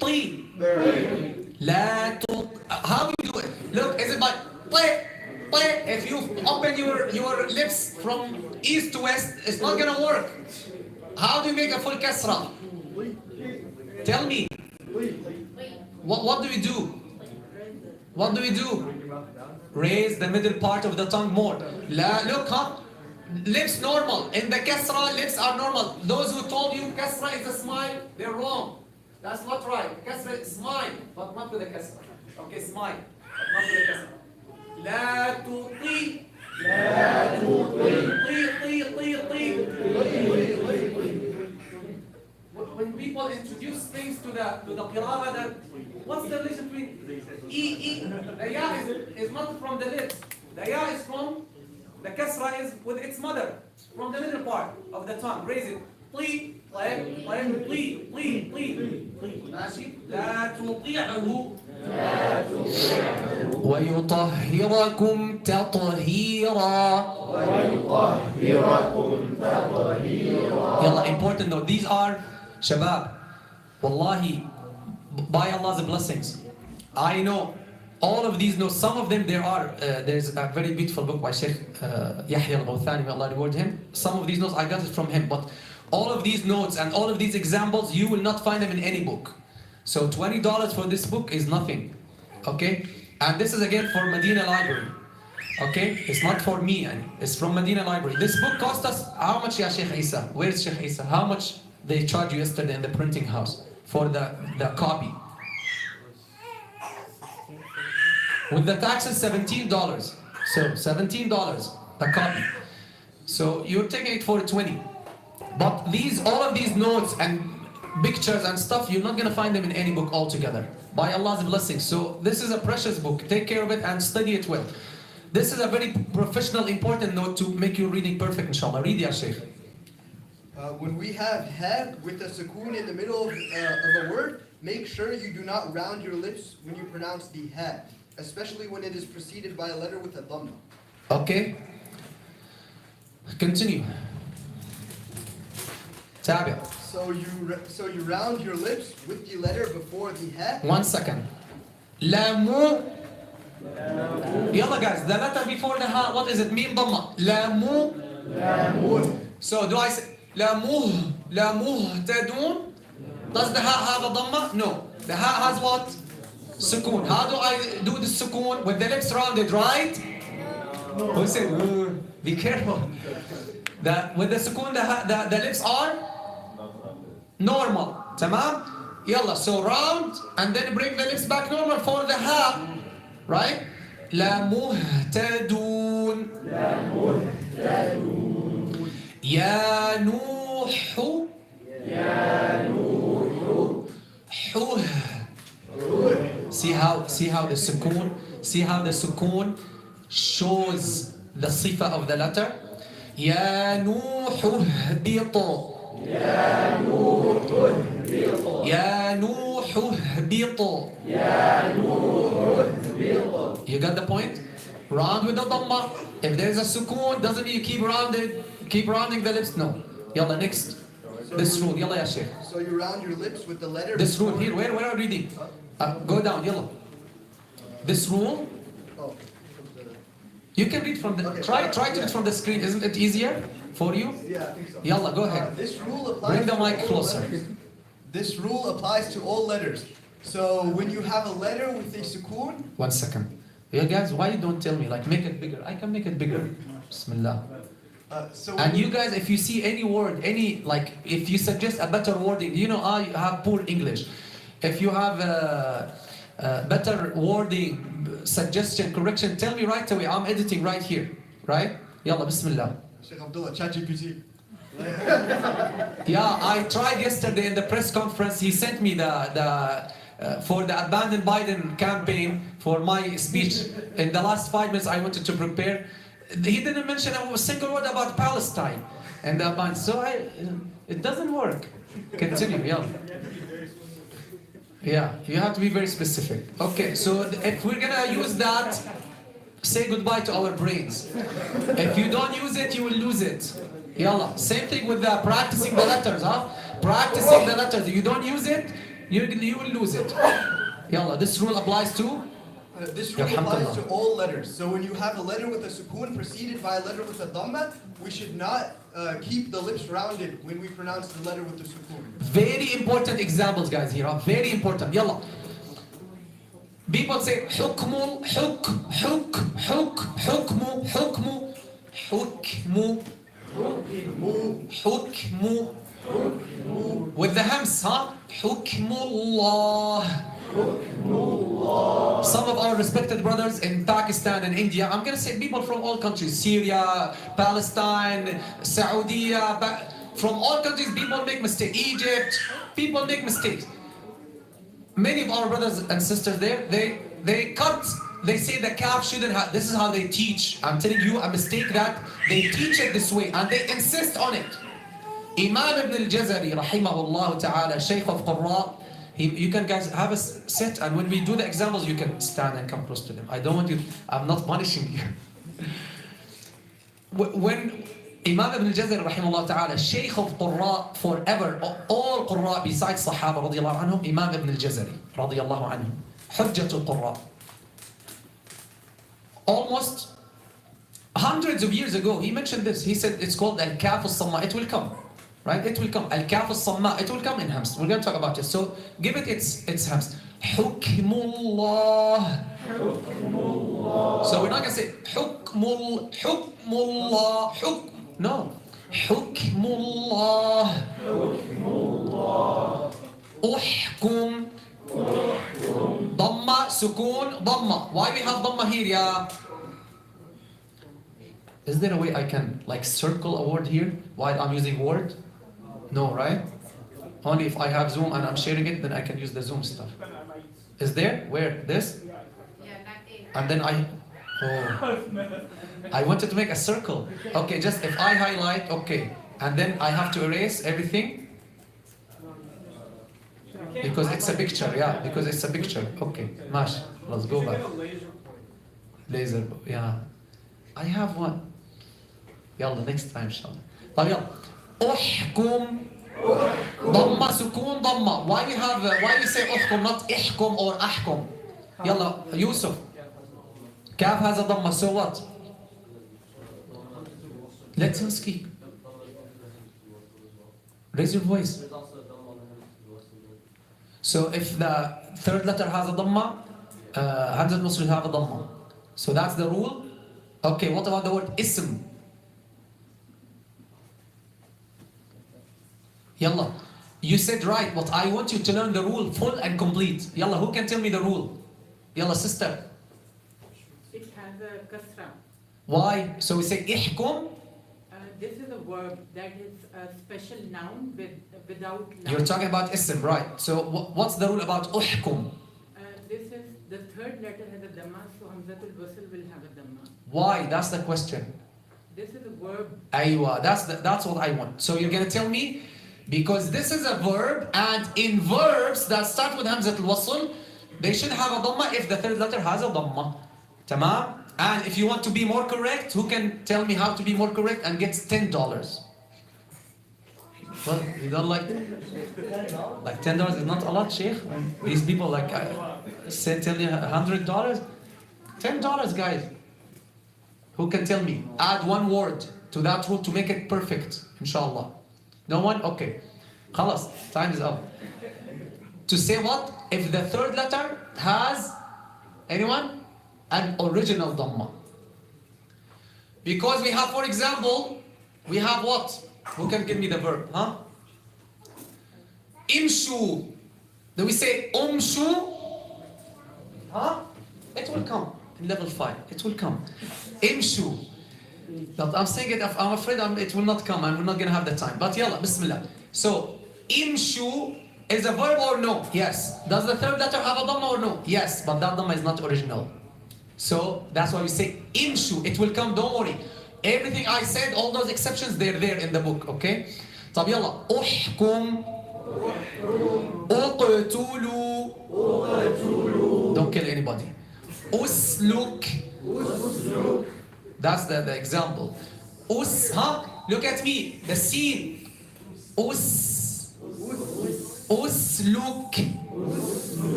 طي. لا تطيع. How do you do it? Look, is it like طي? طي? If you open your lips from east to west, it's not gonna work. How do you make a full kasra? Tell me. What do we do? What do we do? Raise the middle part of the tongue more. La, look, huh? Lips normal. In the kasra, lips are normal. Those who told you kasra is a smile, they're wrong. That's not right. Kasra is smile, but not with a kasra. Okay, smile, but not with a kasra. La tuti. La tuti. When people introduce things to the qira'ah, that what's the relation between e? The ya is not from the lips. The ya is from the kasra is with its mother, from the middle part of the tongue. Raise it. Pli, like pli. ماشي. لا تطيعه. ويطهركم تطهيرا. يلا, important note. These are Shabab, wallahi, by Allah's blessings, I know all of these notes. Some of them there's a very beautiful book by Sheikh Yahya al-Ghawthani, may Allah reward him. Some of these notes I got it from him, but all of these notes and all of these examples, you will not find them in any book. So $20 for this book is nothing, okay? And this is again for Medina Library, okay? It's not for me, it's from Medina Library. This book cost us, how much, ya Sheikh Isa? Where's Sheikh Isa? How much they charged you yesterday in the printing house for the copy? With the taxes, $17. So $17 a copy. So you're taking it for 20. But all of these notes and pictures and stuff, you're not gonna find them in any book altogether. By Allah's blessing. So this is a precious book. Take care of it and study it well. This is a very professional, important note to make your reading perfect, inshallah. Read, ya Shaykh. When we have ha with a sukoon in the middle of a word, make sure you do not round your lips when you pronounce the ha, especially when it is preceded by a letter with a dhamma. Okay. Continue. Tabi'. So you round your lips with the letter before the ha. 1 second. Lamu. Yalla guys, the letter before the ha, what is it? Mim dhamma. Lamu. So do I say La muhtadun? Does the ha have a dhamma? No. The ha has what? Sukoon. How do I do the sukoon? With the lips rounded, right? Who said? Be careful. With the sukoon, the lips are normal. Tamam? Yalla. So round and then bring the lips back normal for the ha. Right? La muhtadun. يا نوح the sukoon. See how the sukoon shows the sifa of the letter. يا نوح اهبط. يا نوح اهبط. يا نوح اهبط. يا نوح اهبط. You got the point? Round with the dhamma. If there is a sukoon, doesn't mean you keep rounding the lips. No. Yalla, next. This rule. Yalla ya Sheikh. So you round your lips with the letter. This rule here. Where are we reading? Go down. Yalla. This rule. Oh. You can read from the. Okay. Try to read from the screen. Isn't it easier for you? Yeah, I think so. Yalla, go ahead. This rule applies. Bring the to mic all closer. letters. This rule applies to all letters. So when you have a letter with a sukoon. 1 second. Yeah, guys, why you don't tell me? Like, make it bigger. I can make it bigger. Bismillah. And you guys, if you see any word, if you suggest a better wording, you have poor English. If you have better wording, suggestion, correction, tell me right away. I'm editing right here. Right? Yalla, Bismillah. Sheikh Abdullah, ChatGPT. Yeah, I tried yesterday in the press conference. He sent me for the Abandon Biden campaign for my speech. In the last 5 minutes I wanted to prepare. He didn't mention a single word about Palestine. And so it doesn't work. Continue, yeah. Yeah, you have to be very specific. Okay, so if we're gonna use that, say goodbye to our brains. If you don't use it, you will lose it. Yalla. Same thing with the practicing the letters, huh? Practicing the letters. If you don't use it, you will lose it. Yalla. This rule applies to? This rule applies to all letters. So when you have a letter with a sukoon preceded by a letter with a dhamma, we should not keep the lips rounded when we pronounce the letter with the sukoon. Very important examples, guys, here. Huh? Very important. Yalla. People say حكم with the hams, huh? حكم الله. Some of our respected brothers in Pakistan and India, I'm going to say people from all countries, Syria, Palestine, Saudi, from all countries, people make mistakes. Egypt, people make mistakes. Many of our brothers and sisters there, they say the calf shouldn't have, this is how they teach. I'm telling you a mistake that they teach it this way and they insist on it. Imam ibn al-Jazari, rahimahullah ta'ala, Shaykh of Qurra, you can guys have a sit, and when we do the examples, you can stand and come close to them. I don't want you, I'm not punishing you. When Imam ibn al-Jazari, rahimahullah ta'ala, Shaykh of Qurra forever, all Qurra besides Sahaba, radiyallahu anhum, Imam ibn al-Jazari, radiyallahu anhum, Hujjatul Qurra. Almost hundreds of years ago, he mentioned this. He said it's called Al-Kaf al-Samma. It will come. Right? It will come. Al-Kaf al-Samma. It will come in hams. We're going to talk about it. So give it its hams. Hukmullah. So we're not going to say Hukmullah. No. Hukmullah. Uhkum. Dhamma, sukoon, dhamma. Why we have dhamma here, yeah? Is there a way I can circle a word here while I'm using word? No, right? Only if I have Zoom and I'm sharing it, then I can use the Zoom stuff. Is there? Where? This? And then I wanted to make a circle. Okay, just if I highlight, okay. And then I have to erase everything. Because it's a picture, yeah. Because it's a picture. Okay, Mash, let's go back. Laser, yeah. I have one. Yalla, next time, inshallah. طيب يلا. أحكم. ضمة سكون ضمة. Why we say أحكم, not إحكم or أحكم? يلا, Yusuf. Kaf has a ضمة, so what? Let him speak. Raise your voice. So if the third letter has a dhamma, Hamza al-Muslim have a dhamma. So that's the rule. Okay, what about the word ism? Yalla. You said right, but I want you to learn the rule full and complete. Yalla, who can tell me the rule? Yalla, sister. It has a kasra. Why? So we say ihkum. This is a verb that is a special noun without noun. You're talking about ism, right? So what's the rule about uhkum? This is The third letter has a dhamma, so Hamzatul Wasl will have a dhamma. Why? That's the question. This is a verb. Aywa, that's what I want. So you're gonna tell me, because this is a verb, and in verbs that start with Hamzat al-Wasl, they should have a dhamma if the third letter has a dhamma. Tamam? And if you want to be more correct, who can tell me how to be more correct and gets $10? Well, you don't like $10 is not a lot, Sheikh. These people like say tell you $100, $10, guys. Who can tell me? Add one word to that rule to make it perfect, inshallah. No one? Okay. Khalas, time is up. To say what? If the third letter has, anyone? An original dhamma. Because we have, for example, we have what? Who can give me the verb? Huh? Imshu. Do we say umshu? Huh? It will come in level 5. It will come. Imshu. But I'm saying it, I'm afraid it will not come and we're not going to have the time. But yalla, bismillah. So, imshu is a verb or no? Yes. Does the third letter have a dhamma or no? Yes, but that dhamma is not original. So, that's why we say imshu. It will come, don't worry. Everything I said, all those exceptions, they're there in the book, okay? طب يلا. أحكم. أقتلوا. Don't kill anybody. أسلك. That's the example. Huh? Look at me. The scene. Usluk.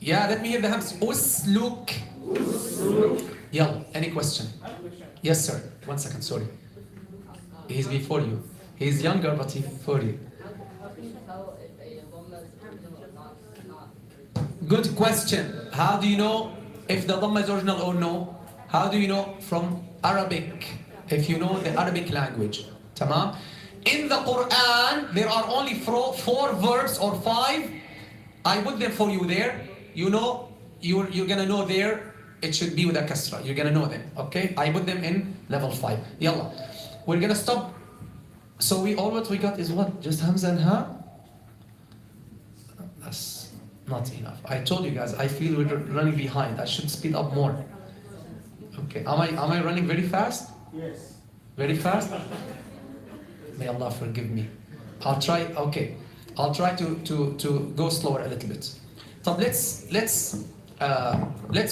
Yeah, let me hear the hams. Usluk. Yalla, any question? Yes, sir. 1 second, sorry. He's before you. He's younger, but he's before you. Good question. How do you know if the dhamma is original or no? How do you know? From Arabic. If you know the Arabic language. Tamam? In the Quran, there are only four verbs or 5. I put them for you there. You know, you're gonna know there. It should be with a kasra. You're gonna know them. Okay? I put them in level 5. Yalla. We're gonna stop. So all what we got is what? Just Hamza and Ha? That's not enough. I told you guys, I feel we're running behind. I should speed up more. Okay. Am I running very fast? Yes. Very fast? May Allah forgive me. I'll try. Okay. I'll try to go slower a little bit. So let's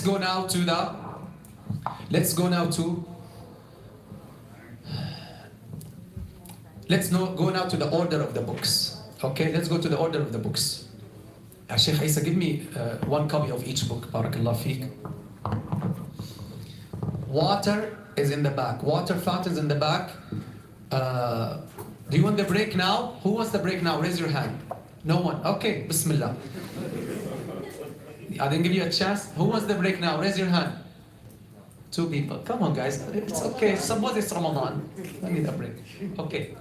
go now to the. Let's go now to. Go now to the order of the books. Okay. Let's go to the order of the books. Sheikh Isa, give me 1 copy of each book. Barakallah feek. Water is in the back. Water fountains in the back. Do you want the break now? Who wants the break now? Raise your hand. No one. Okay. Bismillah. I didn't give you a chance. Who wants the break now? Raise your hand. 2 people. Come on, guys. It's okay. Suppose it's Ramadan. I need a break. Okay.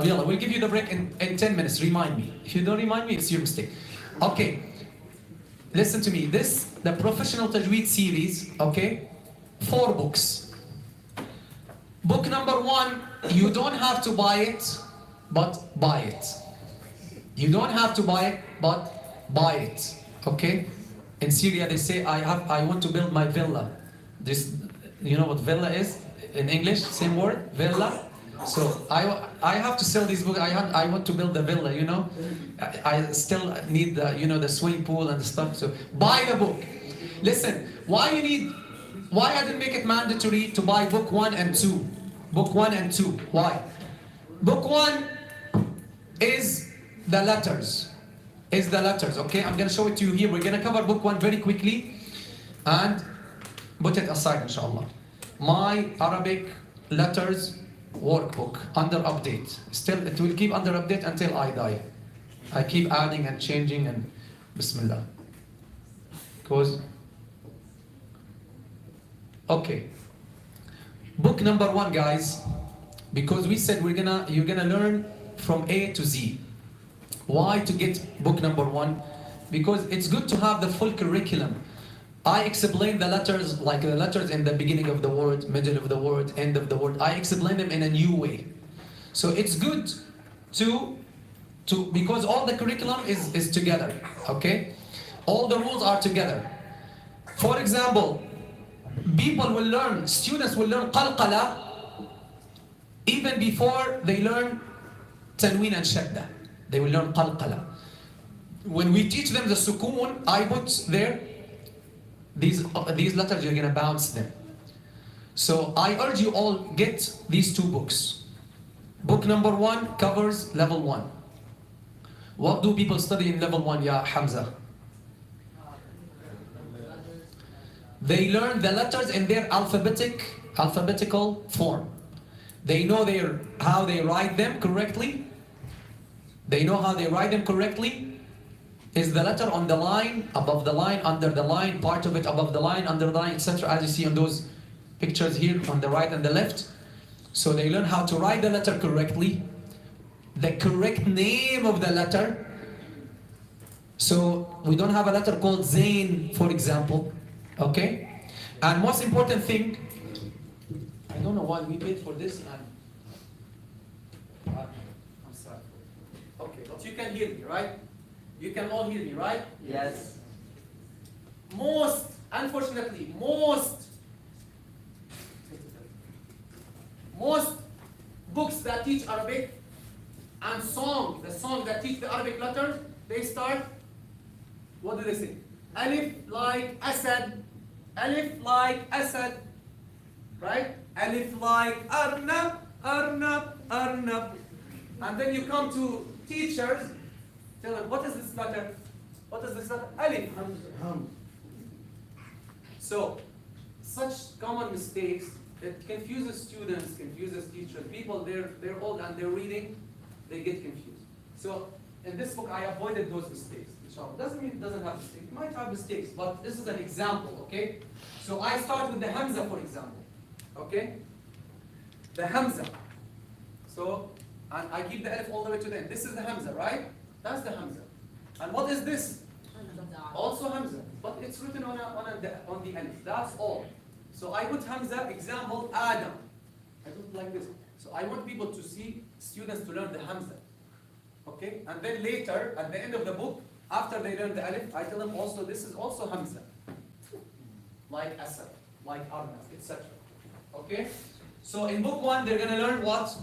Yalla, we'll give you the break in 10 minutes. Remind me. If you don't remind me, it's your mistake. Okay. Listen to me. The Professional Tajweed series, okay? 4 books. Book number 1, you don't have to buy it, but buy it. You don't have to buy it, but buy it. Okay? In Syria, they say, I want to build my villa. You know what villa is in English? Same word, villa. So I have to sell these books. I want to build the villa. You know, I still need the swimming pool and the stuff. So buy the book. Listen, why I didn't make it mandatory to buy book 1 and 2. Book 1 and 2. Why? Book 1 is the letters. Okay, I'm gonna show it to you here. We're gonna cover book 1 very quickly and put it aside, inshallah. My Arabic letters workbook under update. Still, it will keep under update until I die. I keep adding and changing and Bismillah. Because okay. Book number 1, guys, because we said you're gonna learn from A to Z. Why to get book number 1? Because it's good to have the full curriculum. I explain the letters, like the letters in the beginning of the word, middle of the word, end of the word. I explain them in a new way. So it's good to because all the curriculum is together, okay? All the rules are together. For example, students will learn qalqala even before they learn tanween and shadda. They will learn qalqala. When we teach them the sukoon, I put there, these letters, you're gonna bounce them. So I urge you all, get these two books. Book number 1 covers level 1. What do people study in level 1, Ya Hamza? They learn the letters in their alphabetical form. They know how they write them correctly. They know how they write them correctly. Is the letter on the line, above the line, under the line, part of it above the line, under the line, etc. As you see on those pictures here on the right and the left. So they learn how to write the letter correctly, the correct name of the letter. So we don't have a letter called Zain, for example. Okay? And most important thing, I don't know why we paid for this and I'm sorry. Okay, but you can hear me, right? You can all hear me, right? Yes. Unfortunately, most books that teach Arabic and the songs that teach the Arabic letters, they start, what do they say? Alif like Asad, right? Alif like Arnab. And then you come to teachers, tell them, what is this letter? What is this letter? Alif. So, such common mistakes, it confuses students, confuses teachers. People, they're old and they're reading, they get confused. So, in this book, I avoided those mistakes. Doesn't mean it doesn't have mistakes. It might have mistakes, but this is an example, okay? So, I start with the Hamza, for example, okay? The Hamza. So, and I keep the alif all the way to the end. This is the Hamza, right? That's the Hamza. And what is this? Also Hamza, but it's written on the alif. That's all. So I put Hamza, example, Adam. I put it like this. So I want people to see, students to learn the Hamza. Okay? And then later, at the end of the book, after they learn the alif, I tell them also, this is also Hamza. Like Asad, like Arnab, etc. Okay? So in book 1, they're going to learn what?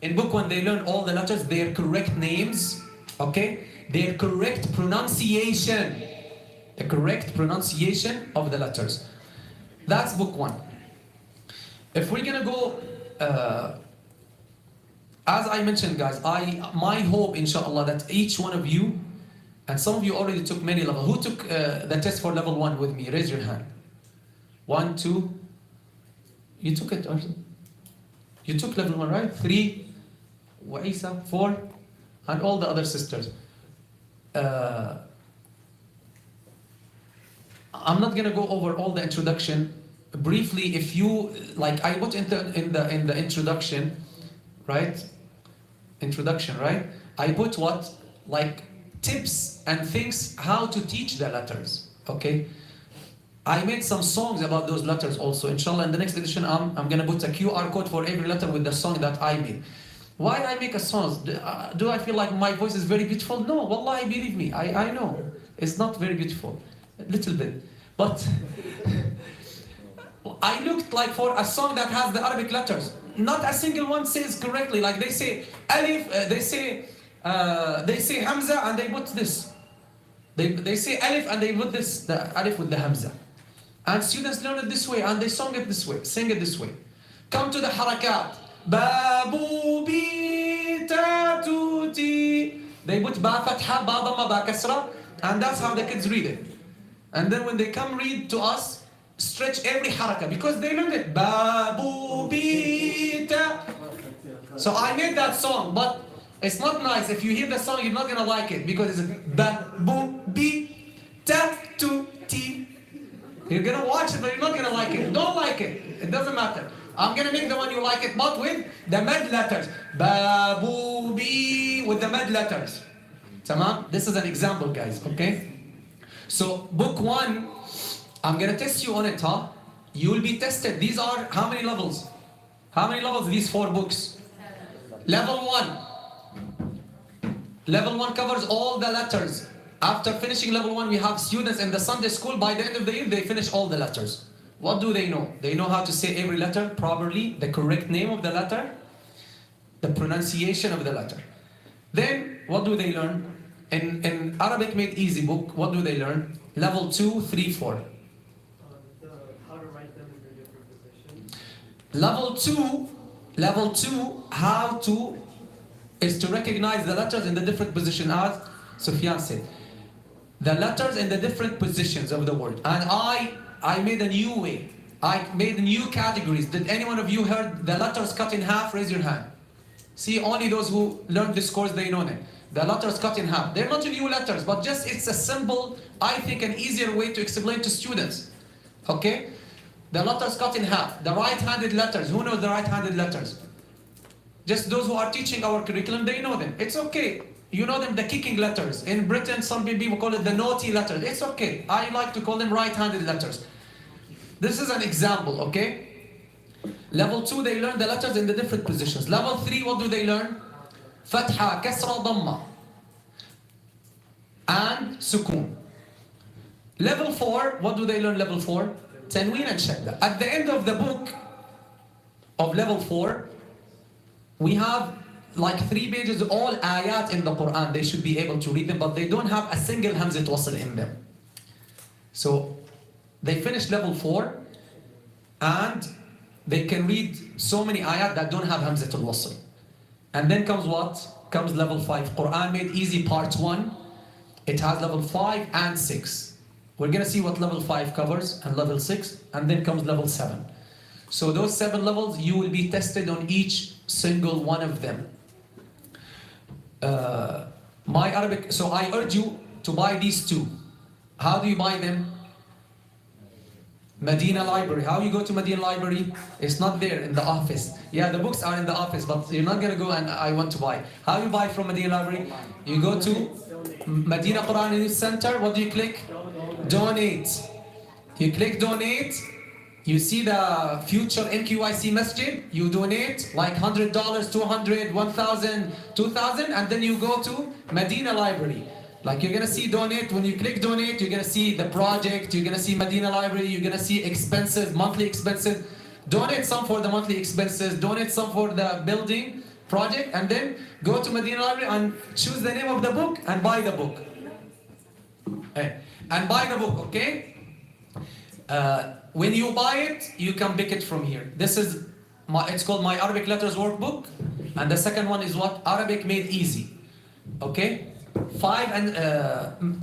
In book 1, they learn all the letters, their correct names, okay? Their correct pronunciation. The correct pronunciation of the letters. That's book 1. If we're going to go, as I mentioned, guys, my hope, inshallah, that each one of you, and some of you already took many levels. Who took the test for level 1 with me? Raise your hand. 1, 2. You took it also? You took level 1, right? 3. Isa, 4, and all the other sisters. I'm not gonna go over all the introduction. Briefly, if you like, I put in the introduction, right? Introduction, right? I put what, like tips and things how to teach the letters. Okay. I made some songs about those letters also. Inshallah, in the next edition, I'm gonna put a QR code for every letter with the song that I made. Why I make a song? Do I feel like my voice is very beautiful? No, wallahi, believe me, I know. It's not very beautiful. A little bit. But I looked like for a song that has the Arabic letters. Not a single one says correctly. Like they say Alif, they say Hamza and they put this. They say Alif and they put this, the Alif with the Hamza. And students learn it this way and they sing it this way. Come to the harakat. Babu bi tatuti. They put ba fatha, ba dhamma, ba kasra, and that's how the kids read it. And then when they come read to us, stretch every haraka because they learned it. Babu bi ta. So I made that song, but it's not nice. If you hear the song, you're not gonna like it because it's babu bi tatuti. You're gonna watch it, but you're not gonna like it. Don't like it. It doesn't matter. I'm gonna make the one you like it, but with the mad letters. Babu bi with the mad letters. Tamam? This is an example, guys. Okay? So book 1, I'm gonna test you on it, huh? You will be tested. These are how many levels? How many levels? These 4 books. Level 1. Level 1 covers all the letters. After finishing level 1, we have students in the Sunday school. By the end of the year, they finish all the letters. What do they know? They know how to say every letter properly, the correct name of the letter, the pronunciation of the letter. Then, what do they learn? In Arabic Made Easy book, what do they learn? Level 2, 3, 4. How to write them in their different positions. Level 2, how to, is to recognize the letters in the different position, as Sufyan said. The letters in the different positions of the word. And I made a new way. I made new categories. Did any one of you heard the letters cut in half? Raise your hand. See, only those who learned this course, they know them. The letters cut in half. They're not new letters, but just it's a simple, I think an easier way to explain to students. Okay? The letters cut in half. The right-handed letters. Who knows the right-handed letters? Just those who are teaching our curriculum, they know them. It's okay. You know them, the kicking letters. In Britain, some people call it the naughty letters. It's okay. I like to call them right-handed letters. This is an example, okay? Level 2, they learn the letters in the different positions. Level 3, what do they learn? Fatha, Kasra, Dhamma. And Sukoon. Level 4, what do they learn level 4? Tanween and Shadda. At the end of the book of level 4, we have like 3 pages, all ayat in the Quran. They should be able to read them, but they don't have a single Hamzat Wasl in them. So they finish level 4 and they can read so many ayat that don't have Hamzat Wasl. And then comes what? Comes level 5. Quran Made Easy part 1. It has level 5 and 6. We're going to see what level 5 covers and level 6. And then comes level 7. So those 7 levels, you will be tested on each single one of them. My Arabic, so I urge you to buy these 2. How do you buy them? Medina Library. How you go to Medina Library? It's not there in the office. Yeah, the books are in the office, but you're not gonna go and I want to buy. How you buy from Medina Library? You go to Medina Quran Youth Center. What do you click? Donate. You click donate. You see the future NQIC masjid. You donate like $100, $200, $1,000, $2,000, and then you go to Medina Library. Like you're gonna see donate. When you click donate, you're gonna see the project. You're gonna see Medina Library. You're gonna see expenses, monthly expenses. Donate some for the monthly expenses. Donate some for the building project, and then go to Medina Library and choose the name of the book and buy the book. And buy the book, okay? When you buy it, you can pick it from here. This is it's called My Arabic Letters Workbook, and the second one is what? Arabic Made Easy. Okay? 5 and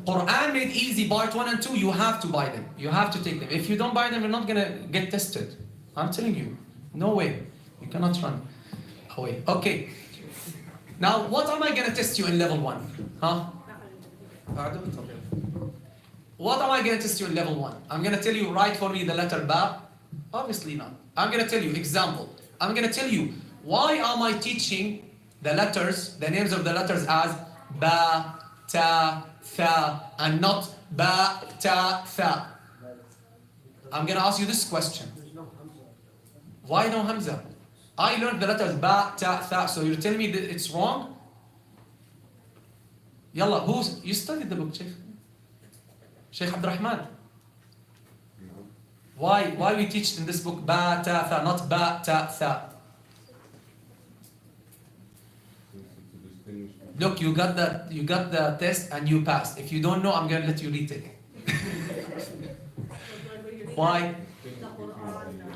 Quran Made Easy part 1 and 2, you have to buy them. You have to take them. If you don't buy them, you're not gonna get tested. I'm telling you, no way. You cannot run away. Okay. Now, what am I gonna test you in level 1? Huh? What am I gonna test you in level 1? I'm gonna tell you, write for me the letter Ba. Obviously not. I'm gonna tell you, example. I'm gonna tell you, why am I teaching the letters, the names of the letters as Ba, Ta, Tha, and not Ba, Ta, Tha? I'm gonna ask you this question. Why no Hamza? I learned the letters Ba, Ta, Tha, so you're telling me that it's wrong? Yalla, you studied the book, Sheikh? Sheikh Abdul Rahman. Why we teach in this book Ba, Ta, Tha, not Ba, Ta, Tha? Look, you got the test and you passed. If you don't know, I'm gonna let you retake it. Why?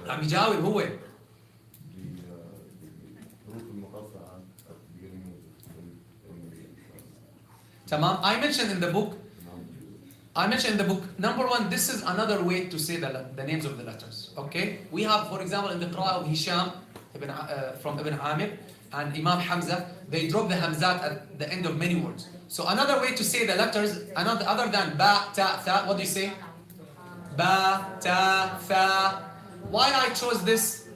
عم يجاوب هو. Tamam. I mentioned in the book, number 1, this is another way to say the names of the letters. Okay? We have, for example, in the Qur'an of Hisham from Ibn Amir and Imam Hamza, they drop the Hamzat at the end of many words. So another way to say the letters, other than Ba, Ta, Tha, what do you say? Ba, Ta, Tha. Why I chose this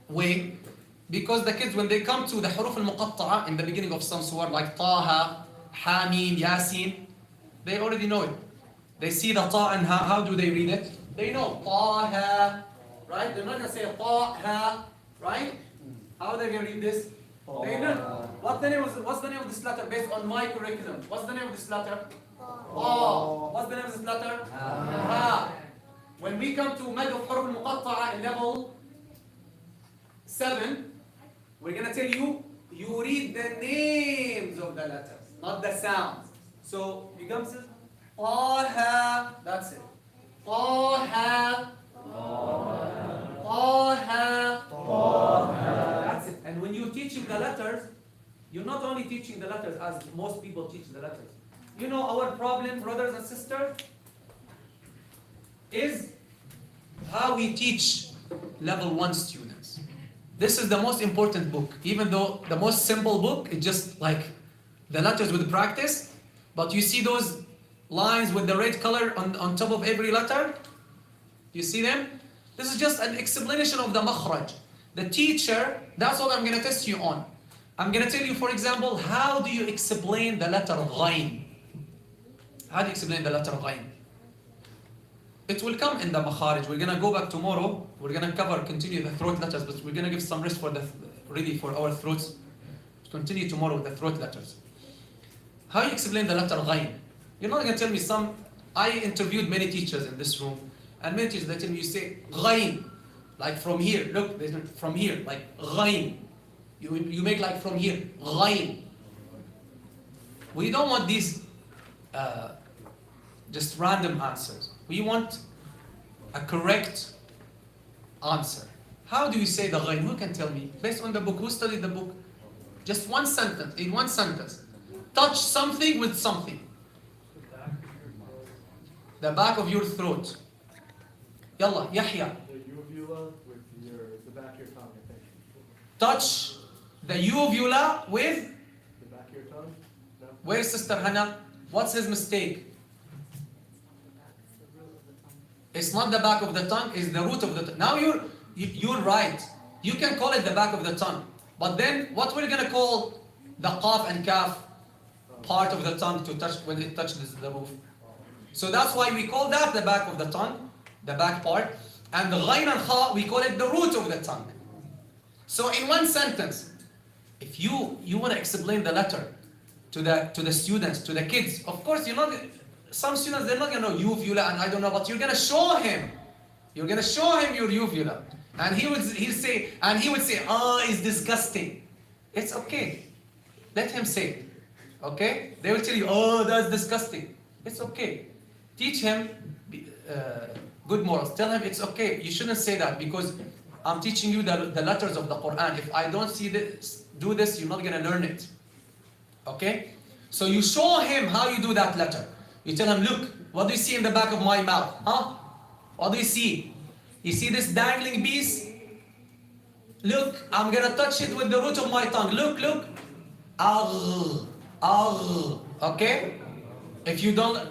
way? Because the kids, when they come to the huruf al-muqatta'a in the beginning of some surah, like Taha, Hamim, Yasin, they already know it. They see the Ta and Ha. How do they read it? They know Taha, right? They're not going to say Taha, right? How are they going to read this? They learn. What's the name of this letter based on my curriculum? What's the name of this letter? Oh. What's the name of this letter? Ha. When we come to مد الحروف المقطعة in level 7, we're gonna tell you read the names of the letters, not the sounds. So you come to طه. That's it. طه. That's it. And when you're teaching the letters, you're not only teaching the letters as most people teach the letters. You know our problem, brothers and sisters, is how we teach level 1 students. This is the most important book, even though the most simple book is just like the letters with practice. But you see those lines with the red color on top of every letter? You see them? This is just an explanation of the makhraj. The teacher, that's what I'm going to test you on. I'm going to tell you, for example, how do you explain the letter ghain? How do you explain the letter ghain? It will come in the makharij. We're going to go back tomorrow. We're going to continue the throat letters, but we're going to give some rest for our throats. Continue tomorrow with the throat letters. How you explain the letter ghain? You're not going to tell me I interviewed many teachers in this room, and many teachers, they tell me, you say ghain, like from here. Look, from here, like ghain. You make like from here, ghain. We don't want these just random answers. We want a correct answer. How do you say the ghain? Who can tell me? Based on the book, who studied the book? Just one sentence, in one sentence. Touch something with something. The back of your throat. Yalla, Yahya. The uvula with the back of your tongue, I think. Touch the uvula with The back of your tongue? No? Where's Sister Hannah? What's his mistake? It's not the back of the tongue, it's the root of the tongue. Now you're right. You can call it the back of the tongue. But then what we're going to call the qaf and kaf part of the tongue to touch when it touches the roof. So that's why we call that the back of the tongue, the back part. And the ghain and kha, we call it the root of the tongue. So in one sentence, if you want to explain the letter to the students, to the kids, of course some students, they're not going to know uvula and I don't know, but you're going to show him. You're going to show him your uvula. And he would say, oh, it's disgusting. It's okay. Let him say it. Okay? They will tell you, oh, that's disgusting. It's okay. Teach him good morals. Tell him it's okay. You shouldn't say that because I'm teaching you the letters of the Quran. If I don't do this, you're not going to learn it. Okay? So you show him how you do that letter. You tell him, look, what do you see in the back of my mouth? Huh? What do you see? You see this dangling piece? Look, I'm going to touch it with the root of my tongue. Look. Okay? If you don't,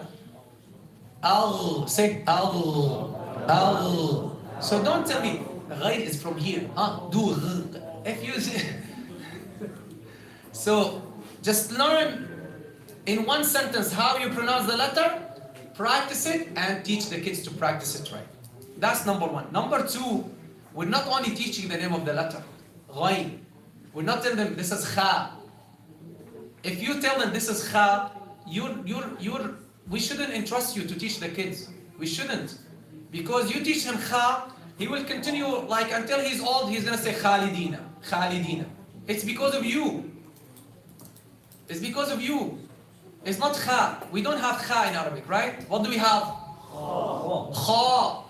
say So don't tell me, ghain is from here. Do if you So just learn in one sentence how you pronounce the letter, practice it, and teach the kids to practice it right. That's number one. Number two, we're not only teaching the name of the letter, ghain. We're not telling them this is kha. If you tell them this is kha, we shouldn't entrust you to teach the kids. We shouldn't. Because you teach him kha, he will continue like until he's old, he's going to say khalidina. It's because of you. It's because of you. It's not kha. We don't have kha in Arabic, right? What do we have? Kha.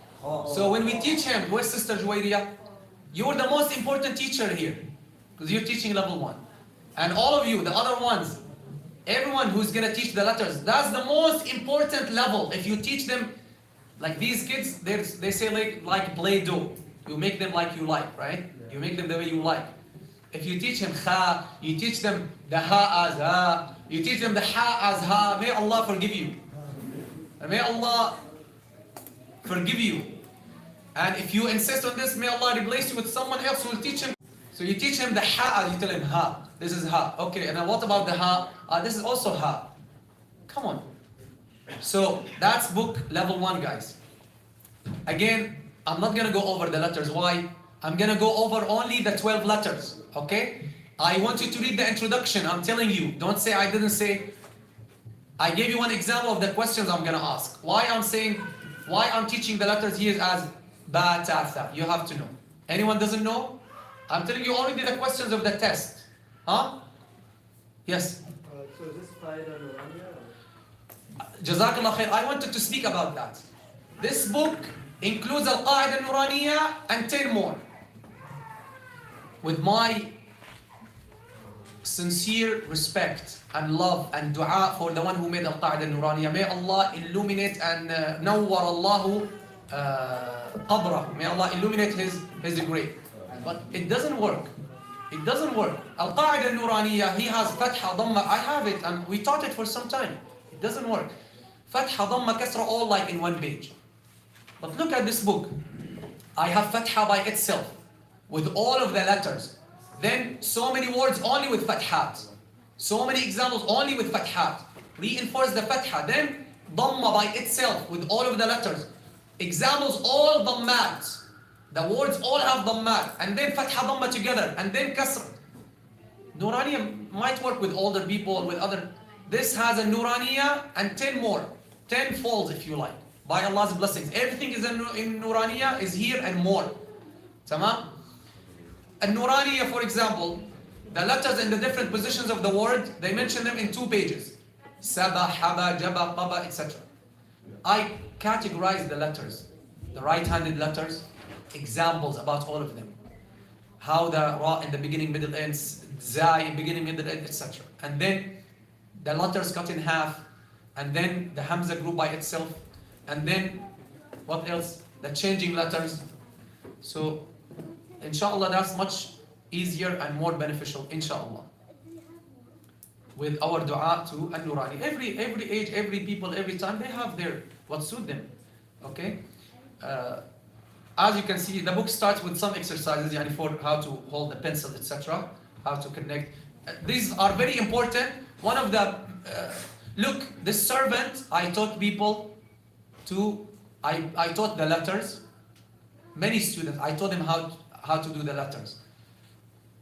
So when we teach him, where's Sister Juwayriya? You're the most important teacher here. Because you're teaching level 1. And all of you, the other ones, everyone who's going to teach the letters, that's the most important level. If you teach them, like these kids, they say like Play-Doh. You make them like you like, right? You make them the way you like. If you teach him kha, you teach them the ha as ha, you teach them the ha as ha, may Allah forgive you. May Allah forgive you. And if you insist on this, may Allah replace you with someone else who will teach him. So you teach him the ha, you tell him ha. This is ha. Okay, and then what about the ha? This is also ha. Come on. So that's book level 1, guys. Again, I'm not going to go over the letters. Why? I'm going to go over only the 12 letters. Okay? I want you to read the introduction. I'm telling you. Don't say I didn't say. I gave you one example of the questions I'm gonna ask. Why I'm teaching the letters here as ba, ta, tha. You have to know. Anyone doesn't know? I'm telling you already the questions of the test. Huh? Yes. So is this Qaida Nuraniya? Jazakallah khair. I wanted to speak about that. This book includes Al-Qaida Nuraniya and 10 more. With my sincere respect and love and dua for the one who made Al-Qaida Nuraniya. May Allah illuminate and nawwar Allahu qabrah. May Allah illuminate his grave. But it doesn't work. It doesn't work. Al-Qaida Nuraniya, he has Fatha, Dhamma. I have it and we taught it for some time. It doesn't work. Fatha, Dhamma, Kasra, all like in one page. But look at this book. I have Fatha by itself with all of the letters. Then so many words only with Fathat. So many examples only with Fathat. Reinforce the Fatha. Then Dhamma by itself with all of the letters. Examples all Dhammat. The words all have Dhammat. And then Fatha Dhamma together. And then Kasra. Nuraniya might work with older people, with other. This has a Nuraniya and 10 more. 10 folds if you like. By Allah's blessings. Everything is in Nuraniya is here and more. Tamam? Nuraniya, for example, the letters in the different positions of the word, they mention them in 2 pages. Saba, Haba, Jaba, Qaba, etc. I categorize the letters, the right-handed letters, examples about all of them. How the Ra in the beginning, middle, end, Za in beginning, middle, end, etc. And then the letters cut in half, and then the Hamza group by itself, and then what else? The changing letters. So, inshallah, that's much easier and more beneficial, inshallah. With our dua to An-Nurani. Every age, every people, every time, they have their, what suit them. Okay? As you can see, the book starts with some exercises yani for how to hold the pencil, etc. How to connect. These are very important. One of the, look, this servant, I taught people to, I taught the letters. Many students, I taught them how to do the letters.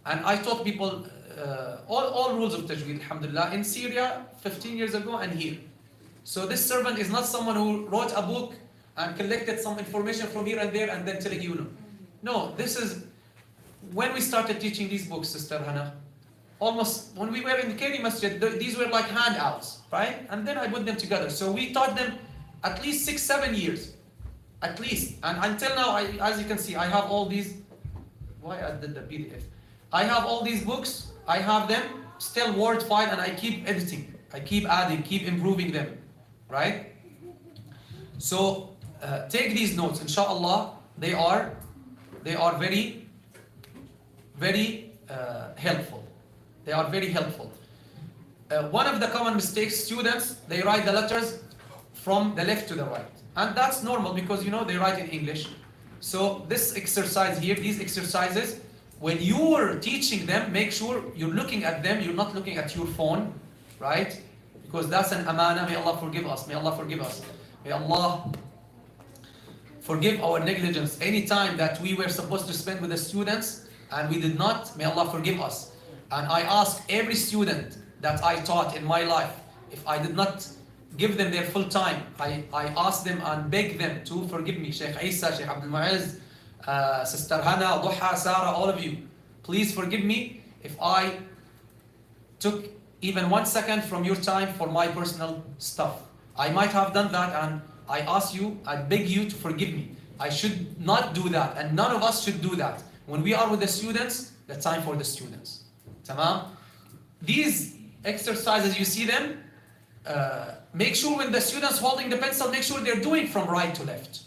And I taught people all rules of Tajweed, alhamdulillah, in Syria 15 years ago and here. So this servant is not someone who wrote a book and collected some information from here and there and then telling you no. No, this is, when we started teaching these books, Sister Hannah, almost, when we were in the Keri Masjid, these were like handouts, right? And then I put them together. So we taught them at least 6-7 years. At least. And until now, as you can see, I have all these. Why I did the PDF? I have all these books. I have them still Word file, and I keep editing. I keep adding, keep improving them. Right? So take these notes. Inshallah, they are very, very helpful. They are very helpful. One of the common mistakes, students, they write the letters from the left to the right. And that's normal because, you know, they write in English. So this exercise here, these exercises, when you're teaching them, make sure you're looking at them, you're not looking at your phone, right? Because that's an amana. May Allah forgive us. May Allah forgive us. May Allah forgive our negligence. Any time that we were supposed to spend with the students and we did not, may Allah forgive us. And I ask every student that I taught in my life, if I did not give them their full time, I ask them and beg them to forgive me. Sheikh Isa, Sheikh Abdul Mu'izz, Sister Hannah, Duha, Sarah, all of you. Please forgive me if I took even 1 second from your time for my personal stuff. I might have done that, and I ask you, I beg you to forgive me. I should not do that, and none of us should do that. When we are with the students, the time for the students. Tamam? These exercises, you see them, make sure when the students holding the pencil, make sure they're doing from right to left.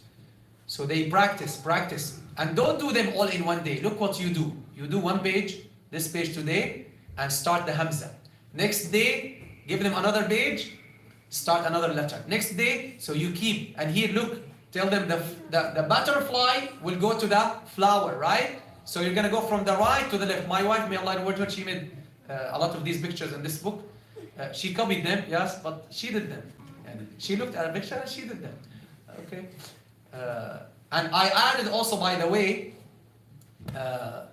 So they practice. And don't do them all in one day. Look what you do. You do 1 page, this page today, and start the Hamza. Next day, give them another page, start another letter. Next day, so you keep. And here, look, tell them the butterfly will go to the flower, right? So you're going to go from the right to the left. My wife, may Allah reward her, she made a lot of these pictures in this book. She copied them, yes, but she did them. And she looked at a picture and she did them. Okay. And I added also, by the way,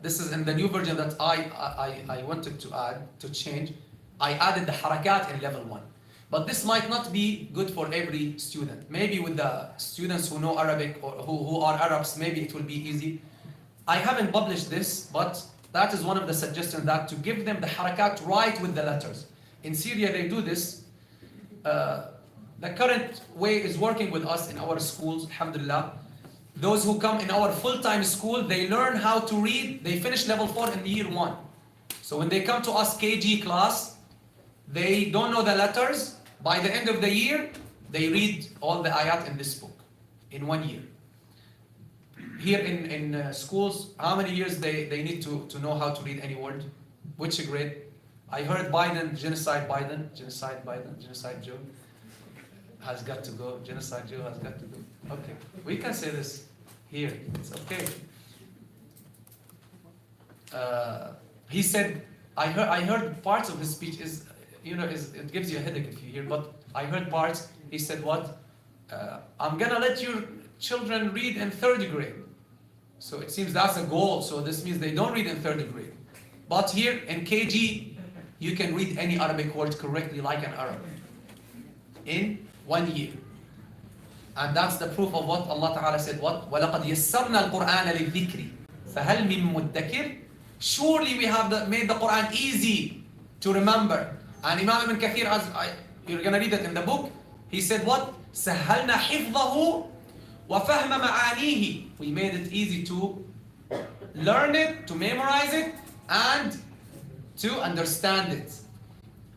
This is in the new version that I wanted to add, to change. I added the harakat in level 1. But this might not be good for every student. Maybe with the students who know Arabic or who are Arabs, maybe it will be easy. I haven't published this, but that is one of the suggestions, that to give them the harakat right with the letters. In Syria, they do this. The current way is working with us in our schools, alhamdulillah. Those who come in our full-time school, they learn how to read. They finish level 4 in year 1. So when they come to us KG class, they don't know the letters. By the end of the year, they read all the ayat in this book in 1 year. Here in schools, how many years they need to know how to read any word? Which grade? I heard Biden, genocide Joe has got to go. Genocide Joe has got to go. Okay, we can say this here. It's okay. He said, I heard parts of his speech is, it gives you a headache if you hear, but I heard parts. He said what? I'm gonna let your children read in 3rd grade. So it seems that's a goal. So this means they don't read in 3rd grade. But here in KG, you can read any Arabic word correctly like an Arab in 1 year. And that's the proof of what Allah Ta'ala said, what? وَلَقَدْ يَسَّرْنَا الْقُرْآنَ لِلذِّكْرِ فَهَلْ مِن مُدَّكِرٍ. Surely we have made the Quran easy to remember. And Imam Ibn Kathir, you're going to read it in the book, he said what? سَهَّلْنَا حِفْظَهُ وَفَهْمَ مَعَانِيهِ. We made it easy to learn it, to memorize it, and to understand it.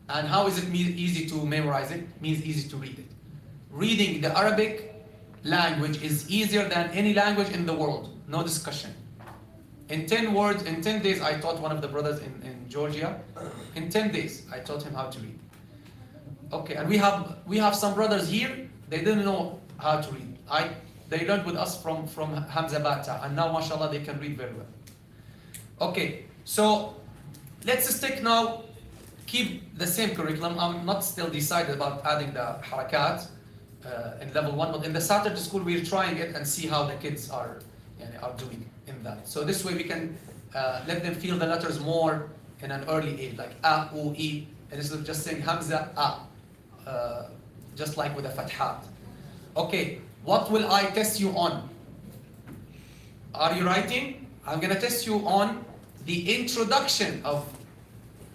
And how is it easy to memorize it? Means easy to read it. Reading the Arabic language is easier than any language in the world. No discussion. In 10 words, in 10 days, I taught one of the brothers in Georgia. In 10 days, I taught him how to read. Okay, and we have some brothers here, they didn't know how to read. They learned with us from Hamza Bata, and now, mashallah, they can read very well. Okay, so let's stick now, keep the same curriculum. I'm not still decided about adding the harakat in level 1, but in the Saturday school, we're trying it and see how the kids are doing in that. So this way we can let them feel the letters more in an early age, like A, U, E, and instead of just saying Hamza, A, just like with the fathat. Okay, what will I test you on? Are you writing? I'm going to test you on the introduction of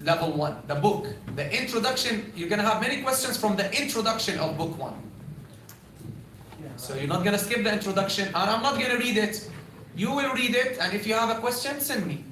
level 1, the book. The introduction, you're going to have many questions from the introduction of book 1. So you're not going to skip the introduction, and I'm not going to read it. You will read it, and if you have a question, send me.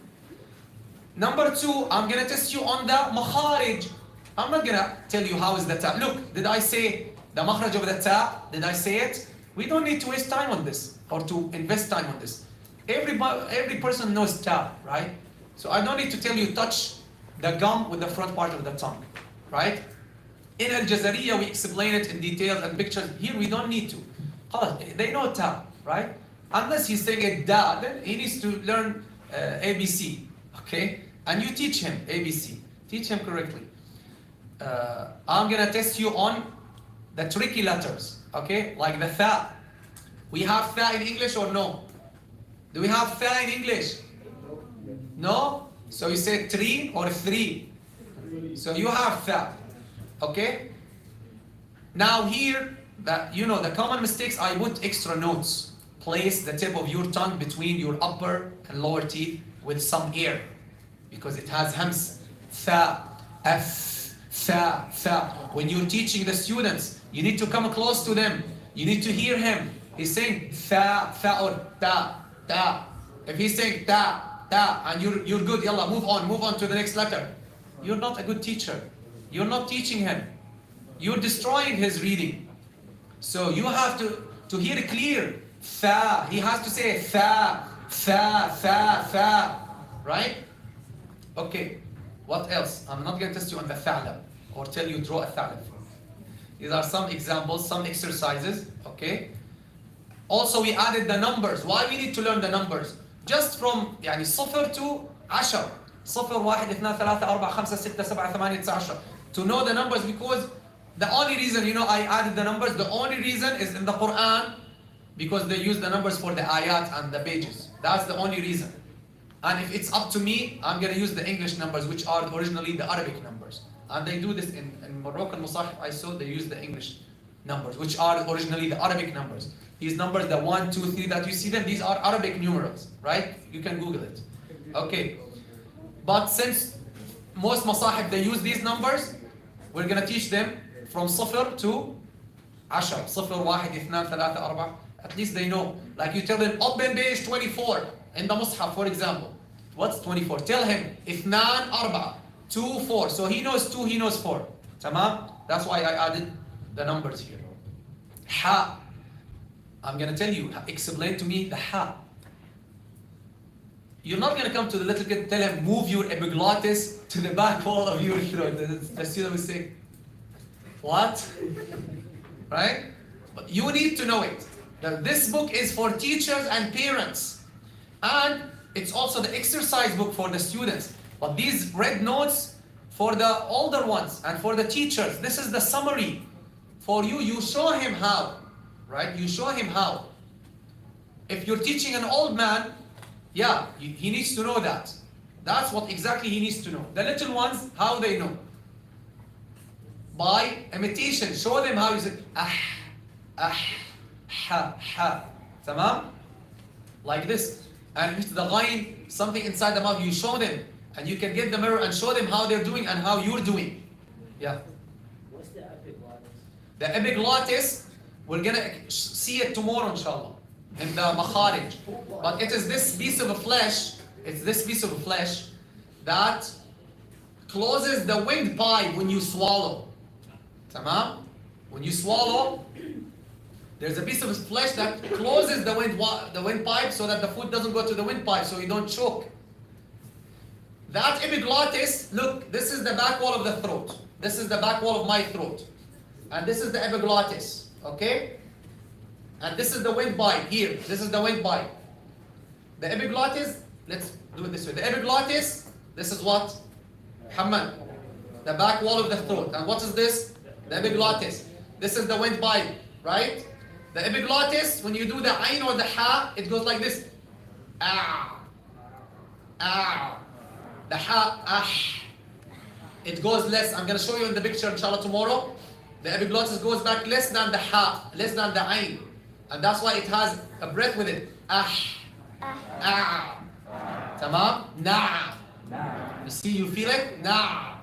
Number 2, I'm going to test you on the makharij. I'm not going to tell you how is the ta. Look, did I say the makhraj of the ta? Did I say it? We don't need to waste time on this or to invest time on this. Every person knows ta, right? So I don't need to tell you touch the gum with the front part of the tongue, right? In Al-Jazariya, we explain it in details and pictures. Here, we don't need to. They know ta, right? Unless he's saying a da, then he needs to learn ABC, okay? And you teach him ABC. Teach him correctly. I'm going to test you on the tricky letters, okay? Like the tha. We have tha in English or no? Do we have tha in English? No? So you say 3 or 3. So you have tha, okay? Now here, the common mistakes, I put extra notes. Place the tip of your tongue between your upper and lower teeth with some air, because it has hams. Tha, f, tha, tha. When you're teaching the students, you need to come close to them. You need to hear him. He's saying tha, tha or ta, ta. If he's saying ta, ta, and you're good, yalla, move on to the next letter. You're not a good teacher. You're not teaching him. You're destroying his reading. So you have to hear it clear. Tha. He has to say tha, tha, tha, tha. Right? Okay. What else? I'm not going to test you on the tha'lab or tell you draw a tha'lab. These are some examples, some exercises. Okay. Also, we added the numbers. Why we need to learn the numbers? Just from صفر to 10. صفر 1 2 3 4 5 6 7 8 9 10. To know the numbers, because the only reason, I added the numbers, the only reason is in the Quran, because they use the numbers for the ayat and the pages. That's the only reason. And if it's up to me, I'm going to use the English numbers, which are originally the Arabic numbers. And they do this in Moroccan Musahif I saw, they use the English numbers, which are originally the Arabic numbers. These numbers, the 1, 2, 3 that you see them, these are Arabic numerals, right? You can Google it. Okay. But since most Musahif, they use these numbers, we're going to teach them from صفر to 10. صفر, واحد, اثنان, ثلاثة, أربعة. At least they know. Like you tell them, open page 24 in the Mus'haf, for example. What's 24? Tell him, اثنان, أربعة, 2, 4. So he knows 2, he knows 4. تمام? That's why I added the numbers here. Ha. I'm going to tell you, explain to me the ha. You're not going to come to the little kid, tell him, move your epiglottis to the back wall of your throat. The student will say, what? Right? But you need to know it. That this book is for teachers and parents. And it's also the exercise book for the students. But these red notes for the older ones and for the teachers. This is the summary. For you, you show him how. Right? You show him how. If you're teaching an old man, yeah, he needs to know that. That's what exactly he needs to know. The little ones, how they know? By imitation. Show them how you say, ha, ha. Tamam? Like this. And with the ghain, something inside the mouth, you show them. And you can get the mirror and show them how they're doing and how you're doing. Yeah. What's the epiglottis? The epiglottis, we're going to see it tomorrow, inshallah, in the makharij. But it is this piece of flesh, it's this piece of flesh that closes the windpipe when you swallow. Tamam? When you swallow, there's a piece of flesh that closes the windpipe so that the food doesn't go to the windpipe, so you don't choke. That epiglottis, look, this is the back wall of the throat. This is the back wall of my throat. And this is the epiglottis, okay? And this is the windpipe here. This is the windpipe. The epiglottis, let's do it this way. The epiglottis, this is what? Muhammad. The back wall of the throat. And what is this? The epiglottis. This is the windpipe, right? The epiglottis, when you do the ayn or the ha, it goes like this. Ah. Ah. The ha, ah. It goes less. I'm going to show you in the picture, inshallah, tomorrow. The epiglottis goes back less than the ha, less than the ayn. And that's why it has a breath with it. Ah. Ah. Tamam? Na. You see, you feel it? Na.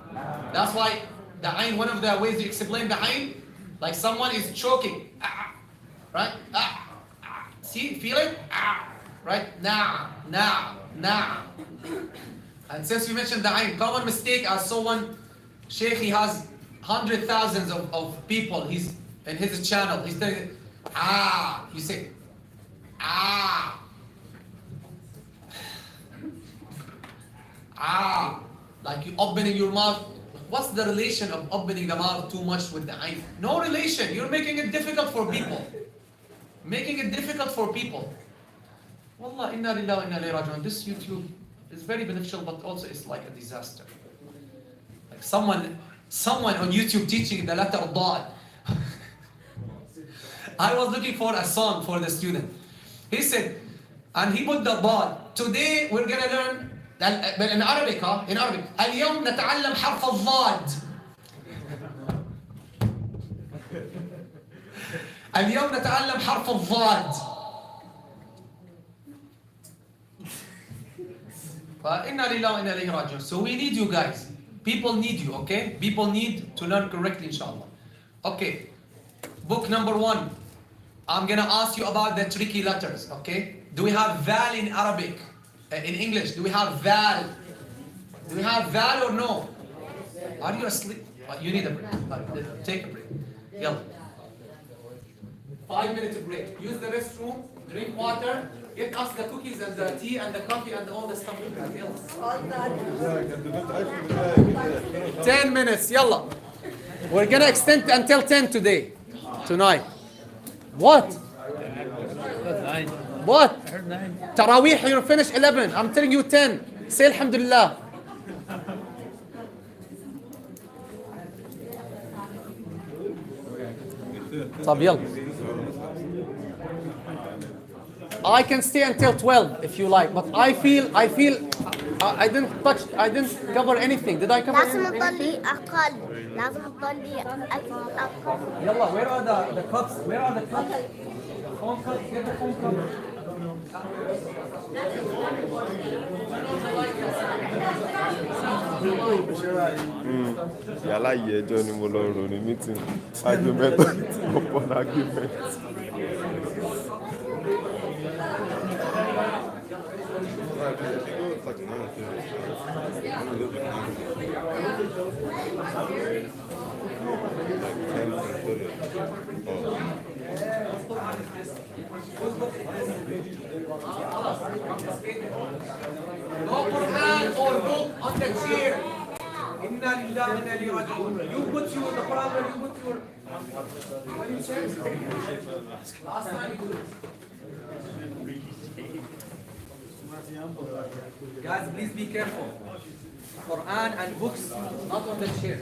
That's why the ayn, one of the ways you explain the ayn, like someone is choking. Ah. Right? Ah. Ah. See, feel it? Ah. Right? Na. Na. Na. And since we mentioned the ayn, common mistake, I saw one sheikh, he has hundreds, thousands of people. He's in his channel. He's telling, ah. You say, ah. Ah. Like you opening your mouth. What's the relation of opening the mouth too much with the ayn? No relation. You're making it difficult for people. Making it difficult for people. Wallah, inna lillahi wa inna ilayhi raji'un. This YouTube is very beneficial, but also it's like a disaster. Like someone on YouTube teaching the letter Dad. I was looking for a song for the student. He said, and he put the Dad. Today we're gonna learn in Arabic, in Arabic. اليوم نتعلم حرف الضاد. اليوم نتعلم حرف الضاد. فإنا لله وإنا إليه راجعون. So we need you guys. People need you, okay? People need to learn correctly, inshallah. Okay. Book number 1. I'm gonna ask you about the tricky letters, okay? Do we have val in Arabic? In English, do we have val? Do we have val or no? Are you asleep? You need a break. Take a break. Yalla. 5-minute break. Use the restroom, drink water, get us the cookies and the tea and the coffee and all the stuff. 10 minutes, yalla. We're gonna extend until 10 today. Tonight. What? What? Taraweeh, you'll finish 11. I'm telling you 10. Say alhamdulillah. طب يلا. I can stay until 12 if you like, but I feel I didn't cover anything. Did I cover لازم anything? تضلي أقل لازم تضلي أقل Yalla, where are the cups? Where are the cups? Phone cups, get the phone cups. Yàrá yìí ẹjọ́ ni mo lọ rò ní meeting argument upon argument. No Quran or book on the chair. Inna lillahi wa inna ilayhi raji'un. You put your the Quran where you put your. What you say? Last time you do. Guys, please be careful. Quran and books not on the chair.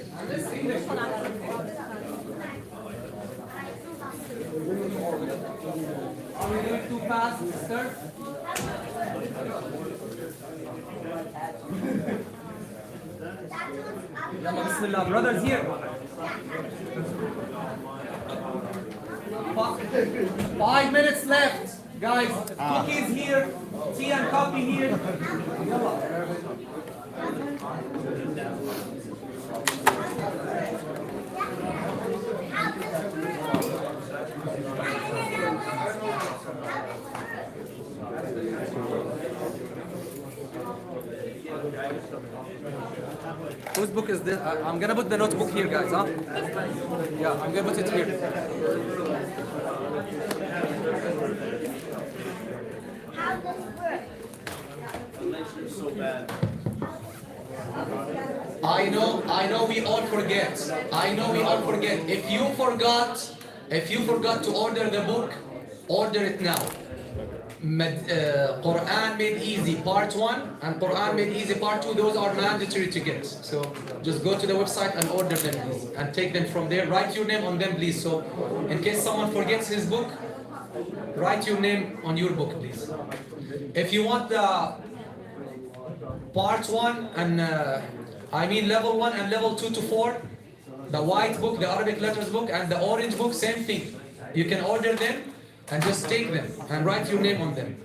Are we going too fast, sister? Yalla, Bismillah, brothers here. 5 minutes left, guys. Cookies here, tea and coffee here. Yalla. Whose book is this? I'm gonna put the notebook here, guys, huh? Yeah, I'm gonna put it here. How does it work? I know we all forget. I know we all forget. If you forgot to order the book, order it now. Quran Made Easy Part 1 and Quran Made Easy Part 2, those are mandatory to get. So just go to the website and order them, please, and take them from there. Write your name on them, please. So in case someone forgets his book, write your name on your book, please. If you want the Part 1 and level 1 and level 2 to 4, the white book, the Arabic letters book, and the orange book, same thing. You can order them and just take them and write your name on them.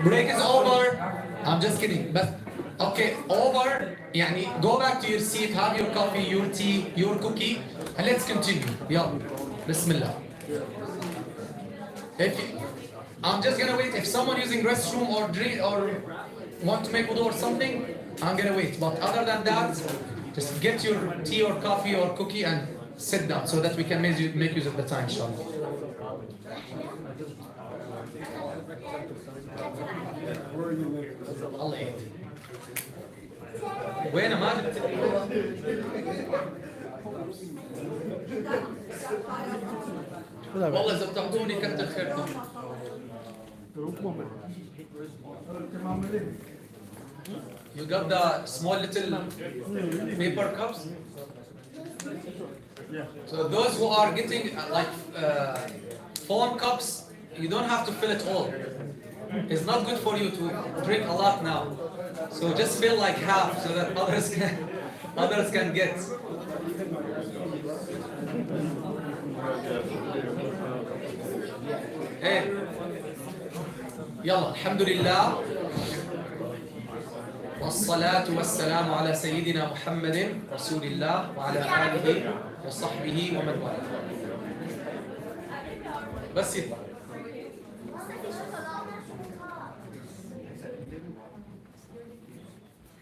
Break is over. I'm just kidding. But okay, over. Yani, go back to your seat, have your coffee, your tea, your cookie, and let's continue. Yeah. Bismillah. I'm just gonna wait. If someone using restroom or drink or want to make wudu or something, I'm gonna wait. But other than that, just get your tea or coffee or cookie and sit down so that we can make use of the time, inshallah. الله يهدي. وين ماجد؟ والله إذا بتعطوني كتر خيركم. You got the small little paper cups? So those who are getting foam cups, you don't have to fill it all. It's not good for you to drink a lot now. So just fill like half so that others can get. Hey. يلا الحمد لله والصلاة والسلام على سيدنا محمد رسول الله وعلى آله وصحبه ومن والاه. بس يطلع.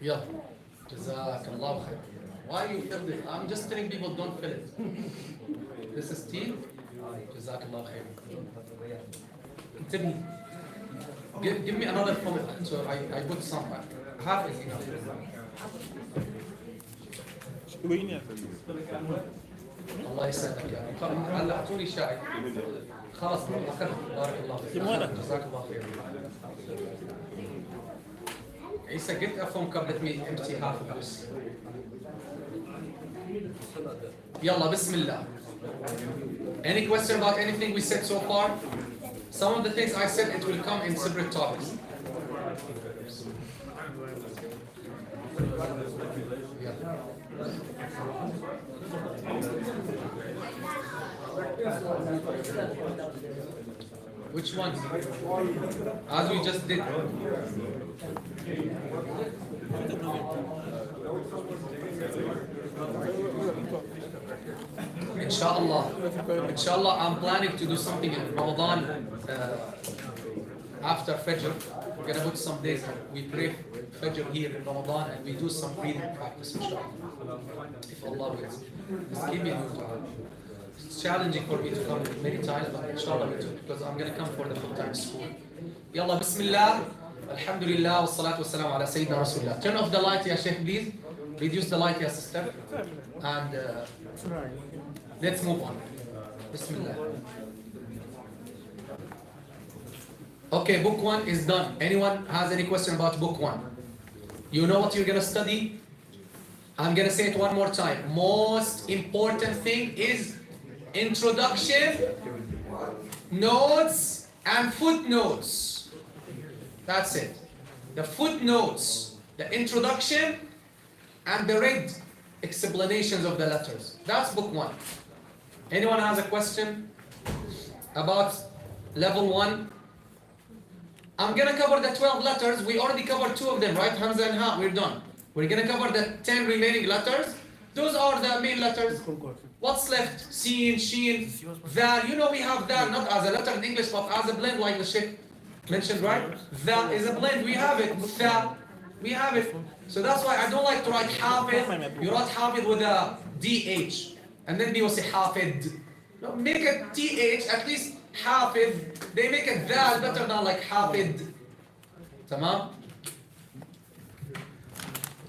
يلا جزاك الله خير. Why you fill it? I'm just telling people don't fill it. This is tea. جزاك الله خير. انتبه. Give me another comment. So I put some back. Half is enough. الله يسعدك يا رب. هلا اعطوني شاي. خلاص اخذت. بارك الله فيك. جزاك الله خير. Isa, get a phone cup. Let me empty half of this. Yalla, Bismillah. Any question about anything we said so far? Some of the things I said, it will come in separate topics. Which one? As we just did. Inshallah, I'm planning to do something in Ramadan after Fajr. We're gonna put some days. We pray Fajr here in Ramadan and we do some breathing practice, inshallah. If Allah wills. Just give me a time. It's challenging for me to come many times, but inshallah we do, because I'm gonna come for the full-time school. Yalla, Bismillah. Alhamdulillah, wa salatu wa salam ala Sayyidina Rasulullah. Turn off the light, ya Sheikh, please. Reduce the light, ya sister. And let's move on. Bismillah. Okay, book 1 is done. Anyone has any question about book 1? You know what you're going to study? I'm going to say it one more time. Most important thing is introduction, notes, and footnotes. That's it. The footnotes, the introduction, and the read explanations of the letters. That's book 1. Anyone has a question about level 1? I'm gonna cover the 12 letters. We already covered 2 of them, right? Hamza and Ha, we're done. We're gonna cover the 10 remaining letters. Those are the main letters. What's left? Seen, sheen, Dal. You know we have Dal not as a letter in English, but as a blend, like the Sheikh mentioned, right? Dal is a blend. We have it. Tha, we have it. So that's why I don't like to write Hafid. You write Hafid with a DH. And then people say Hafid. No, make a TH, at least Hafid. They make a Dal better than like Hafid. Tamam?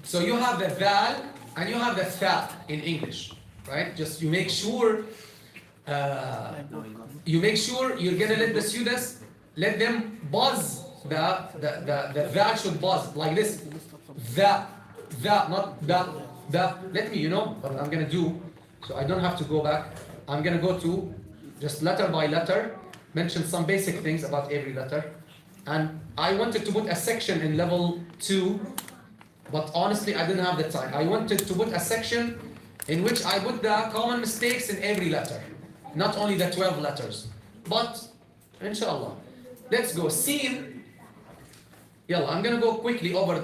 So you have the Dal and you have the Tha in English. Right? Just you make sure you're gonna let the students, let them buzz the Dal should buzz like this. That, not that. Let me, what I'm gonna do, so I don't have to go back. I'm gonna go to just letter by letter, mention some basic things about every letter. And I wanted to put a section in level 2, but honestly I didn't have the time. I wanted to put a section in which I put the common mistakes in every letter, not only the 12 letters. But, inshallah, let's go. Seen. Yalla, I'm gonna go quickly over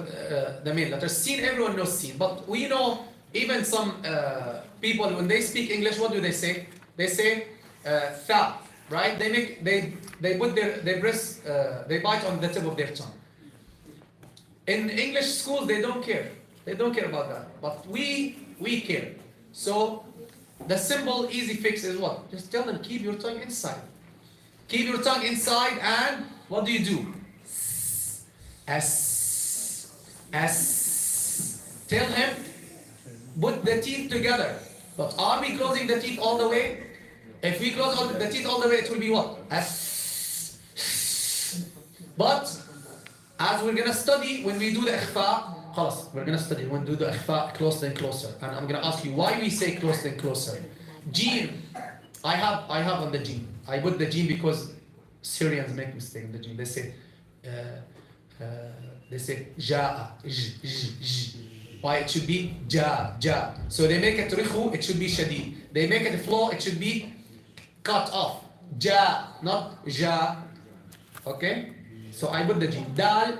the main letters. Seen, everyone knows seen, but we know even some people, when they speak English, what do they say? They say Tha. right? They put their breast, they bite on the tip of their tongue. In English schools, they don't care. They don't care about that. But we care. So the simple, easy fix is what? Just tell them, keep your tongue inside. Keep your tongue inside, and what do you do? S. Tell him, put the teeth together. But are we closing the teeth all the way? If we close the teeth all the way, it will be what? S. But as we're gonna study, when we do the ikhfa, خلاص, we're gonna study when we do the ikhfa closer and closer. And I'm gonna ask you why we say closer and closer. Jeen, I have on the jeen. I put the jeen because Syrians make mistake in the jeen. They say ja'a, why it should be ja. So they make it rikhu, it should be shadid. They make it flow, it should be cut off. Ja, not ja. Okay? So I put the jeen. Dal,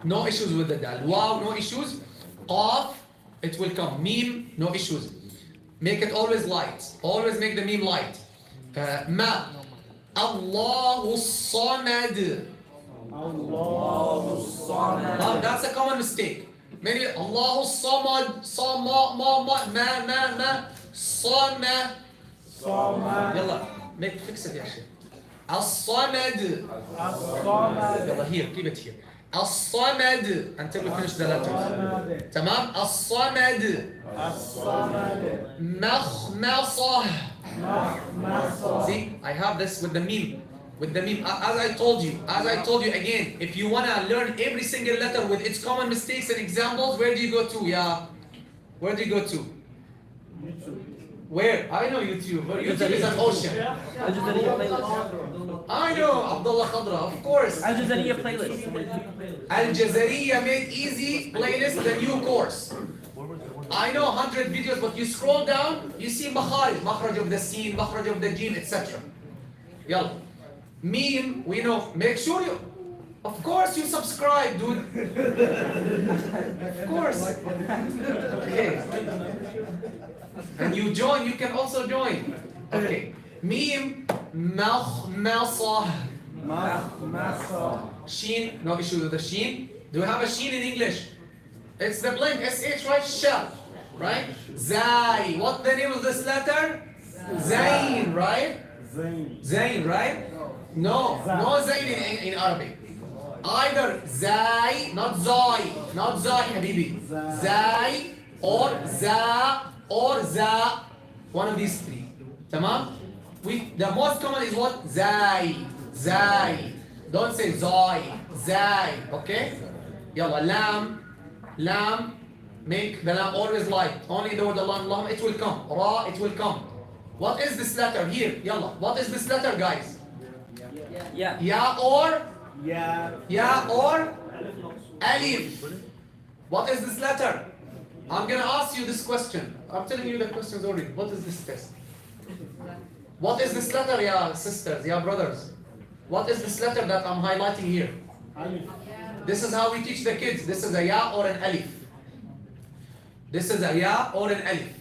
no issues with the dal. Wow, no issues. Qaf, it will come. Mim, no issues. Make it always light. Always make the meme light. Ma. Allahu Samad. Now that's a common mistake. Many Allahu Samad, Sama, ma, Sama. Yalla, fix it, ya Sheikh. As-Samad. Yalla, here, keep it here. As-Samad, until we finish the letters. Tamam? As-Samad. Makhmasah. See, I have this with the meme. As I told you again, if you want to learn every single letter with its common mistakes and examples, where do you go to? Yeah. Where do you go to? Where? I know YouTube. YouTube is an ocean. I know, Abdullah Khadra, of course. Al Jazariya playlist. Al Jazariya made easy playlist, the new course. I know 100 videos, but you scroll down, you see makhraj of the sin, makhraj of the jinn, etc. Yalla. Meme, we know. Make sure you, of course, you subscribe, dude. Of course. Okay. And you join, you can also join. Okay. Meme, makhmasah. Sheen, no issue with the sheen. Do we have a sheen in English? It's the blank, SH, right? Sha, right? Zai. What's the name of this letter? Zain, right? Zain, right? No Zain in Arabic. Either Zai, not Zai, Habibi. Zai or Za or Za. One of these three. Tamam? The most common is what? Zai. Don't say Zai. Zai. Okay? Yalla, lam. Make the lam always light. Only the word Allah, it will come. Ra, it will come. What is this letter here? Yalla. What is this letter, guys? Ya or alif. What is this letter? I'm gonna ask you this question. I'm telling you the questions already. What is this test? What is this letter, ya sisters, ya brothers? What is this letter that I'm highlighting here? This is how we teach the kids. This is a ya or an alif. This is a ya or an alif.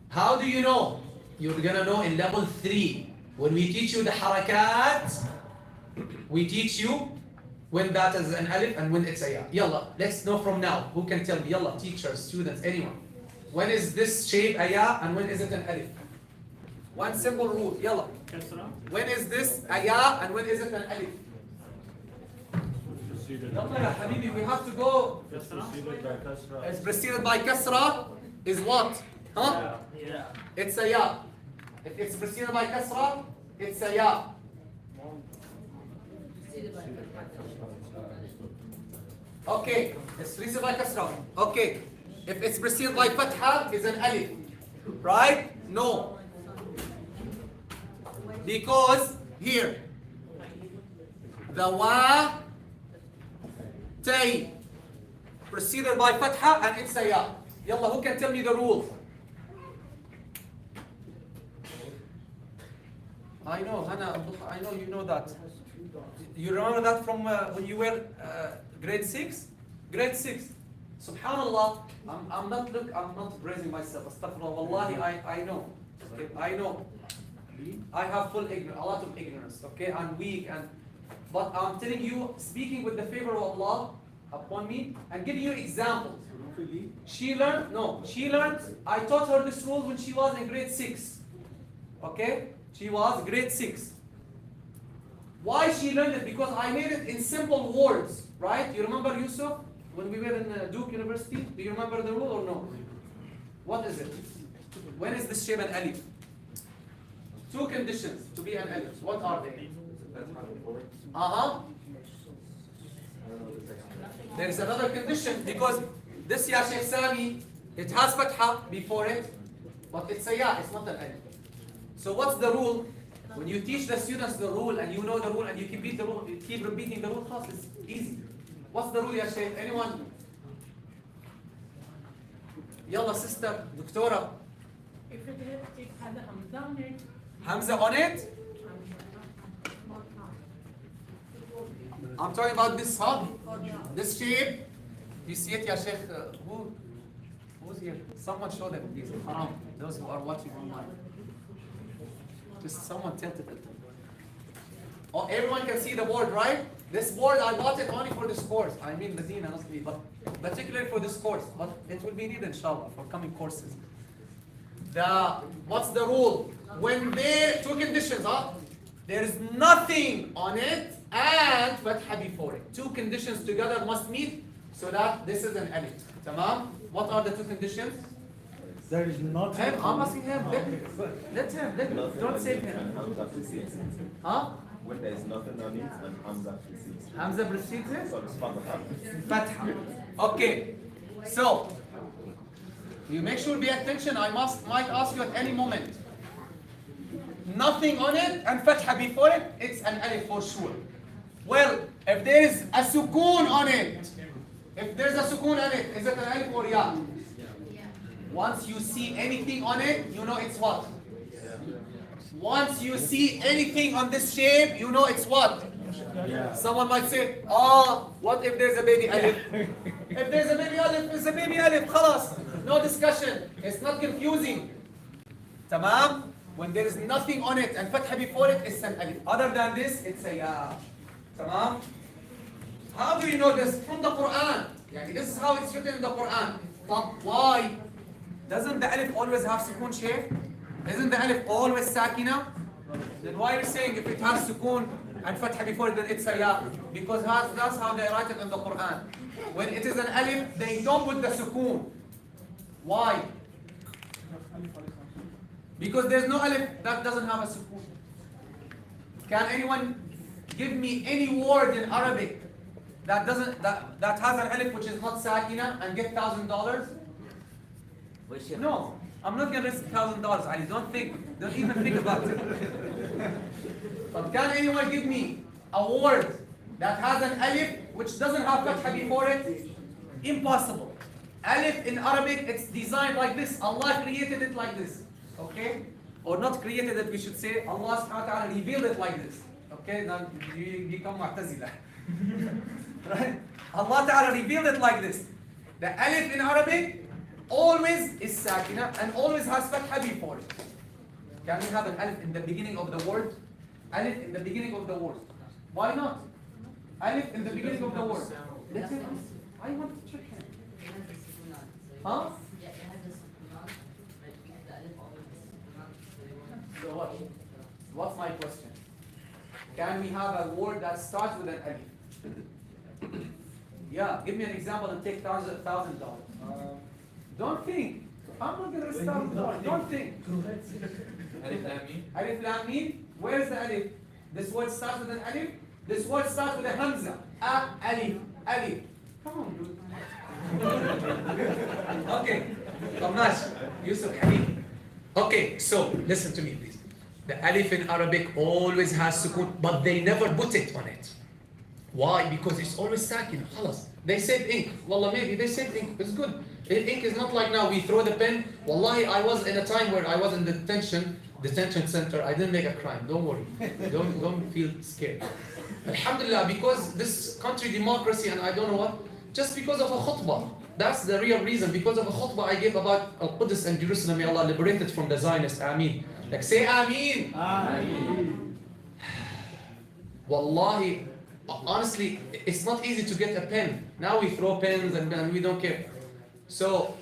How do you know? You're gonna know in level 3. When we teach you the harakat, we teach you when that is an alif and when it's a ya. Yalla, let's know from now. Who can tell me? Yalla, teachers, students, anyone. When is this shape a ya and when is it an alif? One simple rule. Yalla. When is this a ya and when is it an alif? Yalla ya habibi, we have to go. It's preceded by kasra is what? Huh? It's a ya. If it's preceded by kasra, it's a ya. Okay, it's preceded by kasra. Okay, if it's preceded by fatha, it's an alif. Right? No. Because here, the wa, tay, preceded by fatha and it's a ya. Yalla, who can tell me the rule? I know, Hana, I know you know that. You remember that from when you were grade 6? Grade 6. Subhanallah, I'm not praising myself. Astaghfirullah. Wallahi, I know. Okay, I know. I have full ignorance, a lot of ignorance, okay? I'm weak, but I'm telling you, speaking with the favor of Allah upon me, and giving you examples. She learned, I taught her this rule when she was in grade 6. Okay? She was grade 6. Why she learned it? Because I made it in simple words, right? You remember, Yusuf, when we were in Duke University? Do you remember the rule or no? What is it? When is this shape an alif? 2 conditions to be an alif. What are they? There is another condition because this ya Sheikh Sami, it has fatha before it, but it's a ya, it's not an alif. So what's the rule? When you teach the students the rule and you know the rule and you keep repeating the rule, it's easy. What's the rule ya Sheikh? Anyone? Yalla sister, Doctora. If it has a hamza on it. Hamza on it? I'm talking about this hub, this shape. You see it, ya Sheikh? Who's here? Someone show them, please. Haram. Those who are watching online. Just someone tilted it. Oh, everyone can see the board, right? This board, I bought it only for this course. I mean, Medina, honestly, but particularly for this course. But it will be needed, inshallah, for coming courses. What's the rule? When there, 2 conditions, there is nothing on it and fatha before it. 2 conditions together must meet so that this is an alif. Tamam? What are the 2 conditions? There is nothing. I'm asking him. Let him. Don't save him. Huh? When there is nothing on it and Hamza precedes. Hamza precedes it? So it's fatha. Fatha. Okay. So, you make sure pay attention. I might ask you at any moment. Nothing on it and fatha before it, it's an alif for sure. Well, if there is a sukoon on it, is it an alif or ya? Once you see anything on it, you know it's what? Once you see anything on this shape, you know it's what? Someone might say, what if there's a baby alif? If there's a baby alif, it's a baby alif, khalas. No discussion. It's not confusing. Tamam? When there is nothing on it and fatha before it, it's an alif. Other than this, it's a ya. Tamam? How do you know this? From the Quran. This is how it's written in the Quran. But why? Doesn't the alif always have sukoon shape? Isn't the alif always sakina? Then why are you saying if it has sukoon and fatha before it, then it's a ya? Because that's how they write it in the Quran. When it is an alif, they don't put the sukoon. Why? Because there's no alif that doesn't have a sukoon. Can anyone give me any word in Arabic that has an alif which is not sakina and get $1,000? No, I'm not gonna risk $1,000, Ali. Don't even think about it. But can anyone give me a word that has an alif which doesn't have fatha before it? Impossible. Alif in Arabic, it's designed like this. Allah created it like this. Okay? Or not created it, we should say. Allah subhanahu wa ta'ala revealed it like this. Okay? Now you become mu'tazila. Right? Allah ta'ala revealed it like this. The alif in Arabic always is sakina and always has fatha before it. Can we have an alif in the beginning of the word? Alif in the beginning of the word. Why not? Alif in the beginning of the word. Let's say, I want to check him. Huh? So what? What's my question? Can we have a word that starts with an alif? Yeah, give me an example and take $1,000. Don't think. I'm not going to start. Don't think. Alif Lam Mim. Alif Lam Mim. Where is the alif? This word starts with an alif. This word starts with a hamza. Alif. Alif. Come on, dude. Okay. Kamash. Yusuf, alif. Okay, so listen to me, please. The alif in Arabic always has sukoon, but they never put it on it. Why? Because it's always sakin. Khalas. They said ink. Wallah, maybe they said ink. It's good. Ink is not like now we throw the pen. Wallahi, I was in a time where I was in the detention center. I didn't make a crime. Don't worry. Don't feel scared. Alhamdulillah, because this country democracy and I don't know what, just because of a khutbah. That's the real reason, because of a khutbah I gave about Al-Quds and Jerusalem, may Allah liberate it from the Zionists. Ameen. Like say Ameen. Ameen. Wallahi, honestly, it's not easy to get a pen. Now we throw pens and we don't care. So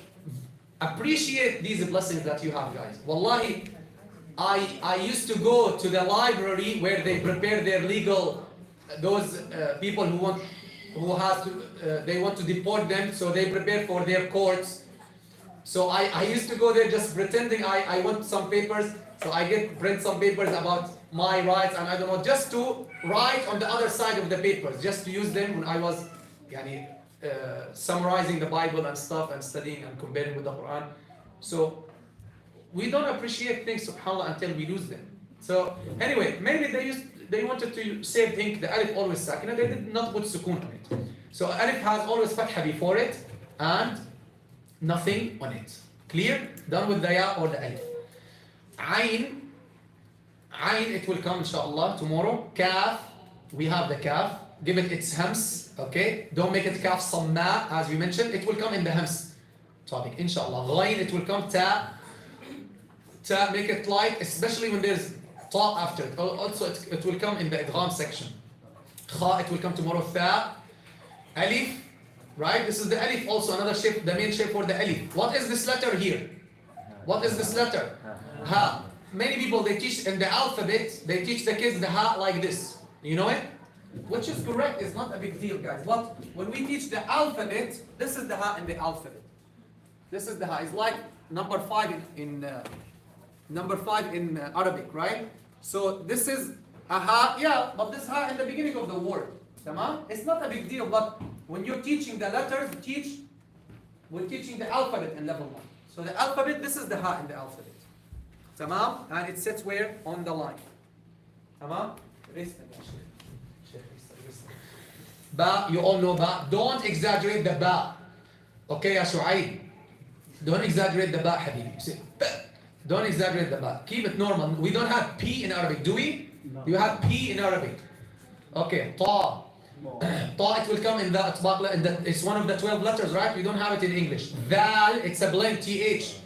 appreciate these blessings that you have, guys. Wallahi, I used to go to the library where they prepare their legal, those people who want to deport them, so they prepare for their courts. So I used to go there just pretending I want some papers, so I print some papers about my rights and I don't know, just to write on the other side of the papers, just to use them when I was summarizing the Bible and stuff and studying and comparing with the Quran. So we don't appreciate things, subhanAllah, until we lose them. So anyway, mainly they wanted to say think the alif always sakina, they did not put sukun on it. So alif has always fatha before it and nothing on it. Clear? Done with the ya or the alif. Ain, it will come inshallah tomorrow. Kaf, we have the kaf. Give it its hams, okay? Don't make it kaf samma, as we mentioned. It will come in the hams topic, inshallah. Ghain, it will come ta. Ta, make it light, especially when there's ta after it. Also, it will come in the idgham section. Kha, it will come tomorrow. Tha. Alif, right? This is the alif, also another shape, the main shape for the alif. What is this letter here? What is this letter? Ha. Many people, they teach in the alphabet, they teach the kids the ha like this. You know it? Which is correct, it's not a big deal, guys. But when we teach the alphabet, this is the ha in the alphabet. This is the ha. It's like number 5 in Arabic, right? So this is a ha, yeah, but this ha in the beginning of the word. Tamam? It's not a big deal, but when you're teaching the letters, we're teaching the alphabet in level 1. So the alphabet, this is the ha in the alphabet. Tamam? And it sits where? On the line. Tamam? Ba, you all know ba. Don't exaggerate the ba. Okay, ya Shu'aib. Don't exaggerate the ba, habibi. Say, ba. Don't exaggerate the ba. Keep it normal. We don't have P in Arabic, do we? No. You have P in Arabic. Okay, ta. Ta, it will come in the, it's one of the 12 letters, right? We don't have it in English. Val, it's a blend, TH.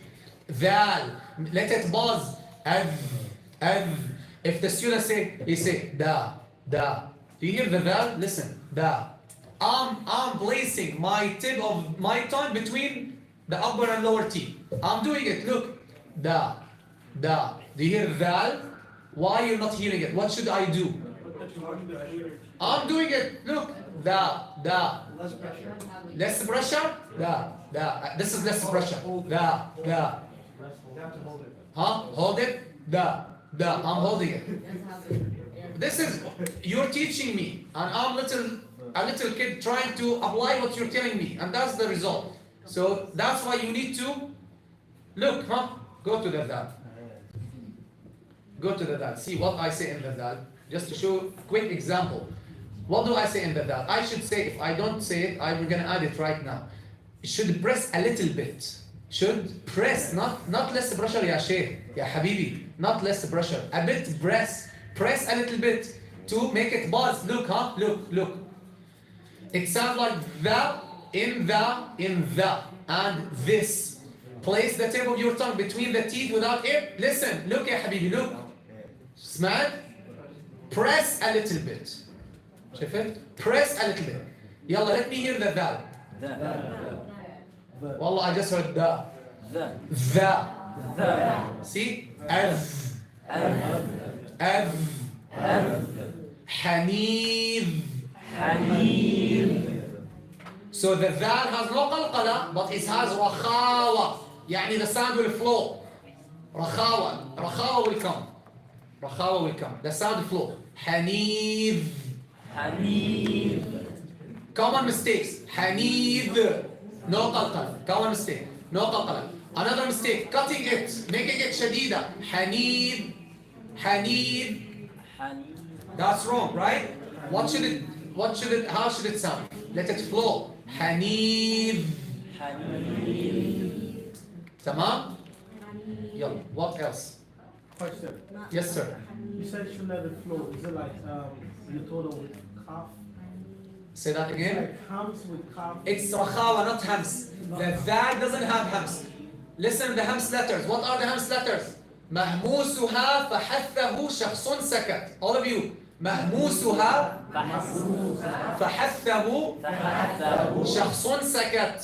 Val. Let it buzz. Av. If the student he say da. Do you hear the vowel? Listen, da. I'm placing my tip of my tongue between the upper and lower teeth. I'm doing it. Look, da. Do you hear the vowel? Why you're not hearing it? What should I do? I'm doing it. Look, da. Less pressure. Da. This is less pressure. Da. Huh? Hold it. Da. I'm holding it. This is, you're teaching me, and I'm a little kid trying to apply what you're telling me, and that's the result. So that's why you need to look, go to the dal. Go to the dal. See what I say in the dal. Just to show a quick example. What do I say in the dal? I should say, if I don't say it, I'm gonna add it right now. You should press a little bit. Should press, not less pressure, ya Sheikh, ya Habibi, not less pressure. A bit press a little bit to make it buzz. Look, look. It sounds like the, in the, and this. Place the tip of your tongue between the teeth without it. Listen, look ya Habibi, look. Smell. Press a little bit. شفت? Press a little bit. Yalla, let me hear the vowel. Wallah, I just heard the. See? Hanif. So the vowel has no qalqala, but it has rakhawa. يعني the sound will flow. Rakhawa will come. The sound will flow. Hanif. Common mistakes. Hanif. No qalqala. Common mistake. No qalqala. Another mistake. Cutting it. Making it shadida. Hanif. That's wrong, right? How should it sound? Let it flow. Hanif. Tamam? Yalla. What else? Question. Yes, sir. You said you should let it flow. Is it like you told her with cough? Say that again. Like hams with calf. It's rakhawa, not hams. The dal doesn't have hams. Listen to the hams letters. What are the hams letters? مهموسها فحثه شخص سكت. All of you. مهموسها فحثه شخص سكت.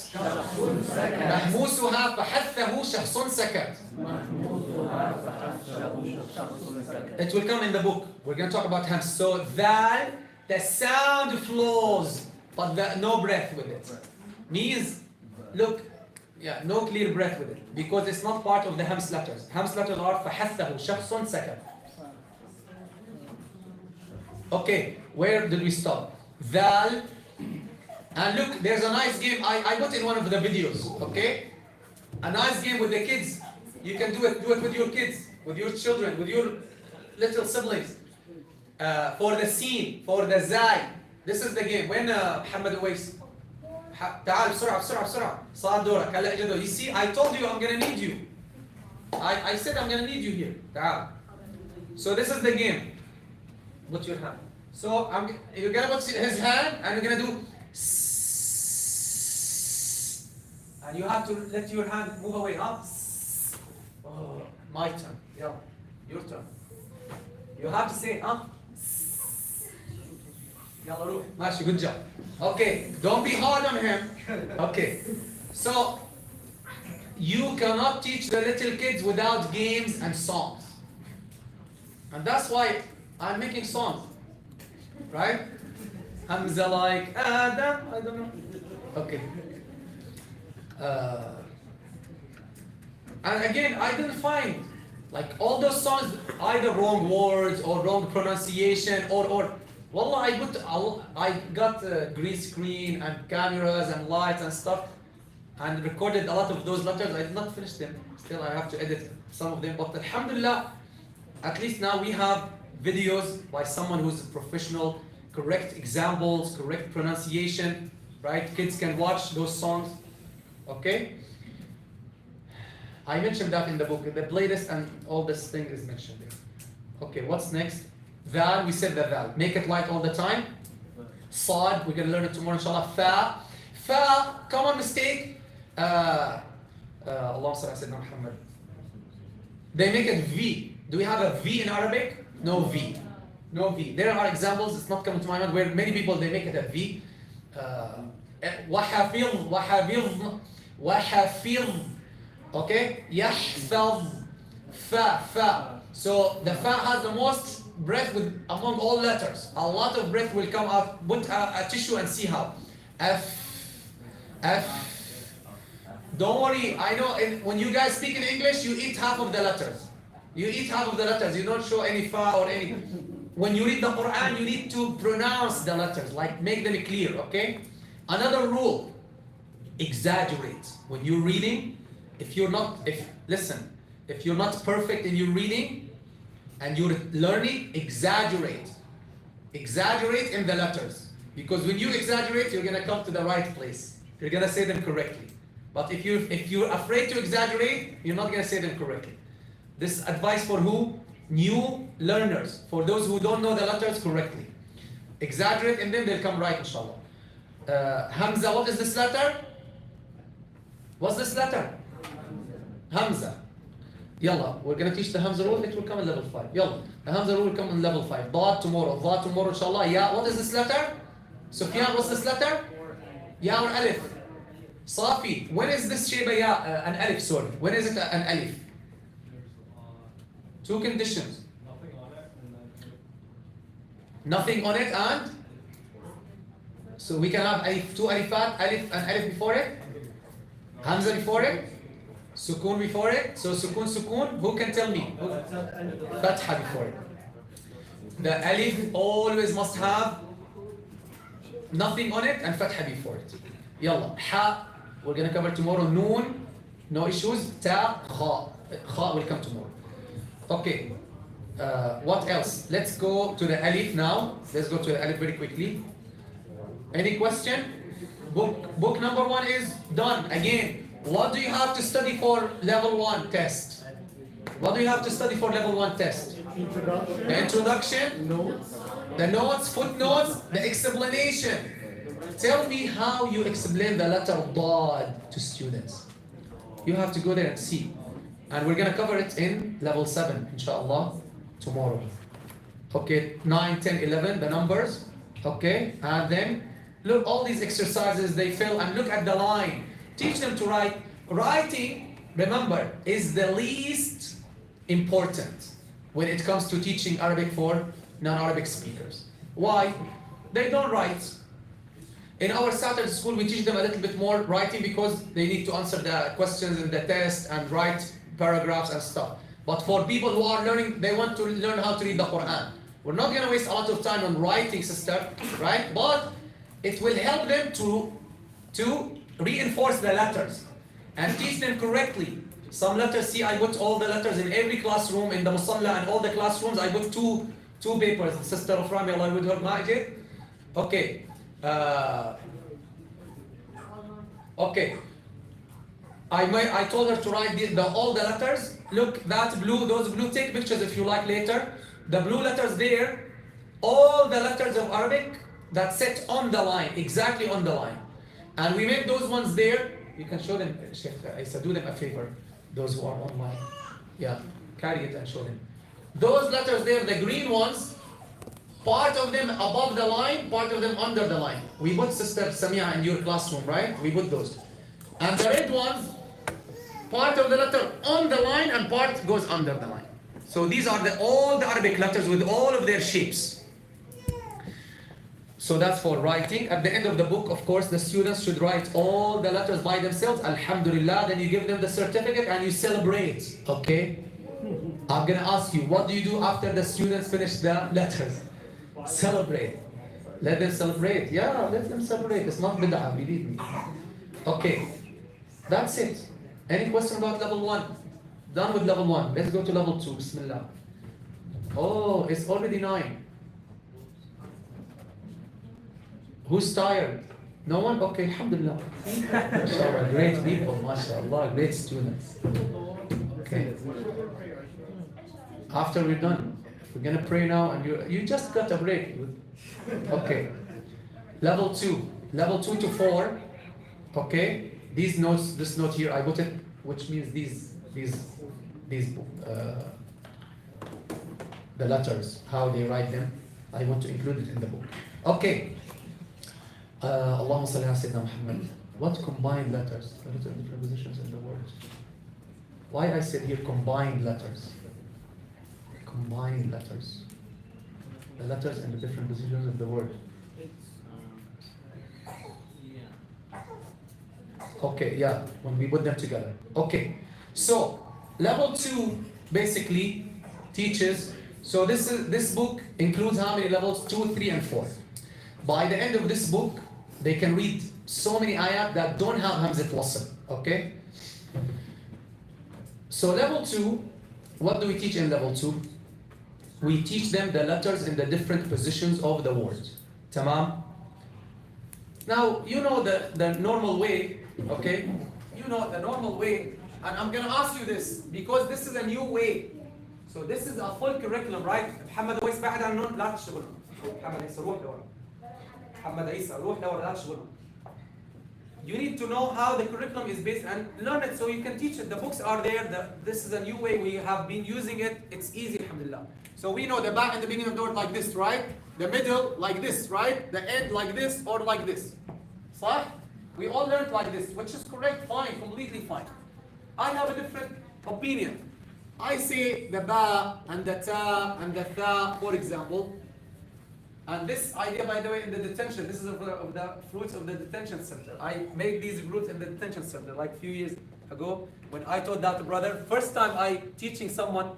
مهموسها فحثه شخص سكت. It will come in the book. We're going to talk about hams. So dal, the sound flows, but no breath with it. Means, look, yeah, no clear breath with it, because it's not part of the hams letters. Hams letters are فحثه شخص سكت. Okay, where did we stop? Dal. And look, there's a nice game. I put in one of the videos, okay? A nice game with the kids. You can do it with your kids, with your children, with your little siblings. For the scene, for the zai. This is the game. When Muhammad Uwais. تعال بسرعة بسرعة بسرعة. صار دورك. هلا اجى دور. You see, I told you I'm gonna need you. I said I'm gonna need you here. تعال. So this is the game. Put your hand. So you're gonna put his hand and you're gonna do. And you have to let your hand move away. Up. Oh, my turn. Yeah, your turn. You have to say يلا روح. ماشي, good job. Okay, don't be hard on him. Okay, so you cannot teach the little kids without games and songs, and that's why I'm making songs, right? Hamza like Adam, I don't know. Okay. And again, I didn't find like all those songs either wrong words or wrong pronunciation or wallah, I got green screen and cameras and lights and stuff and recorded a lot of those letters. I did not finish them. Still, I have to edit some of them. But alhamdulillah, at least now we have videos by someone who's a professional, correct examples, correct pronunciation, right? Kids can watch those songs, okay? I mentioned that in the book, the playlist and all this thing is mentioned there. Okay, what's next? Val, we said the val. Make it light all the time. Sad, we're going to learn it tomorrow inshallah. Fa. Fa, common mistake. Allah Sayyidina Muhammad. They make it V. Do we have a V in Arabic? No V. No V. There are examples, it's not coming to my mind, where many people, they make it a V. وحفظ وحفظ وحفظ. Okay? يحفظ. Fa. So the fa has the most breath among all letters. A lot of breath will come out. Put a tissue and see how. F. Don't worry, I know when you guys speak in English, you eat half of the letters. You eat half of the letters. You don't show any fa or any. When you read the Quran, you need to pronounce the letters, like make them clear, okay? Another rule, exaggerate. When you're reading, if you're not perfect in your reading and you're learning, exaggerate. Exaggerate in the letters. Because when you exaggerate, you're gonna come to the right place. You're gonna say them correctly. But if you're afraid to exaggerate, you're not gonna say them correctly. This advice for who? New learners. For those who don't know the letters correctly. Exaggerate and then they'll come right, inshallah. Hamza, what is this letter? What's this letter? Hamza. Yalla, we're going to teach the Hamza rule, it will come in level 5. Yalla, the Hamza rule will come in level 5. Dad tomorrow, inshallah. Ya, what is this letter? Sufyan, what's this letter? Ya or Alif? Safi, when is this Sheba Ya, an Alif, sorry. When is it an Alif? Two conditions. Nothing on it and? So we can have Alif, two Alifat, Alif and Alif before it? Hamza before it? Sukoon before it? So sukoon, who can tell me? Fatha before it. The Alif always must have nothing on it and Fatha before it. Yalla, Ha, we're going to cover tomorrow. Noon, no issues. Ta, Kha. Kha will come tomorrow. Okay, what else? Let's go to the Alif now. Let's go to the Alif very quickly. Any question? Book number 1 is done. Again, what do you have to study for level 1 test? What do you have to study for level 1 test? The introduction, the notes, footnotes, the explanation. Tell me how you explain the letter Dad to students. You have to go there and see. And we're going to cover it in level 7, inshallah, tomorrow. Okay, 9, 10, 11, the numbers. Okay, and then look, all these exercises they fill, and look at the line. Teach them to write. Writing, remember, is the least important when it comes to teaching Arabic for non-Arabic speakers. Why? They don't write. In our Saturday school, we teach them a little bit more writing because they need to answer the questions in the test and write paragraphs and stuff. But for people who are learning, they want to learn how to read the Quran. We're not going to waste a lot of time on writing, sister, right? But it will help them to reinforce the letters and teach them correctly. Some letters, see, I put all the letters in every classroom, in the Musalla and all the classrooms. I put two papers. Sister of Rami, Allah with her Majid. Okay. Okay. I told her to write all the letters. Look, that blue, those blue, take pictures if you like later. The blue letters there, all the letters of Arabic that sit on the line, exactly on the line. And we made those ones there. You can show them, Sheikh Isa, do them a favor, those who are online. Yeah, carry it and show them. Those letters there, the green ones, part of them above the line, part of them under the line. We put Sister Samia in your classroom, right? We put those. And the red ones, part of the letter on the line and part goes under the line. So these are all the Arabic letters with all of their shapes. So that's for writing. At the end of the book, of course, the students should write all the letters by themselves. Alhamdulillah. Then you give them the certificate and you celebrate. Okay? I'm going to ask you, what do you do after the students finish the letters? Celebrate. Let them celebrate. Yeah, let them celebrate. It's not bid'ah, believe me. Okay. That's it. Any question about level 1? Done with level 1. Let's go to level 2. Bismillah. Oh, it's already 9. Who's tired? No one? Okay, alhamdulillah. MashaAllah, great people, MashaAllah, great students. Okay. After we're done, we're gonna pray now, and you just got a break. Okay. Level 2. Level 2 to 4. Okay. These notes, this note here, I put it, which means the letters, how they write them. I want to include it in the book. Okay. Allahumma salli ala Sayyidina Muhammad. What combined letters? The different positions in the words. Why I said here combined letters? Combined letters. The letters in the different positions of the word. Okay, yeah, when we put them together. Okay, so level 2 basically teaches. So this book includes how many levels? 2, 3, and 4. By the end of this book, they can read so many ayat that don't have Hamzat Wasl. Okay? So level 2, what do we teach in level 2? We teach them the letters in the different positions of the words. Tamam? Now, you know the normal way, okay? You know the normal way, and I'm gonna ask you this, because this is a new way. So this is a full curriculum, right? محمد عيسى بعد عنهم لا تشتغلوا. محمد عيسى روح لورا. محمد عيسى روح لورا لا تشتغلوا. You need to know how the curriculum is based and learn it so you can teach it. The books are there. This is a new way. We have been using it. It's easy, alhamdulillah. So we know the back and the beginning of the word like this, right? The middle like this, right? The end like this or like this. صح? We all learned like this, which is correct, fine, completely fine. I have a different opinion. I say the ba and the ta and the tha, for example. And this idea, by the way, in the detention, this is of the fruits of the detention center. I made these fruits in the detention center like a few years ago when I taught that brother. First time I teaching someone,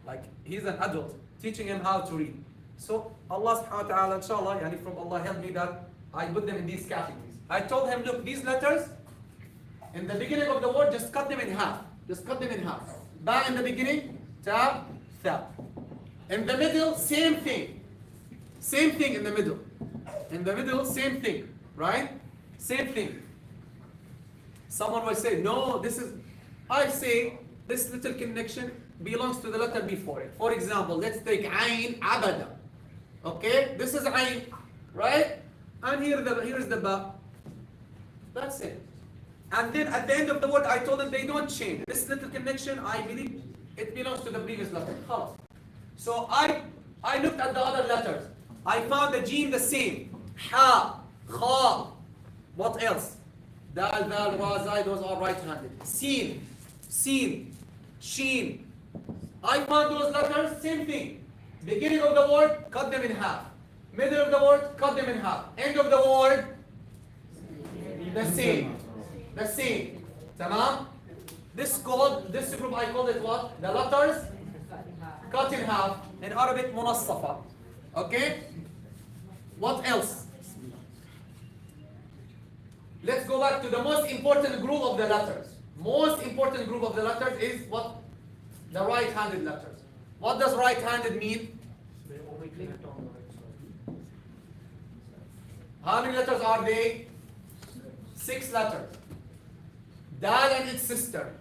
like he's an adult, teaching him how to read. So Allah subhanahu wa ta'ala, inshallah, yani from Allah helped me that I put them in these categories. I told him, look, these letters, in the beginning of the word, just cut them in half. Just cut them in half. Ba in the beginning, ta, tha. In the middle, same thing. Same thing in the middle. In the middle, same thing, right? Same thing. Someone will say, no, this is, I say, this little connection belongs to the letter before it. For example, let's take Ain Abada. Okay? This is Ain, right? And here's the ba. That's it. And then at the end of the word, I told them they don't change. This little connection, I believe it belongs to the previous letter. خلاص. So I looked at the other letters. I found the jim the same. Ha, kha. What else? Dal, dal, ra, zai, those are right-handed. Sin, sin, sheen. I found those letters, same thing. Beginning of the word, cut them in half. Middle of the word, cut them in half. End of the word, the same. The same. Tamam? This group I call it what? The letters cut in half. In Arabic, munassafa. Okay? What else? Let's go back to the most important group of the letters. Most important group of the letters is what? The right-handed letters. What does right-handed mean? How many letters are they? 6 letters. Dal and its sister.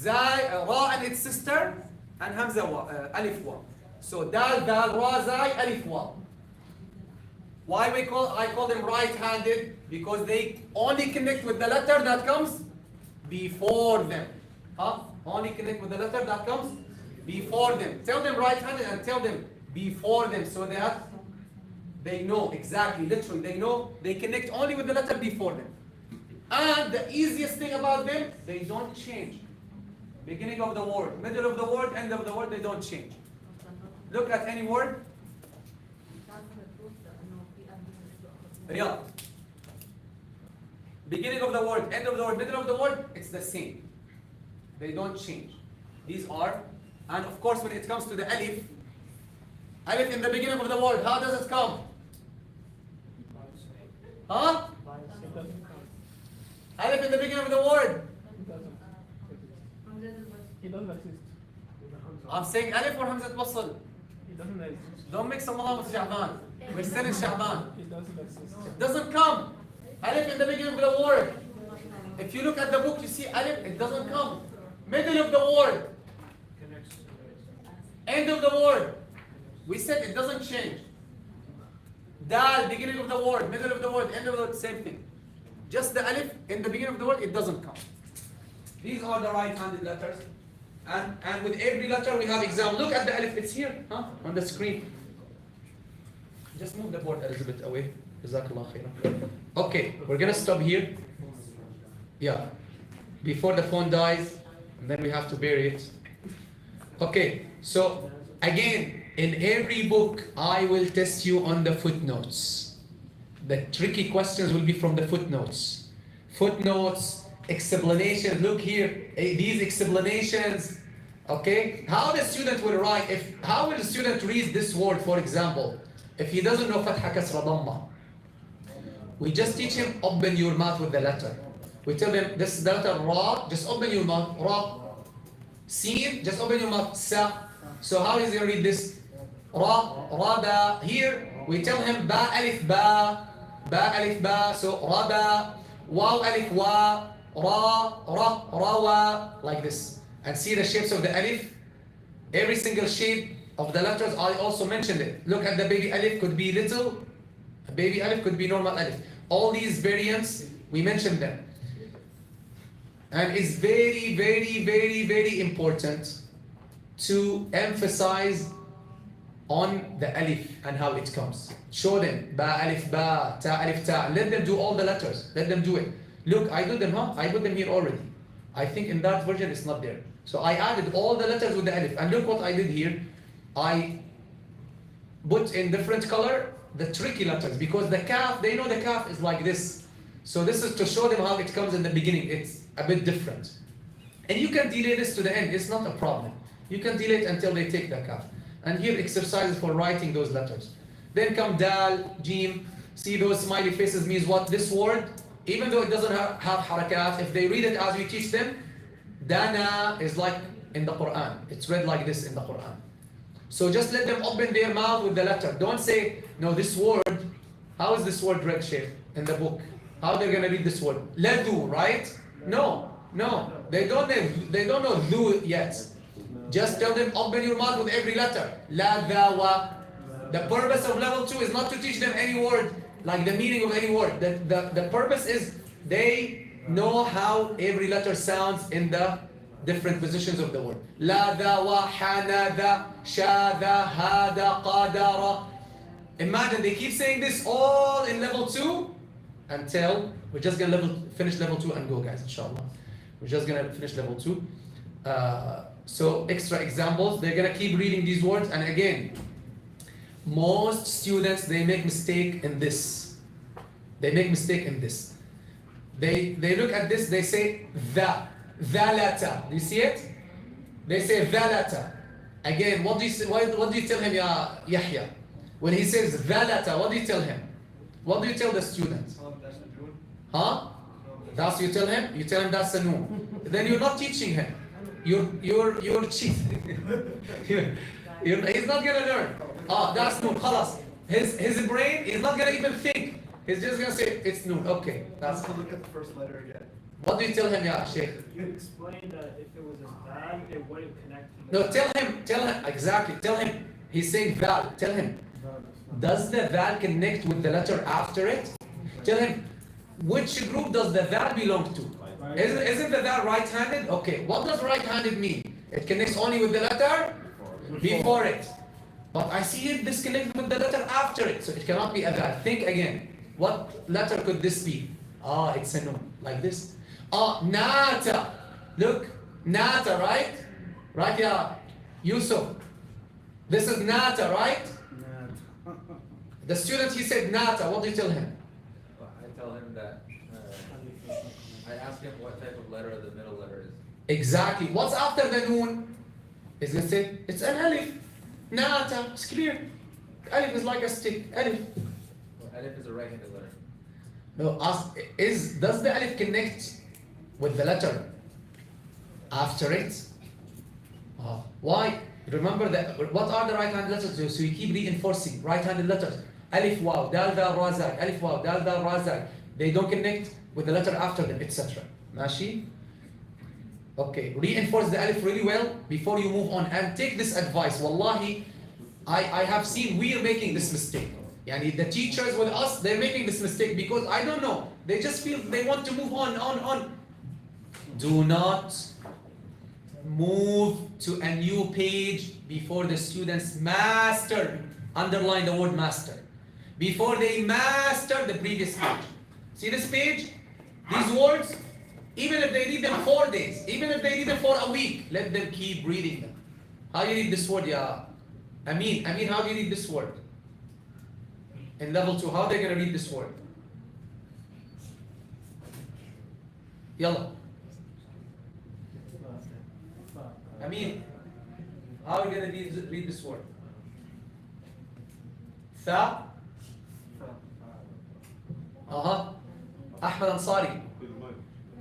Ra and its sister. And Hamza wa, Alif wa. So Dal, Dal, Ra, Zai, Alif wa. Why I call them right-handed? Because they only connect with the letter that comes before them. Huh? Only connect with the letter that comes before them. Tell them right-handed and tell them before them so that they know exactly, literally, they know they connect only with the letter before them. And the easiest thing about them, they don't change. Beginning of the word, middle of the word, end of the word, they don't change. Look at any word. Riyadh. Beginning of the word, end of the word, middle of the word, it's the same. They don't change. These are, and of course when it comes to the alif, alif in the beginning of the word, how does it come? Huh? Alif in the beginning of the word. He doesn't exist. I'm saying alif or Hamzat Wasl. He doesn't exist. Don't mix them along with Sha'ban. We're still in Sha'ban. He doesn't exist. It doesn't come. Alif in the beginning of the word. If you look at the book, you see alif, it doesn't come. Middle of the word. End of the word. We said it doesn't change. Dal, beginning of the word, middle of the word, end of the word, same thing. Just the alif in the beginning of the word, it doesn't come. These are the right-handed letters. And with every letter we have example. Look at the alif, it's here, huh? On the screen. Just move the board a little bit away. Jazakallah khairan. Okay, we're gonna stop here. Yeah. Before the phone dies, and then we have to bury it. Okay, so again, in every book, I will test you on the footnotes. The tricky questions will be from the footnotes. Footnotes, explanations. Look here, these explanations. Okay, how the student will write? How will the student read this word, for example, if he doesn't know Fatha Kasra Dhamma? We just teach him open your mouth with the letter. We tell them this is the letter Ra, just open your mouth. Ra. Sin, just open your mouth. Sa. So how is he going to read this? Ra, Ra, Ba. Here we tell him Ba, Alif, Ba. Ba, Alif, Ba. So Ra, Ba. Waw, Alif, Wa. Ra, Ra, Rawa. Like this. And see the shapes of the Alif. Every single shape of the letters, I also mentioned it. Look at the baby Alif, could be little. A baby Alif could be normal Alif. All these variants, we mentioned them. And it's very, very, very, very important to emphasize on the alif and how it comes. Show them ba alif ba, ta alif ta. Let them do all the letters. Let them do it. Look, I do them, huh? I put them here already. I think in that version it's not there. So I added all the letters with the alif. And look what I did here. I put in different color the tricky letters because the kaf, they know the kaf is like this. So this is to show them how it comes in the beginning. It's a bit different. And you can delay this to the end. It's not a problem. You can delay it until they take the kaf. And here exercises for writing those letters. Then come dal, jim. See those smiley faces means what? This word, even though it doesn't have harakat, if they read it as we teach them, dana is like in the Quran. It's read like this in the Quran. So just let them open their mouth with the letter. Don't say, no, this word, how is this word read, Sheikh, in the book? How they're going to read this word? Ledu, right? No, no. They don't know du yet. Just tell them, open your mouth with every letter. La, da, wa. The purpose of level 2 is not to teach them any word, like the meaning of any word. The purpose is they know how every letter sounds in the different positions of the word. La, da, wa, ha, na, da, sha, da, ha, da, qa, da, ra. Imagine they keep saying this all in level 2 until we're just going to finish level 2 and go, guys, inshallah. We're just going to finish level 2. So extra examples, they're going to keep reading these words. And again, most students, they make mistake in this. They make mistake in this. They look at this, they say dhalata. Do you see it? They say dhalata. Again, what do you tell him, Ya Yahya? When he says dhalata, what do you tell him? What do you tell the student? Huh? That's what you tell him? You tell him that's a noon. Then you're not teaching him. You're cheating. He's not gonna learn. That's noon. Khalas. His brain is not gonna even think. He's just gonna say it's noon. Okay. That's. Look at the first letter again. What do you tell him, Ya Sheikh? You explained that if it was a bad, it wouldn't connect to the. No, tell him exactly. Tell him. He's saying val. Tell him. Does the val connect with the letter after it? Tell him. Which group does the val belong to? Isn't the val right-handed? Okay. What does right-handed mean? It connects only with the letter before it. But I see it disconnected with the letter after it. So it cannot be a val. Think again. What letter could this be? It's a nun. Like this. Nata. Look. Nata, right? Right, yeah. Yusuf. This is Nata, right? The student, he said Nata. What do you tell him? I tell him that I ask him what type of letter the middle letter is. Exactly. What's after the noon? Is this it? It's an alif. Nata. It's clear. Alif is like a stick. Alif. Well, alif is a right-handed letter. No, does the alif connect with the letter after it? Why? Remember that. What are the right-handed letters? So you keep reinforcing right-handed letters. Alif, waw, dal, dal, ra, zag. Alif, waw, dal, dal, ra, zag. They don't connect with the letter after them, etc. Mashi? Okay, reinforce the alif really well before you move on. And take this advice. Wallahi, I have seen we're making this mistake. Yani the teachers with us, they're making this mistake because I don't know. They just feel they want to move on. Do not move to a new page before the students master. Underline the word master. Before they master the previous page. See this page? These words, even if they read them 4 days, even if they read them for a week, let them keep reading them. How do you read this word, ya Amin, how do you read this word? In level 2, how are they going to read this word? Yalla. Amin, how are we going to read this word? Tha. Ahmad Ansari.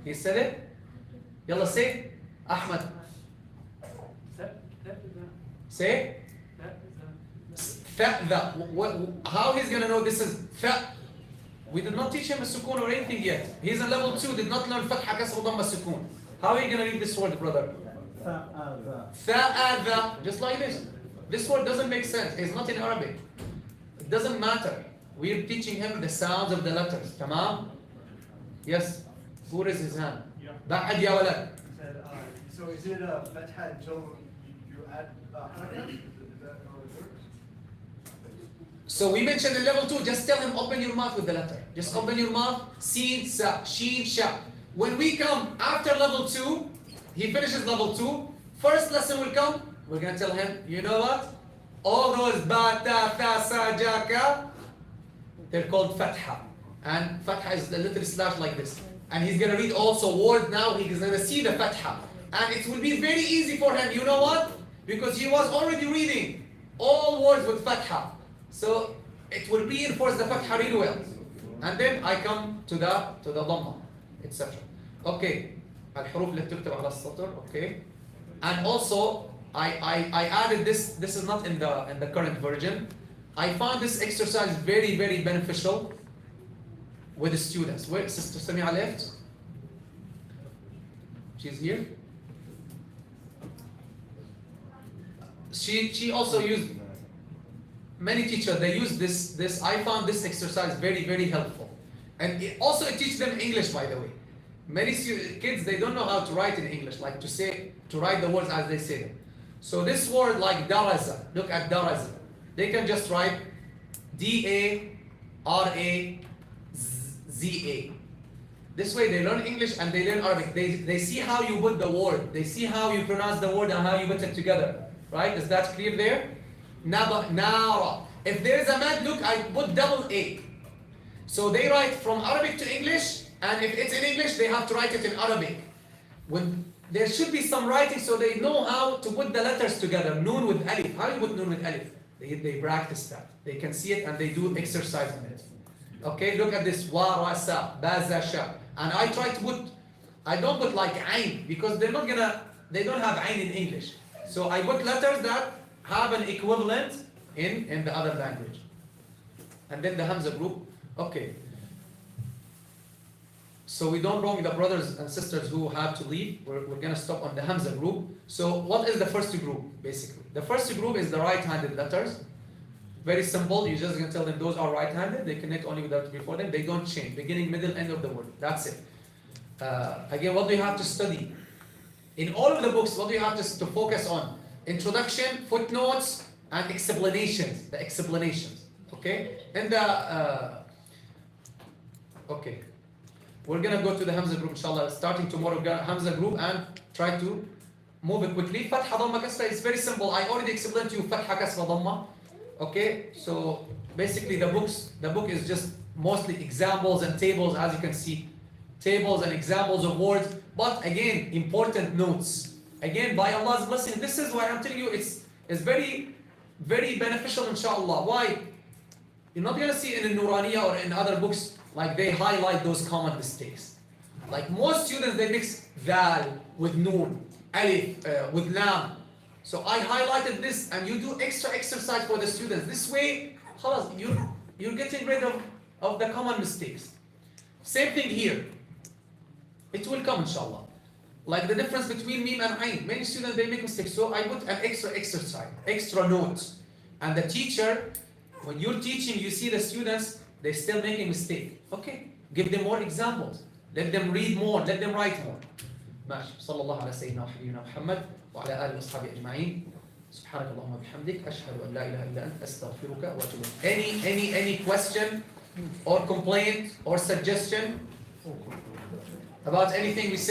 He said it? Yalla, say. Ahmad. Say. Fa. How he's going to know this is fa? We did not teach him a sukun or anything yet. He's in level 2, did not learn fatha kasr dhamma sukun. How are you going to read this word, brother? Fa'adha. Just like this. This word doesn't make sense. It's not in Arabic. It doesn't matter. We're teaching him the sounds of the letters. Tamam? Yes. Who raised his hand? Ba'ad ya walad. So is it a fatha until you add haraka? Is that how it works? So we mentioned in level 2, just tell him open your mouth with the letter. Just open your mouth. Sin, sa, sheen, sha. When we come after level 2, he finishes level 2, first lesson will come, we're going to tell him, you know what? All those ba, ta, tha, sa, ja, ka, they're called fatha. And fatha is a little slash like this. And he's going to read also word now, he's going to see the fatha. And it will be very easy for him, you know what? Because he was already reading all words with fatha. So it will reinforce the fatha really well. And then I come to the dhamma, etc. Okay. الحروف اللي بتكتب على السطر, okay. And also I added this is not in the current version. I found this exercise very, very beneficial with the students. Where Sister Samia left? She's here. She also used many teachers, they use this. I found this exercise very, very helpful. And it teaches them English, by the way. Many kids, they don't know how to write in English, like to write the words as they say them. So this word like daraza, look at daraza. They can just write D-A-R-A-Z-A. This way they learn English and they learn Arabic. They see how you put the word. They see how you pronounce the word and how you put it together. Right? Is that clear there? Nara. If there is a mad, look, I put double A. So they write from Arabic to English, and if it's in English, they have to write it in Arabic. There should be some writing so they know how to put the letters together. Noon with alif. How do you put noon with alif? They practice that. They can see it and they do exercise on it. Okay, look at this. Warasa, bazasha. And I don't put like ain because they don't have ain in English. So I put letters that have an equivalent in the other language. And then the Hamza group. Okay. So we don't wrong the brothers and sisters who have to leave. We're going to stop on the Hamza group. So what is the first group, basically? The first group is the right-handed letters. Very simple. You're just going to tell them those are right-handed. They connect only with that before them. They don't change. Beginning, middle, end of the word. That's it. Again, what do you have to study? In all of the books, what do you have to focus on? Introduction, footnotes, and explanations. The explanations. Okay? And okay. We're going to go to the Hamza group, inshallah. Starting tomorrow, Hamza group, and try to move it quickly. Fatha, Dhamma, Kasra is very simple. I already explained to you Fatha, Kasra, Dhamma. Okay? So basically the book is just mostly examples and tables, as you can see. Tables and examples of words. But again, important notes. Again, by Allah's blessing, this is why I'm telling you it's very, very beneficial, inshallah. Why? You're not going to see it in Nuraniya or in other books like they highlight those common mistakes. Like most students, they mix Dal with Noon, Alif with Lam. So I highlighted this, and you do extra exercise for the students. This way, you're getting rid of the common mistakes. Same thing here. It will come, inshallah. Like the difference between Mim and Ain. Many students, they make mistakes. So I put an extra exercise, extra notes. And the teacher, when you're teaching, you see the students, they're still making mistakes. Okay, give them more examples. Let them read more. Let them write more. ماشي. صلى الله على سيدنا وحبيبنا محمد وعلى آله وصحبه أجمعين. سبحانك اللهم وبحمدك أشهد أن لا إله إلا أنت أستغفرك وأتوب إليك. Any question or complaint or suggestion about anything we said?